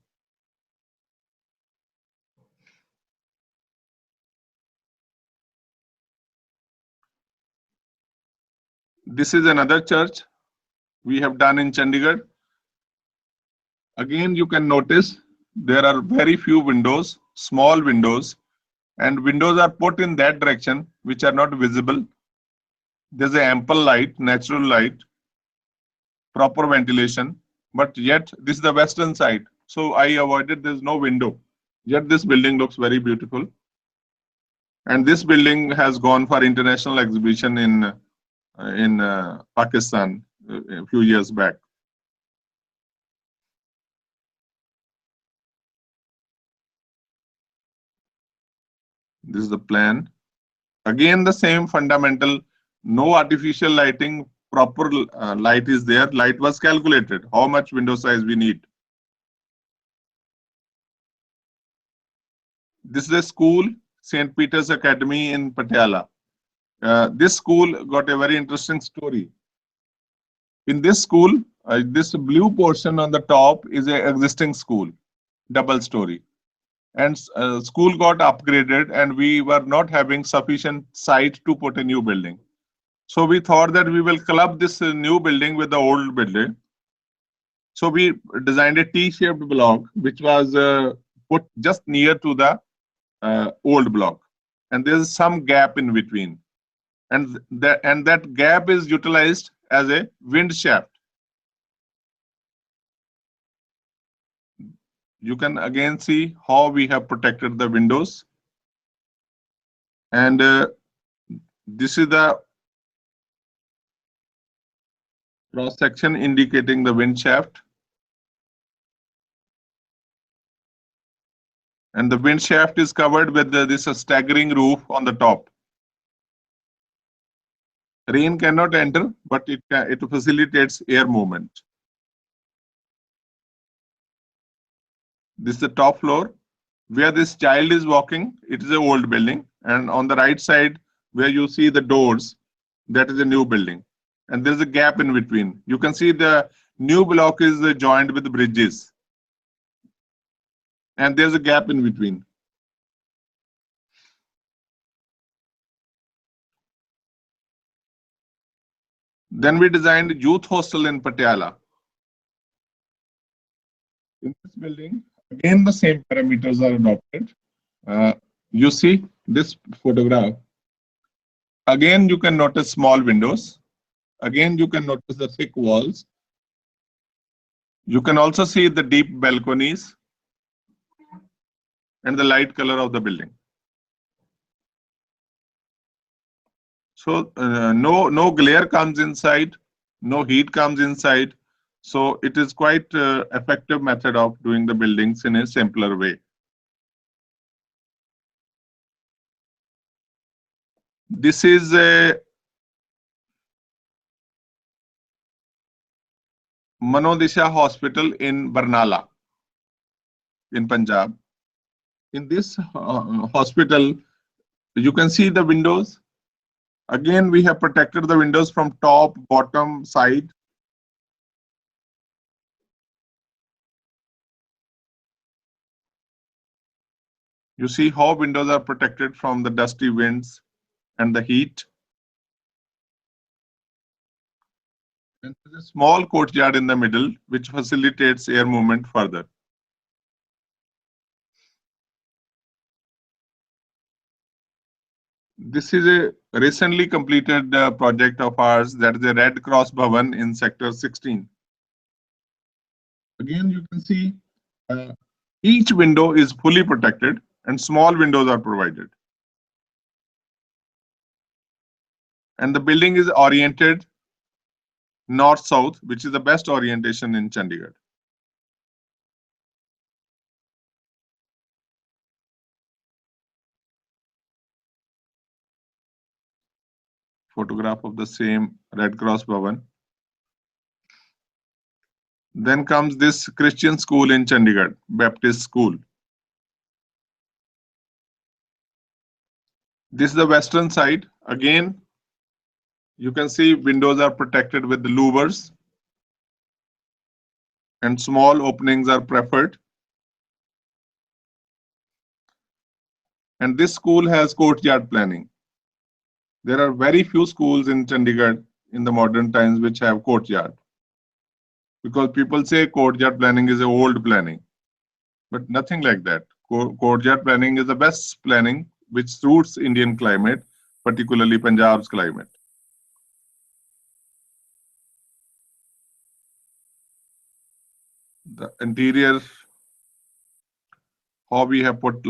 This is another church we have done in Chandigarh. Again, you can notice there are very few windows, small windows, and windows are put in that direction which are not visible. There's an ample light, natural light, proper ventilation, but yet this is the western side. So I avoided, there's no window. Yet this building looks very beautiful. And this building has gone for international exhibition in Pakistan a few years back. This is the plan. Again, the same fundamental, no artificial lighting, proper light is there. Light was calculated, how much window size we need. This is a school, St. Peter's Academy in Patiala. This school got a very interesting story. In this school, this blue portion on the top is an existing school, double story. And school got upgraded and we were not having sufficient site to put a new building. So we thought that we will club this new building with the old building. So we designed a T-shaped block, which was put just near to the old block. And there's some gap in between. And that gap is utilized as a wind shaft. You can again see how we have protected the windows. And this is the cross section indicating the wind shaft. And the wind shaft is covered with this staggering roof on the top. Rain cannot enter, but it facilitates air movement. This is the top floor. Where this child is walking, it is an old building. And on the right side, where you see the doors, that is a new building. And there's a gap in between. You can see the new block is joined with bridges. And there's a gap in between. Then we designed a youth hostel in Patiala. In this building, again the same parameters are adopted. You see this photograph. Again, you can notice small windows. Again, you can notice the thick walls. You can also see the deep balconies and the light color of the building. So no glare comes inside, no heat comes inside. So it is quite effective method of doing the buildings in a simpler way. This is a Manodisha Hospital in Barnala, in Punjab. In this hospital, you can see the windows. Again, we have protected the windows from top, bottom, side. You see how windows are protected from the dusty winds and the heat. And there's a small courtyard in the middle, which facilitates air movement further. This is a recently completed project of ours, that is a Red Cross Bhavan in Sector 16. Again, you can see each window is fully protected and small windows are provided. And the building is oriented north-south, which is the best orientation in Chandigarh. Photograph of the same Red Cross Bhavan. Then comes this Christian school in Chandigarh, Baptist school. This is the western side. Again, you can see windows are protected with the louvers and small openings are preferred. And this school has courtyard planning. There are very few schools in Chandigarh in the modern times which have courtyard. Because people say courtyard planning is an old planning. But nothing like that. Courtyard planning is the best planning which suits Indian climate, particularly Punjab's climate. The interior, how we have put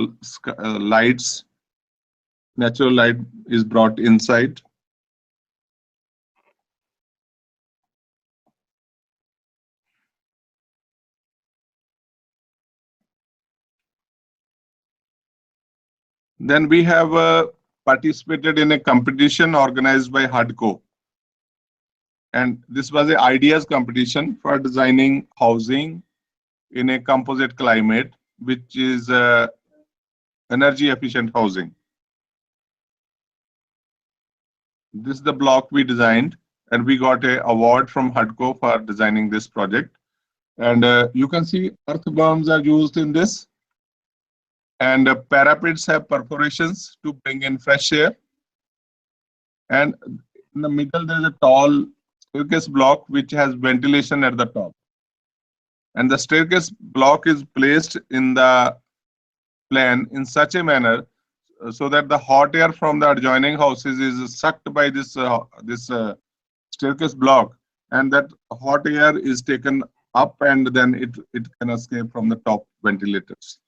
lights, natural light is brought inside. Then we have participated in a competition organized by HUDCO. And this was a ideas competition for designing housing in a composite climate, which is energy efficient housing. This is the block we designed, and we got an award from HUDCO for designing this project. And you can see earth berms are used in this, and parapets have perforations to bring in fresh air. And in the middle, there is a tall staircase block which has ventilation at the top. And the staircase block is placed in the plan in such a manner so that the hot air from the adjoining houses is sucked by this staircase block, and that hot air is taken up, and then it can escape from the top ventilators.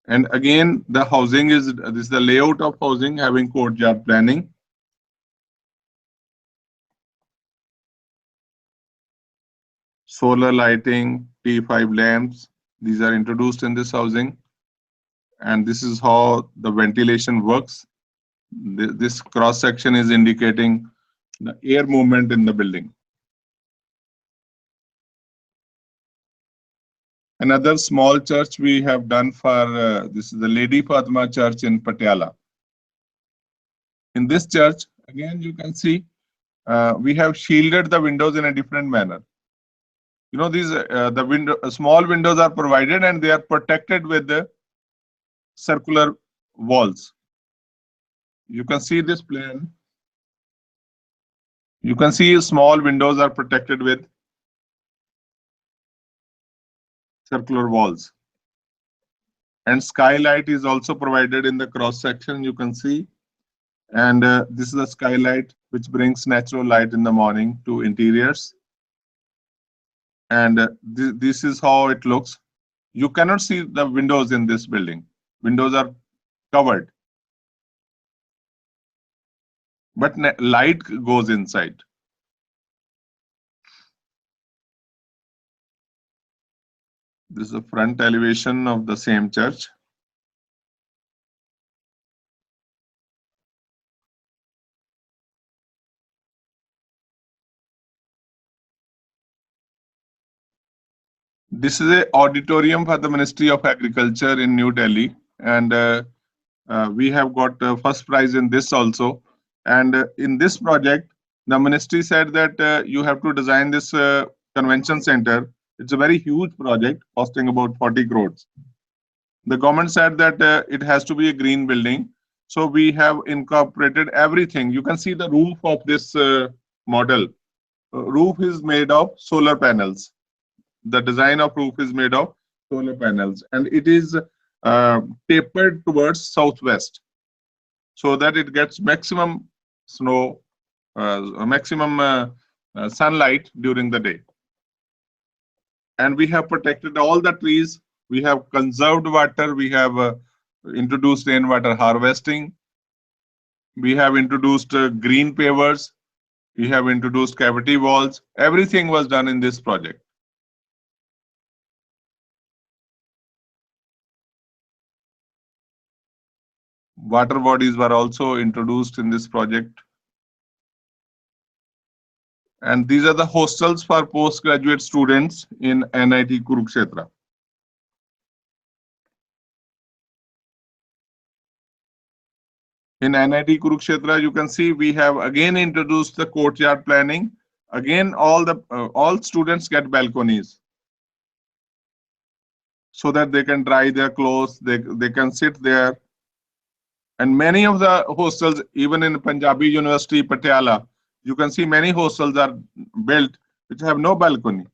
And again, the housing is this is the layout of housing having courtyard planning. Solar lighting, T5 lamps, these are introduced in this housing. And this is how the ventilation works. This cross section is indicating the air movement in the building. Another small church we have done for this is the Lady Fatima Church in Patiala. In this church, again you can see we have shielded the windows in a different manner. You know, these small windows are provided, and they are protected with the circular walls. You can see this plan. You can see small windows are protected with circular walls. And skylight is also provided in the cross section, you can see. And this is a skylight which brings natural light in the morning to interiors. And this is how it looks. You cannot see the windows in this building. Windows are covered, but light goes inside. This is the front elevation of the same church. This is an auditorium for the Ministry of Agriculture in New Delhi, and we have got first prize in this also. And in this project, the ministry said that you have to design this convention center. It's a very huge project costing about 40 crores. The government said that it has to be a green building. So we have incorporated everything. You can see the roof of this model. Roof is made of solar panels. The design of roof is made of solar panels, and it is tapered towards southwest so that it gets maximum snow, maximum sunlight during the day. And we have protected all the trees. We have conserved water. We have introduced rainwater harvesting. We have introduced green pavers. We have introduced cavity walls. Everything was done in this project. Water bodies were also introduced in this project. And these are the hostels for postgraduate students in NIT Kurukshetra. In NIT Kurukshetra, you can see we have again introduced the courtyard planning. Again, all students get balconies so that they can dry their clothes, they can sit there. And many of the hostels, even in Punjabi University, Patiala, you can see many hostels are built which have no balcony.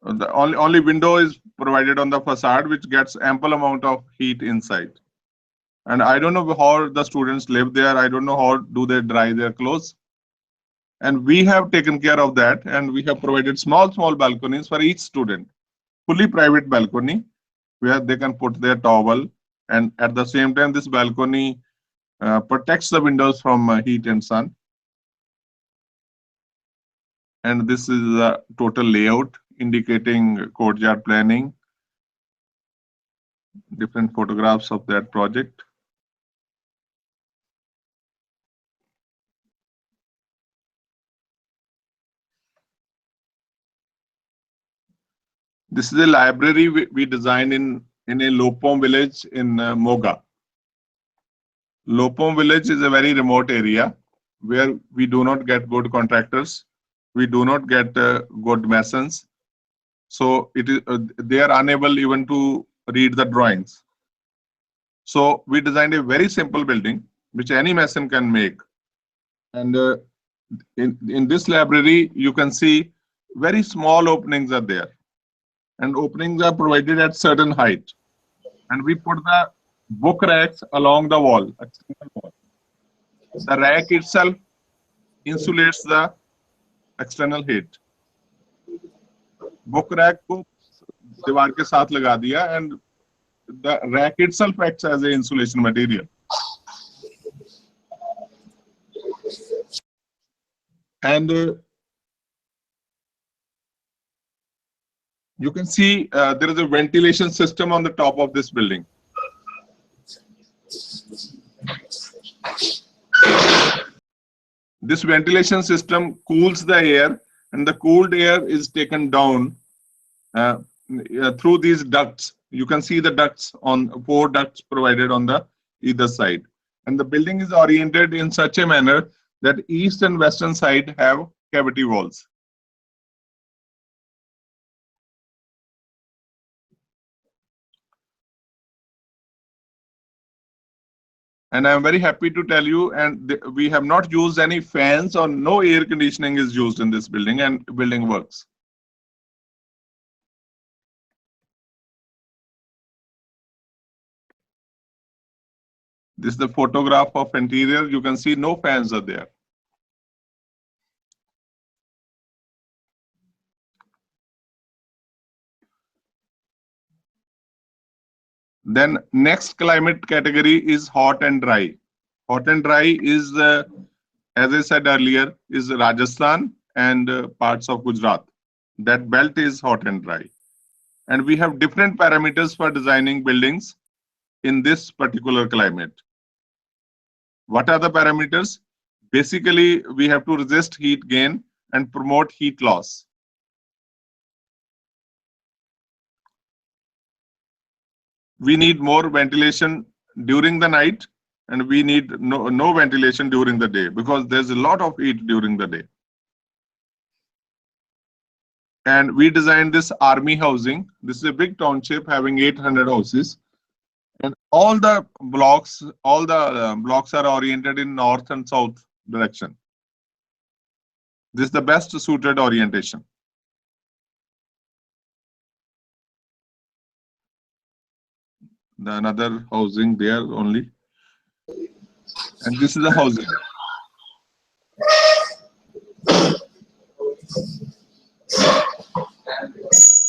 The only window is provided on the facade, which gets ample amount of heat inside. And I don't know how the students live there. I don't know how do they dry their clothes. And we have taken care of that, and we have provided small balconies for each student, fully private balcony where they can put their towel. And at the same time, this balcony protects the windows from heat and sun. And this is the total layout indicating courtyard planning. Different photographs of that project. This is a library we designed in a Lopom village in Moga. Lopom village is a very remote area where we do not get good contractors. We do not get good masons. So it is they are unable even to read the drawings. So we designed a very simple building which any mason can make. And in this library, you can see very small openings are there. And openings are provided at certain height. And we put the book racks along the wall. The rack itself insulates the external heat. Book rack को दीवार के साथ लगा दिया, and the rack itself acts as an insulation material. And you can see there is a ventilation system on the top of this building. This ventilation system cools the air, and the cooled air is taken down through these ducts. You can see the ducts on 4 ducts provided on the either side. And the building is oriented in such a manner that east and western side have cavity walls. And I am very happy to tell you, and we have not used any fans or no air conditioning is used in this building, and building works. This is the photograph of interior. You can see no fans are there. Then next climate category is hot and dry. Hot and dry is, as I said earlier, is Rajasthan and parts of Gujarat. That belt is hot and dry. And we have different parameters for designing buildings in this particular climate. What are the parameters? Basically, we have to resist heat gain and promote heat loss. We need more ventilation during the night, and we need no ventilation during the day, because there's a lot of heat during the day. And we designed this army housing. This is a big township having 800 houses. And all the blocks are oriented in north and south direction. This is the best suited orientation. The another housing there only. And this is the housing.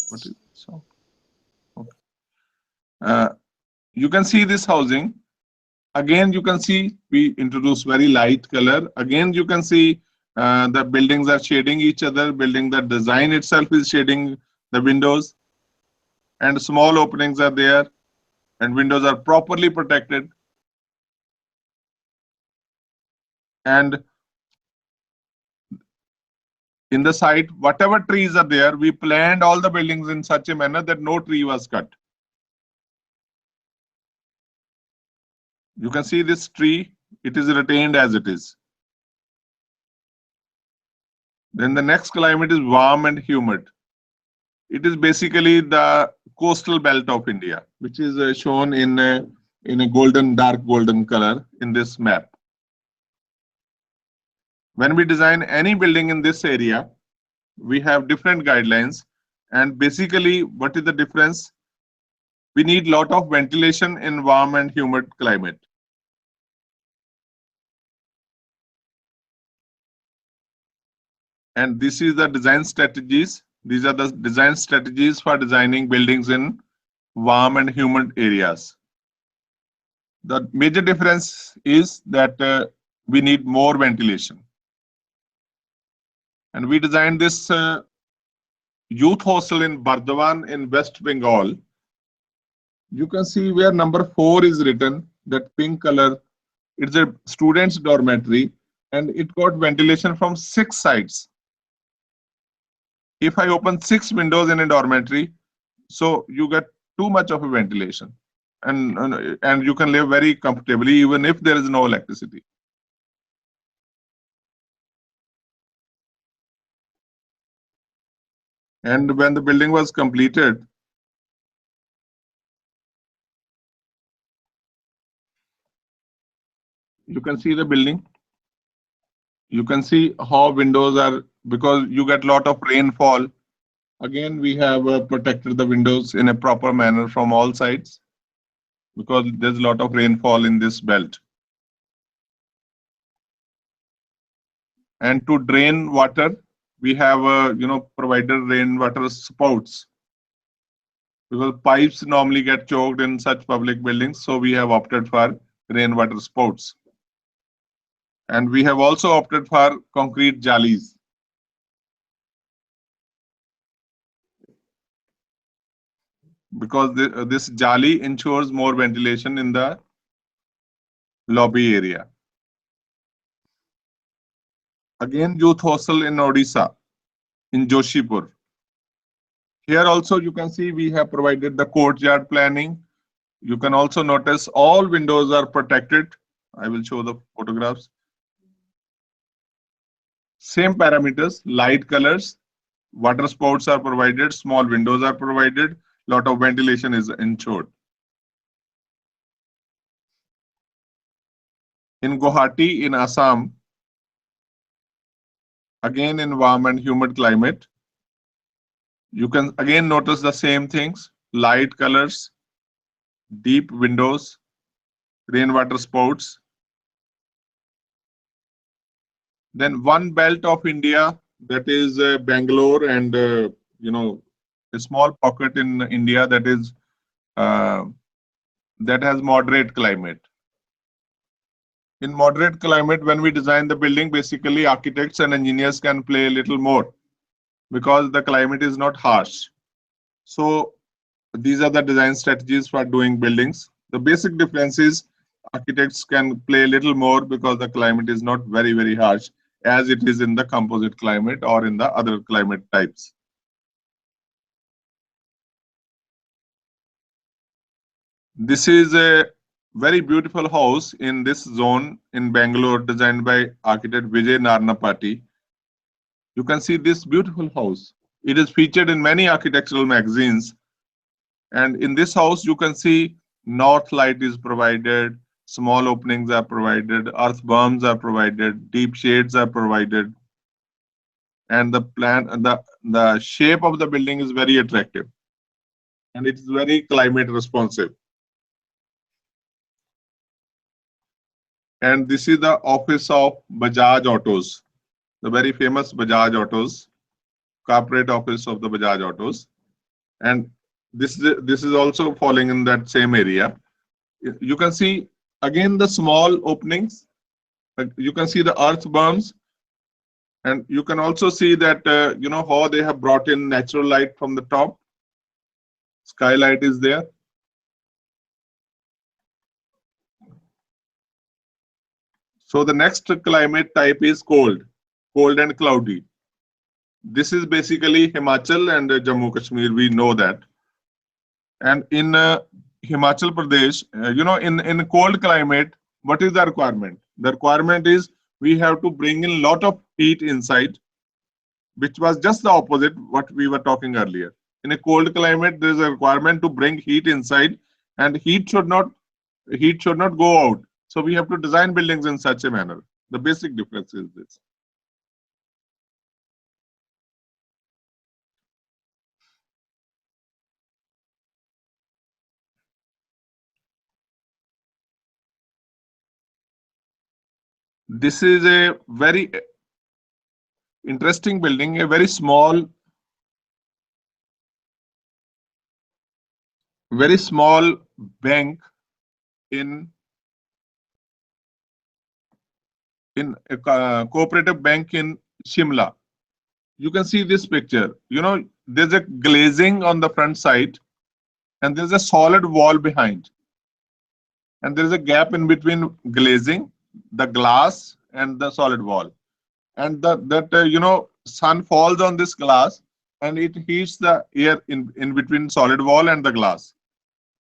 What is so? Okay. You can see this housing. Again, you can see we introduce very light color. Again, you can see the buildings are shading each other. Building, the design itself is shading the windows. And small openings are there. And windows are properly protected. And in the site, whatever trees are there, we planned all the buildings in such a manner that no tree was cut. You can see this tree, it is retained as it is. Then the next climate is warm and humid. It is basically the coastal belt of India, which is shown in a golden, dark golden color in this map. When we design any building in this area, we have different guidelines. And basically, what is the difference? We need a lot of ventilation in warm and humid climate. And this is the design strategies. These are the design strategies for designing buildings in warm and humid areas. The major difference is that we need more ventilation. And we designed this youth hostel in Bardhaman in West Bengal. You can see where number 4 is written, that pink color. It's a student's dormitory, and it got ventilation from 6 sides. If I open 6 windows in a dormitory, So you get too much of a ventilation, and you can live very comfortably even if there is no electricity. And when the building was completed, you can see the building. You can see how windows are, because you get a lot of rainfall. Again, we have protected the windows in a proper manner from all sides, because there's a lot of rainfall in this belt. And to drain water, we have provided rainwater spouts, because pipes normally get choked in such public buildings, so we have opted for rainwater spouts. And we have also opted for concrete jalis. Because this jali ensures more ventilation in the lobby area. Again, youth hostel in Odisha, in Joshipur. Here also you can see we have provided the courtyard planning. You can also notice all windows are protected. I will show the photographs. Same parameters, light colors, water spouts are provided, small windows are provided, lot of ventilation is ensured. In Guwahati, in Assam, again in warm and humid climate, you can again notice the same things, light colors, deep windows, rainwater spouts. Then one belt of India, that is Bangalore, and a small pocket in India that is that has moderate climate. In moderate climate, when we design the building, basically architects and engineers can play a little more, because the climate is not harsh. So these are the design strategies for doing buildings. The basic difference is architects can play a little more because the climate is not very, very harsh as it is in the composite climate or in the other climate types. This is a very beautiful house in this zone in Bangalore, designed by architect Vijay Narnapati. You can see this beautiful house. It is featured in many architectural magazines. And in this house, you can see north light is provided, small openings are provided, earth berms are provided, deep shades are provided. And the shape of the building is very attractive. And it is very climate responsive. And this is the office of Bajaj Autos, the very famous Bajaj Autos, corporate office of the Bajaj Autos. And this is also falling in that same area. You can see again the small openings. You can see the earth berms, and you can also see that how they have brought in natural light from the top. Skylight is there. So the next climate type is cold and cloudy. This is basically Himachal and Jammu Kashmir, we know that. And in Himachal Pradesh, in cold climate, what is the requirement? The requirement is we have to bring in a lot of heat inside, which was just the opposite what we were talking earlier. In a cold climate, there is a requirement to bring heat inside, and heat should not go out. So we have to design buildings in such a manner. The basic difference is this. This is a very interesting building, a very small bank in a cooperative bank in Shimla. You can see this picture. There's a glazing on the front side, and there's a solid wall behind. And there's a gap in between glazing, the glass, and the solid wall. And sun falls on this glass, and it heats the air in between solid wall and the glass.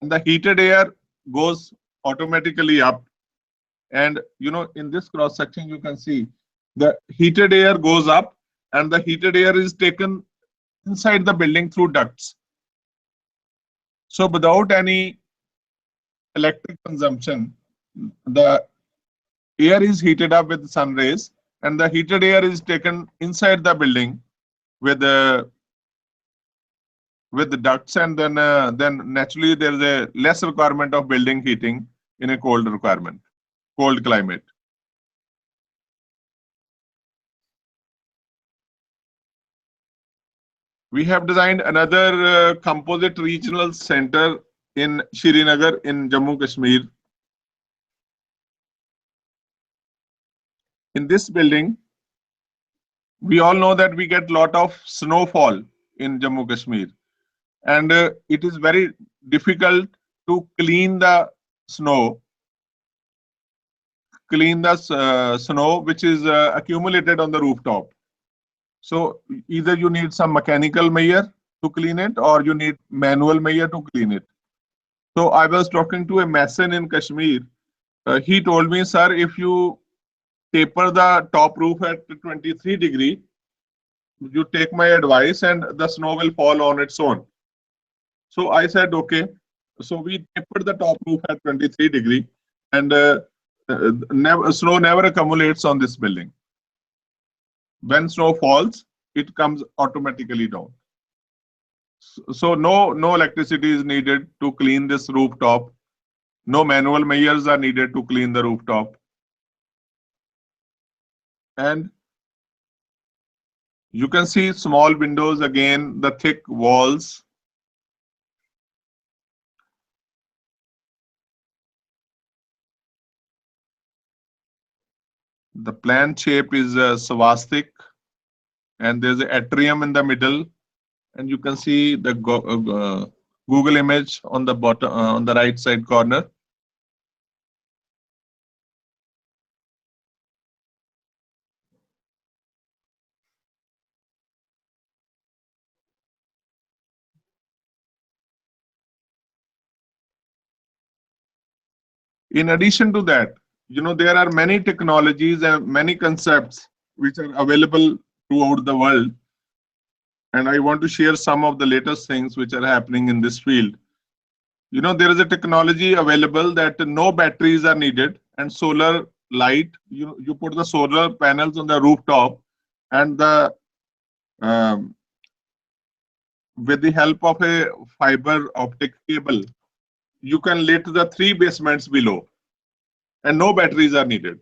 And the heated air goes automatically up. And in this cross section, you can see the heated air goes up, and the heated air is taken inside the building through ducts. So without any electric consumption, the air is heated up with sun rays, and the heated air is taken inside the building with the ducts, and then naturally there is a less requirement of building heating in a cold climate. We have designed another composite regional center in Srinagar in Jammu Kashmir. In this building, we all know that we get a lot of snowfall in Jammu Kashmir, and it is very difficult to clean the snow which is accumulated on the rooftop. So either you need some mechanical measure to clean it, or you need manual measure to clean it. So I was talking to a mason in Kashmir. He told me, sir, if you taper the top roof at 23 degree, you take my advice and the snow will fall on its own. So I said, okay. So we tapered the top roof at 23 degree, and snow never accumulates on this building. When snow falls, it comes automatically down. So no electricity is needed to clean this rooftop. No manual measures are needed to clean the rooftop. And you can see small windows again, the thick walls. The plan shape is a swastik, and there's an atrium in the middle, and you can see the Google image on the bottom, on the right side corner. In addition to that, there are many technologies and many concepts which are available throughout the world. And I want to share some of the latest things which are happening in this field. There is a technology available that no batteries are needed, and solar light, you put the solar panels on the rooftop, and with the help of a fiber optic cable, you can lit the 3 basements below, and no batteries are needed.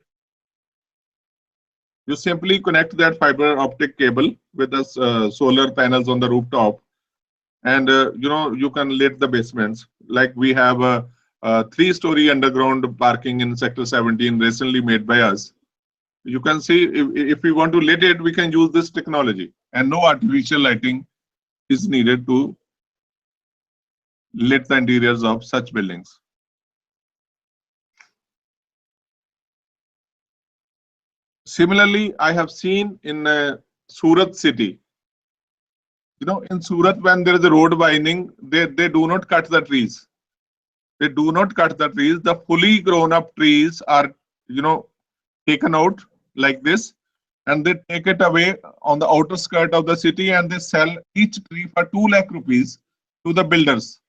You simply connect that fiber optic cable with the solar panels on the rooftop, and you can lit the basements. Like we have a 3-story underground parking in Sector 17 recently made by us. You can see if we want to lit it, we can use this technology, and no artificial lighting is needed to lit the interiors of such buildings. Similarly, I have seen in Surat city, in Surat, when there is a road widening, they do not cut the trees. They do not cut the trees. The fully grown up trees are, taken out like this, and they take it away on the outer skirt of the city, and they sell each tree for 2 lakh rupees to the builders.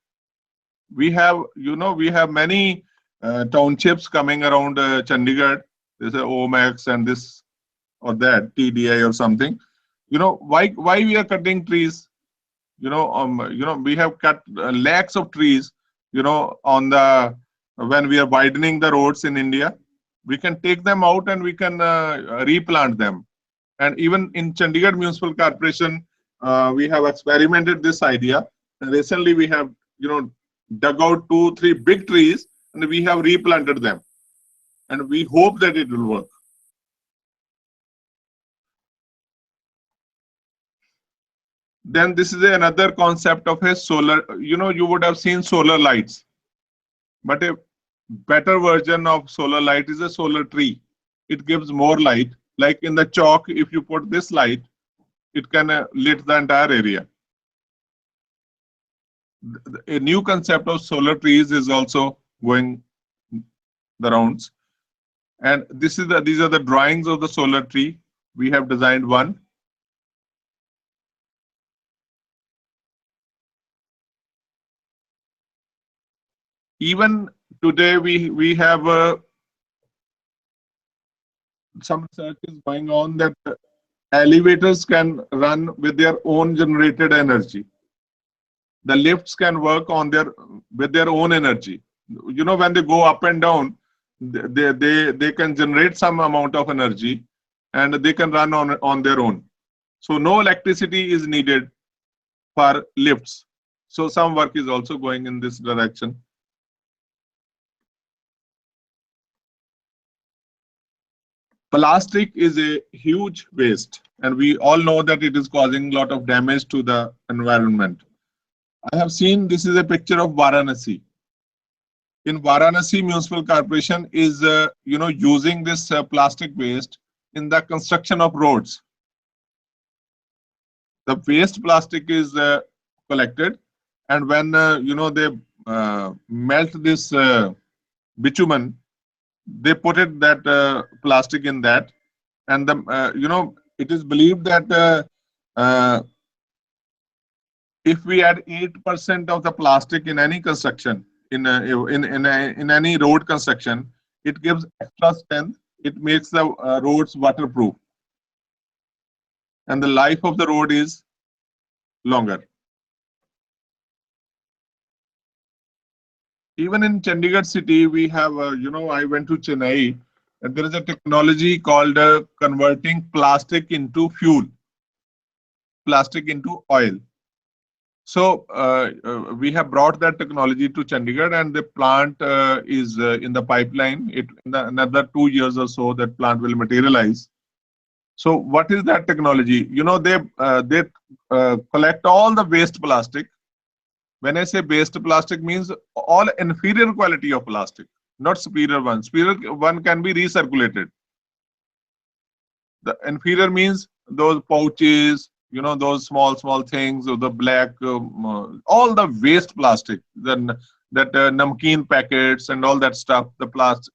We have, we have many townships coming around Chandigarh. There's a Omax and this or that, TDI or something. Why we are cutting trees? We have cut lakhs of trees, on the, when we are widening the roads in India. We can take them out and we can replant them. And even in Chandigarh Municipal Corporation, we have experimented this idea. And recently we have, dug out 2-3 big trees, and we have replanted them. And we hope that it will work. Then this is another concept of a solar, you would have seen solar lights, but a better version of solar light is a solar tree. It gives more light. Like in the chalk, if you put this light, it can lit the entire area. a new concept of solar trees is also going the rounds. And these are the drawings of the solar tree. We have designed one. Even today, we have some research is going on that elevators can run with their own generated energy. The lifts can work on with their own energy. You know, when they go up and down, they can generate some amount of energy, and they can run on their own. So no electricity is needed for lifts. So some work is also going in this direction. Plastic is a huge waste, and we all know that it is causing a lot of damage to the environment. I have seen, this is a picture of Varanasi. In Varanasi, Municipal Corporation is using this plastic waste in the construction of roads. The waste plastic is collected, and when they melt this bitumen, they put that plastic in that, and it is believed that if we add 8% of the plastic in any construction, in any road construction, it gives extra strength. It makes the roads waterproof, and the life of the road is longer. Even in Chandigarh city, we have, I went to Chennai, and there is a technology called converting plastic into fuel, plastic into oil. So we have brought that technology to Chandigarh, and the plant is in the pipeline. In another 2 years or so, that plant will materialize. So what is that technology? They collect all the waste plastic. When I say waste plastic, means all inferior quality of plastic, not superior one. Superior one can be recirculated. The inferior means those pouches, those small things, or the black, all the waste plastic, then that namkeen packets and all that stuff, the plastic,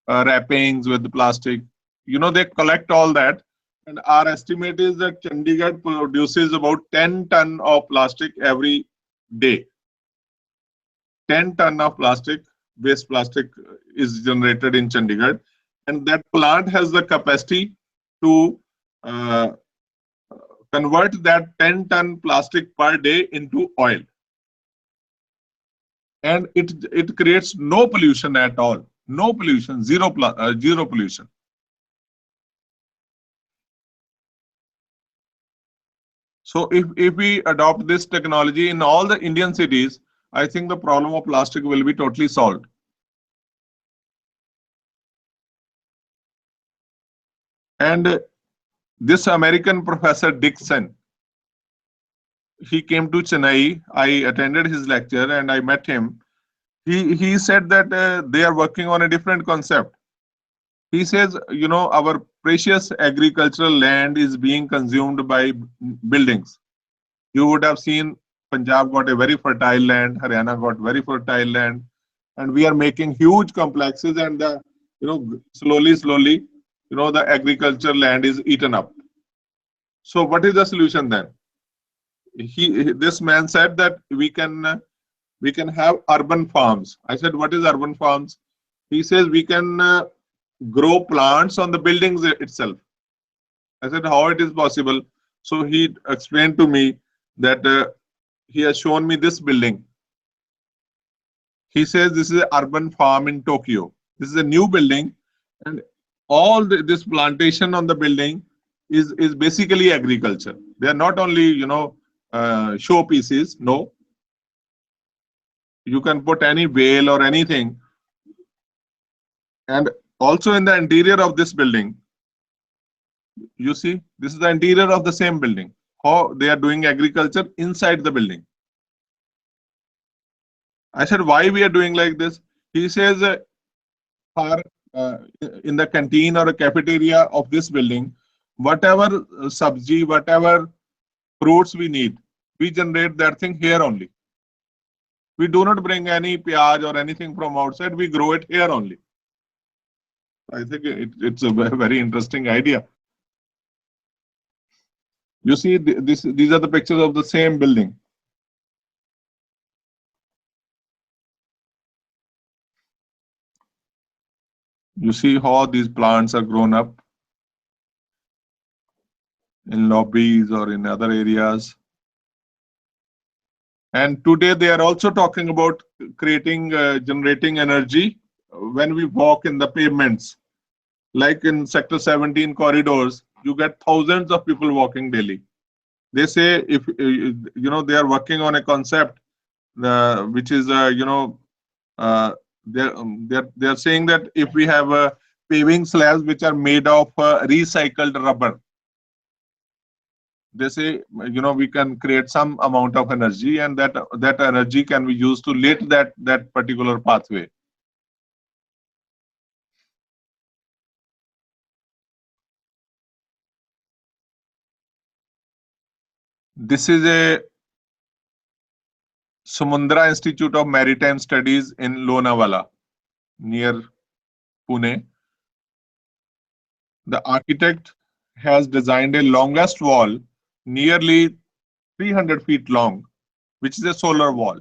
wrappings with the plastic, they collect all that. And our estimate is that Chandigarh produces about 10 ton of plastic every day. 10 ton of plastic, waste plastic, is generated in Chandigarh, and that plant has the capacity to convert that 10 ton plastic per day into oil, and it creates no pollution at all. No pollution, zero pollution. So if we adopt this technology in all the Indian cities, I think the problem of plastic will be totally solved. And this American professor Dixon, he came to Chennai. I attended his lecture and I met him. He said that they are working on a different concept. He says, our precious agricultural land is being consumed by buildings. You would have seen Punjab got a very fertile land, Haryana got very fertile land, and we are making huge complexes, and slowly, the agricultural land is eaten up. So what is the solution then? This man said that we can have urban farms. I said, what is urban farms? He says we can grow plants on the buildings itself. I said, how it is possible? So he explained to me that he has shown me this building. He says this is an urban farm in Tokyo. This is a new building, and all this plantation on the building is basically agriculture. They are not only show pieces. No, you can put any bale or anything. And also in the interior of this building, you see, this is the interior of the same building. How they are doing agriculture inside the building. I said, why we are doing like this? He says, in the canteen or a cafeteria of this building, whatever sabji, whatever fruits we need, we generate that thing here only. We do not bring any piyaj or anything from outside. We grow it here only. I think it's a very interesting idea. You see, these are the pictures of the same building. You see how these plants are grown up in lobbies or in other areas. And today they are also talking about creating, generating energy when we walk in the pavements. Like in Sector 17 corridors, you get thousands of people walking daily. They say if, they are working on a concept which is, they're saying that if we have paving slabs which are made of recycled rubber, they say, we can create some amount of energy, and that energy can be used to lit that particular pathway. This is a Samudra Institute of Maritime Studies in Lonavala, near Pune. The architect has designed a longest wall, nearly 300 feet long, which is a solar wall.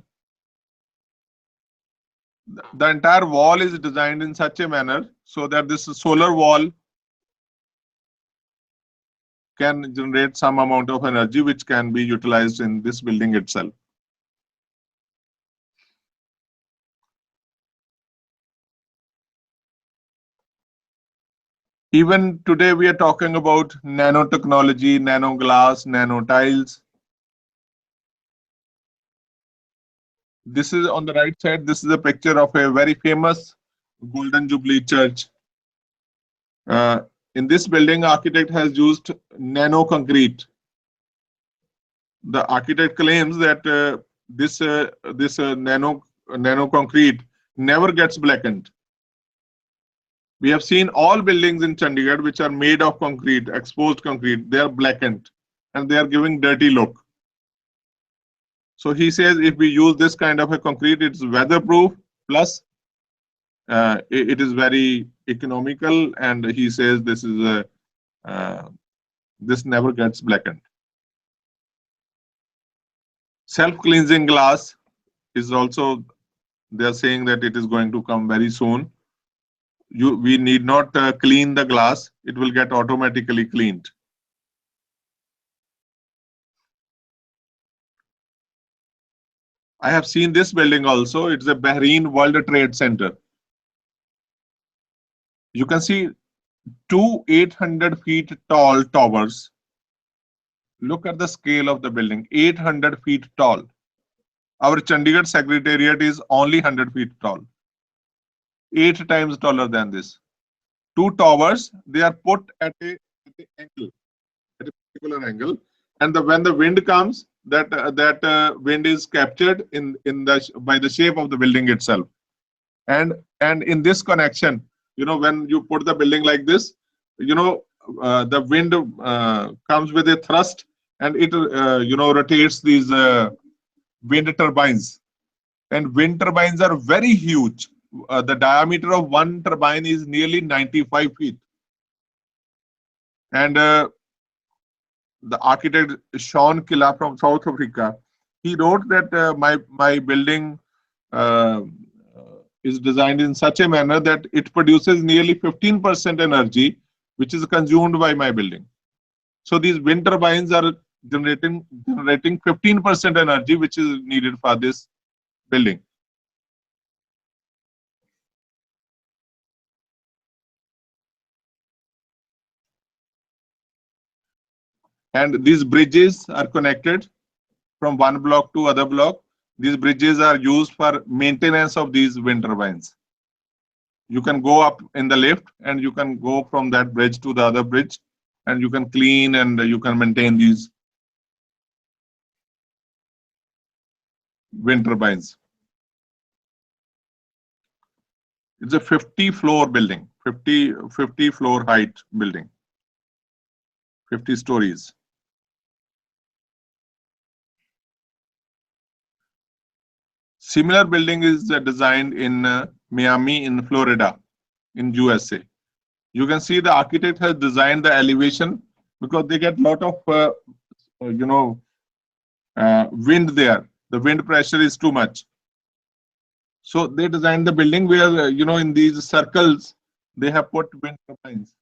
The entire wall is designed in such a manner so that this solar wall can generate some amount of energy which can be utilized in this building itself. Even today we are talking about nanotechnology, nano glass, nano tiles. This is on the right side. This is a picture of a very famous Golden Jubilee church. In this building, architect has used nano concrete. The architect claims that this nano concrete never gets blackened. We have seen all buildings in Chandigarh which are made of concrete, exposed concrete. They are blackened and they are giving dirty look. So he says if we use this kind of a concrete, it's weatherproof, plus it is very economical, and he says this is this never gets blackened. Self-cleansing glass is also, they are saying that it is going to come very soon. We need not clean the glass, it will get automatically cleaned. I have seen this building also. It's a Bahrain World Trade Center. You can see two 800 feet tall towers. Look at the scale of the building, 800 feet tall. Our Chandigarh Secretariat is only 100 feet tall. 8 times taller than this. Two towers, they are put at a angle, at a particular angle, and when the wind comes, that wind is captured by the shape of the building itself. And in this connection, when you put the building like this, the wind comes with a thrust, and it rotates these wind turbines. And wind turbines are very huge. The diameter of one turbine is nearly 95 feet. And the architect Sean Killa from South Africa, he wrote that my building is designed in such a manner that it produces nearly 15% energy, which is consumed by my building. So these wind turbines are generating 15% energy, which is needed for this building. And these bridges are connected from one block to other block. These bridges are used for maintenance of these wind turbines. You can go up in the lift and you can go from that bridge to the other bridge, and you can clean and you can maintain these wind turbines. It's a 50-floor building, 50 floor height building, 50 stories. Similar building is designed in Miami in Florida in USA. You can see the architect has designed the elevation because they get lot of wind there. The wind pressure is too much. So they designed the building where in these circles they have put wind turbines.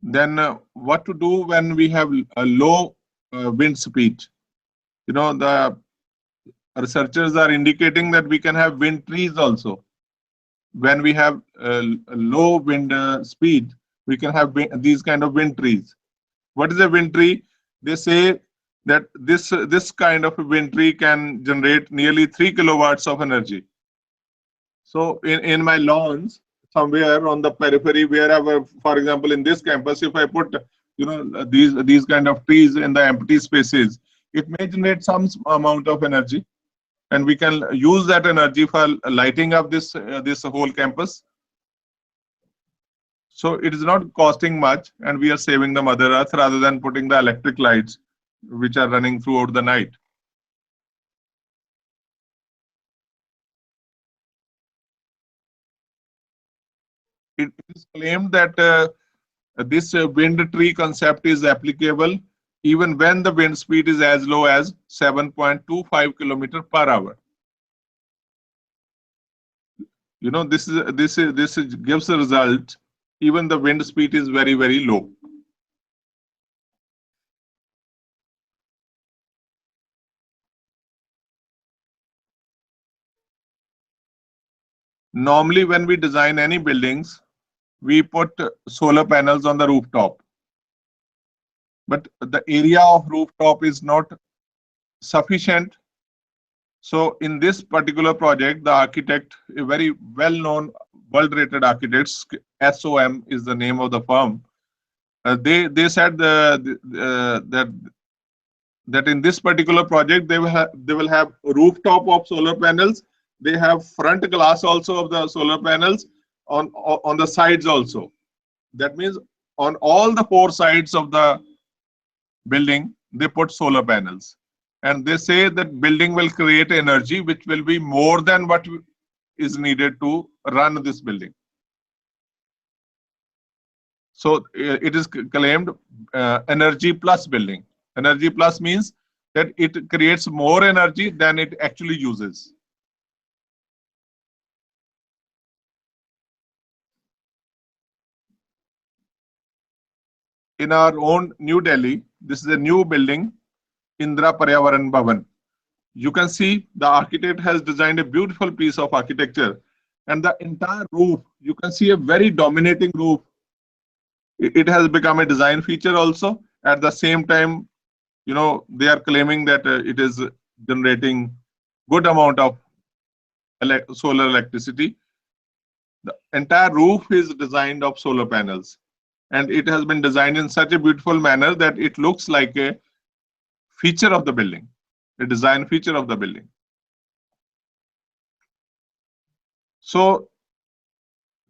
Then what to do when we have a low wind speed? The researchers are indicating that we can have wind trees also. When we have a low wind speed, we can have these kind of wind trees. What is a wind tree? They say that this kind of a wind tree can generate nearly 3 kilowatts of energy. So in my lawns, somewhere on the periphery, wherever, for example, in this campus, if I put these kind of trees in the empty spaces, it may generate some amount of energy, and we can use that energy for lighting up this whole campus. So it is not costing much, and we are saving the Mother Earth rather than putting the electric lights which are running throughout the night. It is claimed that this wind tree concept is applicable even when the wind speed is as low as 7.25 kilometers per hour. This gives a result even the wind speed is very, very low. Normally, when we design any buildings, we put solar panels on the rooftop. But the area of rooftop is not sufficient. So in this particular project, the architect, a very well-known, world-rated architect, SOM is the name of the firm. They said that in this particular project they will have rooftop of solar panels. They have front glass also of the solar panels on the sides also. That means on all the 4 sides of the building they put solar panels, and they say that building will create energy which will be more than what is needed to run this building. So it is claimed energy plus building. Energy plus means that it creates more energy than it actually uses. In our own New Delhi, this is a new building, Indira Paryavaran Bhavan. You can see the architect has designed a beautiful piece of architecture, and the entire roof, you can see a very dominating roof. It has become a design feature also. At the same time, they are claiming that it is generating good amount of solar electricity. The entire roof is designed of solar panels, and it has been designed in such a beautiful manner that it looks like a feature of the building, a design feature of the building. So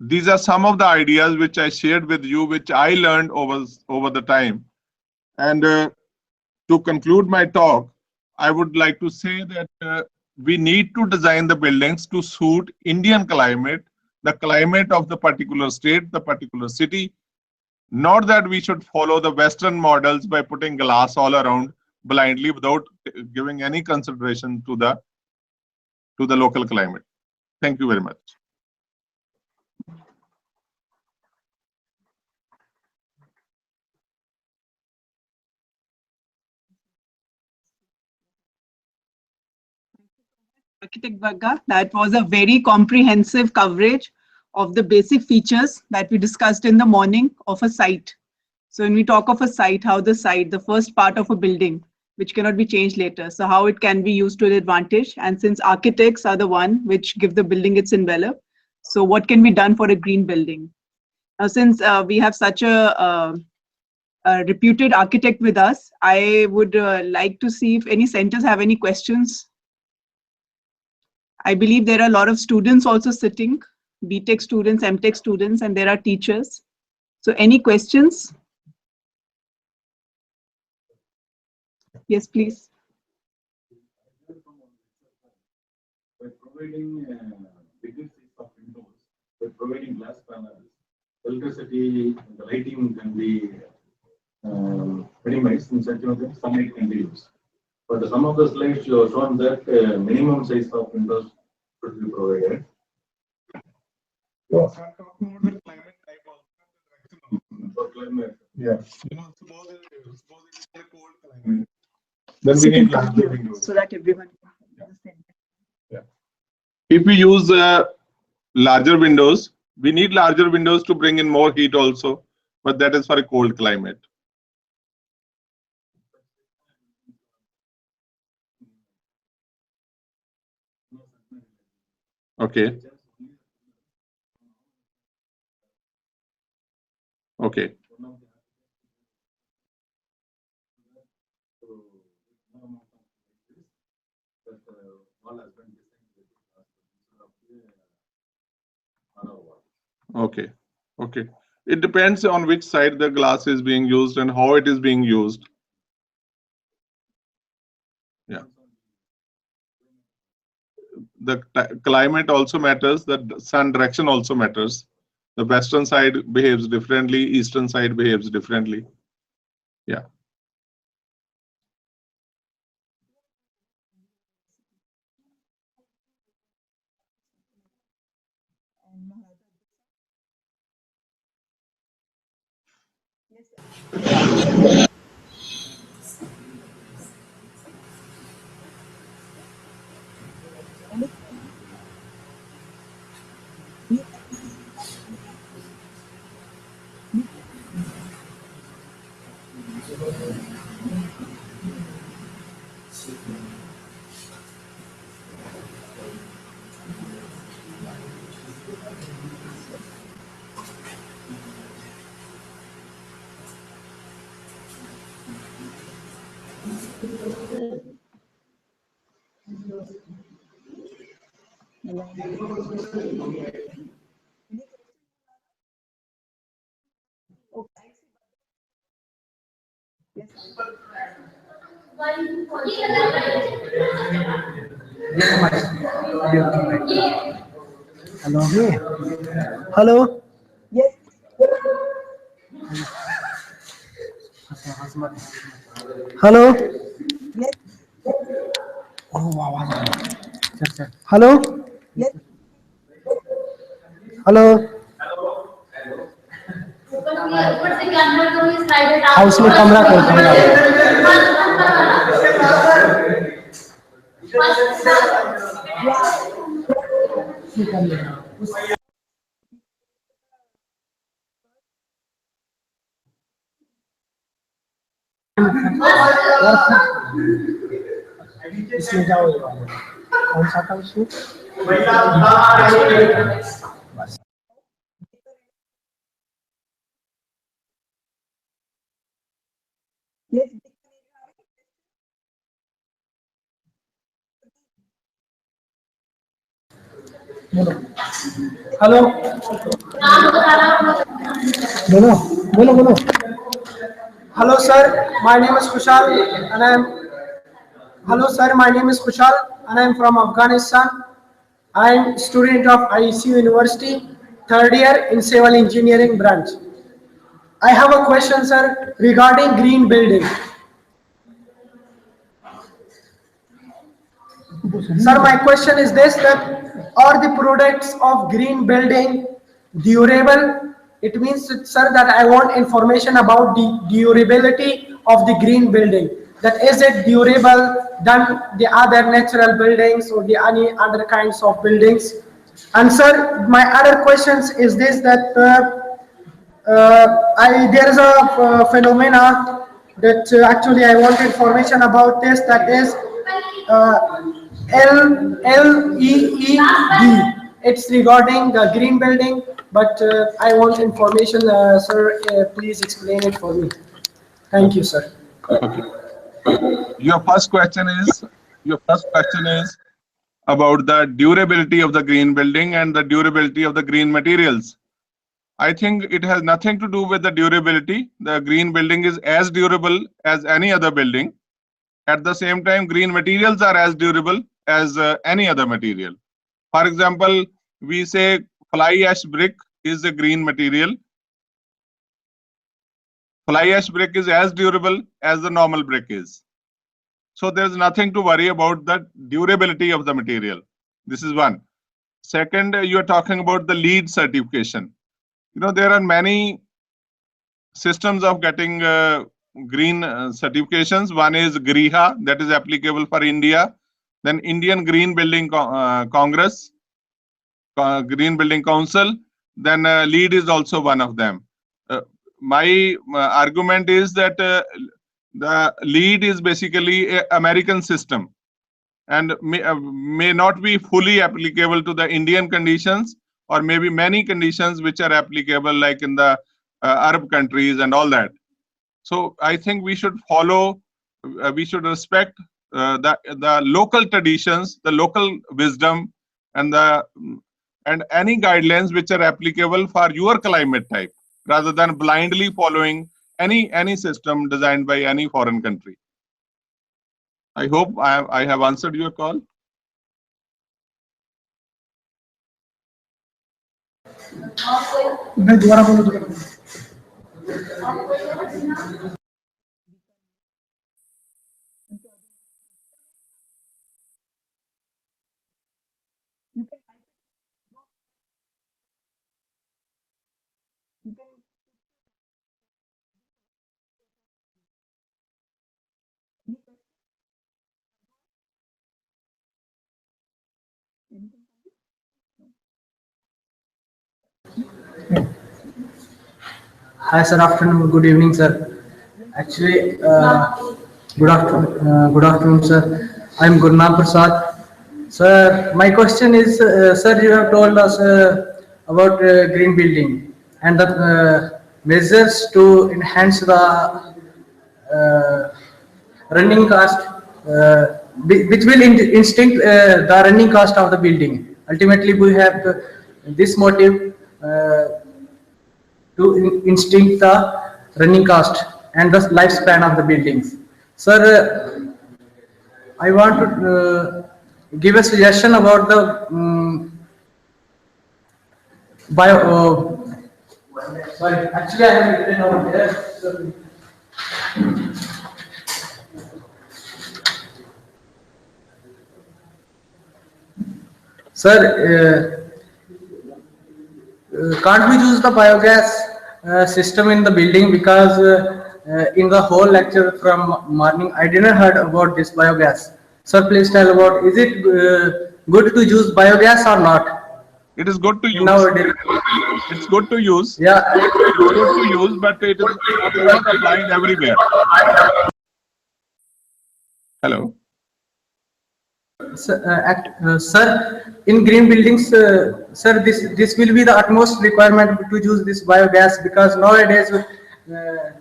these are some of the ideas which I shared with you, which I learned over the time. And to conclude my talk, I would like to say that we need to design the buildings to suit Indian climate, the climate of the particular state, the particular city. Not that we should follow the Western models by putting glass all around blindly without giving any consideration to the local climate. Thank you very much. Architect Bhagga, that was a very comprehensive coverage of the basic features that we discussed in the morning of a site. So when we talk of a site, how the site, the first part of a building, which cannot be changed later, so how it can be used to an advantage. And since architects are the one which give the building its envelope, so what can be done for a green building? Now, since we have such a reputed architect with us, I would like to see if any centers have any questions. I believe there are a lot of students also sitting, BTech students, MTech students, and there are teachers. So any questions? Yes, please. By providing bigger size of windows, by providing glass panels, electricity, the lighting can be minimized in such a way that sunlight can be used. But some of the slides you have shown that minimum size of windows should be provided. Yes. I'm talking about the climate type also. For climate. Yeah. Suppose it is a cold climate. Then we need larger windows. So that everyone can understand. If we use larger windows, we need larger windows to bring in more heat also, but that is for a cold climate. Okay. Okay. Okay. Okay. It depends on which side the glass is being used and how it is being used. Yeah. The climate also matters, the sun direction also matters. The western side behaves differently, eastern side behaves differently. Yeah. Hello. Yes. Hello. Yes. Hello. Yes. Hello. House में कमरा खोल इसमें जाओ कौन सा था उसमें hello बोलो बोलो बोलो hello sir my name is Khushal and I am hello sir my name is Khushal and I am from Afghanistan I am student of ISU university third year in civil engineering branch I have a question sir regarding green building. Sir, my question is this, that are the products of green building durable? It means, sir, that I want information about the durability of the green building. That is it durable than the other natural buildings or the any other kinds of buildings? And sir, my other questions is this, that there is a phenomena that actually I want information about this, that is LEED. It's regarding the green building, but I want information, sir. Please explain it for me. Thank you, sir. Okay. Your first question is about the durability of the green building and the durability of the green materials. I think it has nothing to do with the durability. The green building is as durable as any other building. At the same time, green materials are as durable as any other material. For example, we say fly ash brick is a green material. Fly ash brick is as durable as the normal brick is. So there's nothing to worry about the durability of the material. This is one. Second, you are talking about the LEED certification. You know, there are many systems of getting green certifications. One is GRIHA, that is applicable for India. Then Indian Green Building Congress, Green Building Council. Then LEED is also one of them. My argument is that the LEED is basically an American system and may not be fully applicable to the Indian conditions, or maybe many conditions which are applicable like in the Arab countries and all that. So I think we should follow, we should respect the local traditions, the local wisdom, and any guidelines which are applicable for your climate type, rather than blindly following any system designed by any foreign country. I hope I have answered your call. मैं दोबारा बोलूं तो Hi sir, afternoon, good evening sir. Actually, good afternoon sir. I'm Gurnam Prasad. Sir, my question is, sir, you have told us about green building and the measures to enhance the running cost, which will instinct the running cost of the building. Ultimately, we have this motive to instinct the running cost and the lifespan of the buildings. Sir, I want to give a suggestion about the sorry, actually I have written over there. Sir, can't we use the biogas system in the building, because in the whole lecture from morning I didn't heard about this biogas. Sir, please tell about, is it good to use biogas or not? It is good to use. Nowadays. It's good to use. Yeah. It's good to use, but it is not applied everywhere. Hello. Sir, in green buildings, sir, this will be the utmost requirement to use this biogas, because nowadays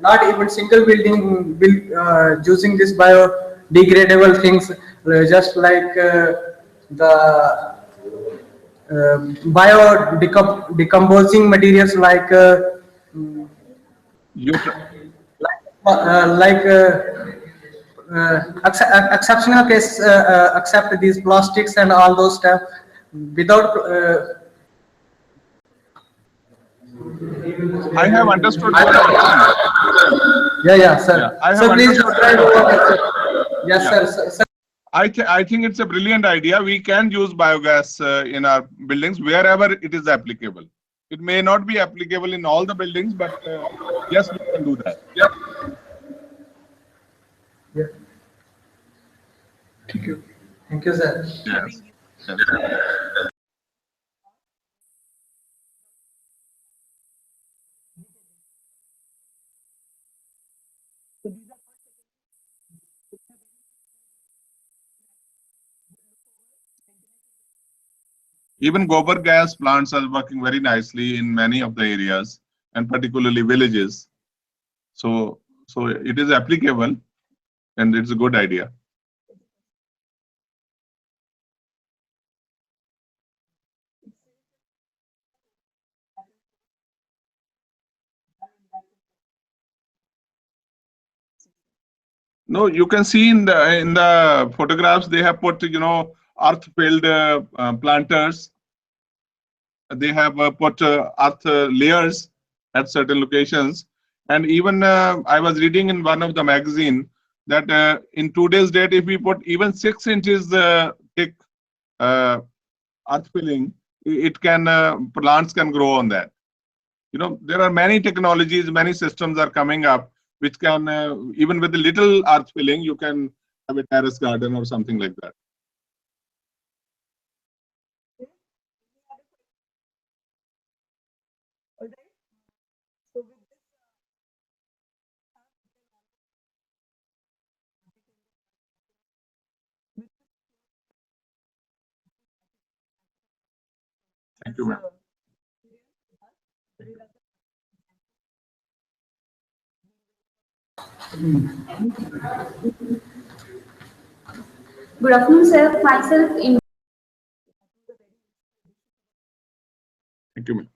not even single building will using this biodegradable things, just like the decomposing materials like exceptional case accept these plastics and all those stuff without I have understood. Yeah, sir. Yeah, so please describe. Yes, Yeah. sir. I think it's a brilliant idea. We can use biogas in our buildings wherever it is applicable. It may not be applicable in all the buildings, but yes, we can do that. Yeah. Thank you, sir. Yes. Even gobar gas plants are working very nicely in many of the areas, and particularly villages. So it is applicable, and it's a good idea. No, you can see in the photographs they have put, earth-filled planters. They have put earth layers at certain locations. And even I was reading in one of the magazine that in today's date, if we put even 6 inches thick earth filling, it can plants can grow on that. There are many technologies, many systems are coming up which can even with a little earth filling, you can have a terrace garden or something like that. Thank you, ma'am. Good afternoon, sir. Myself in. Thank you, ma'am.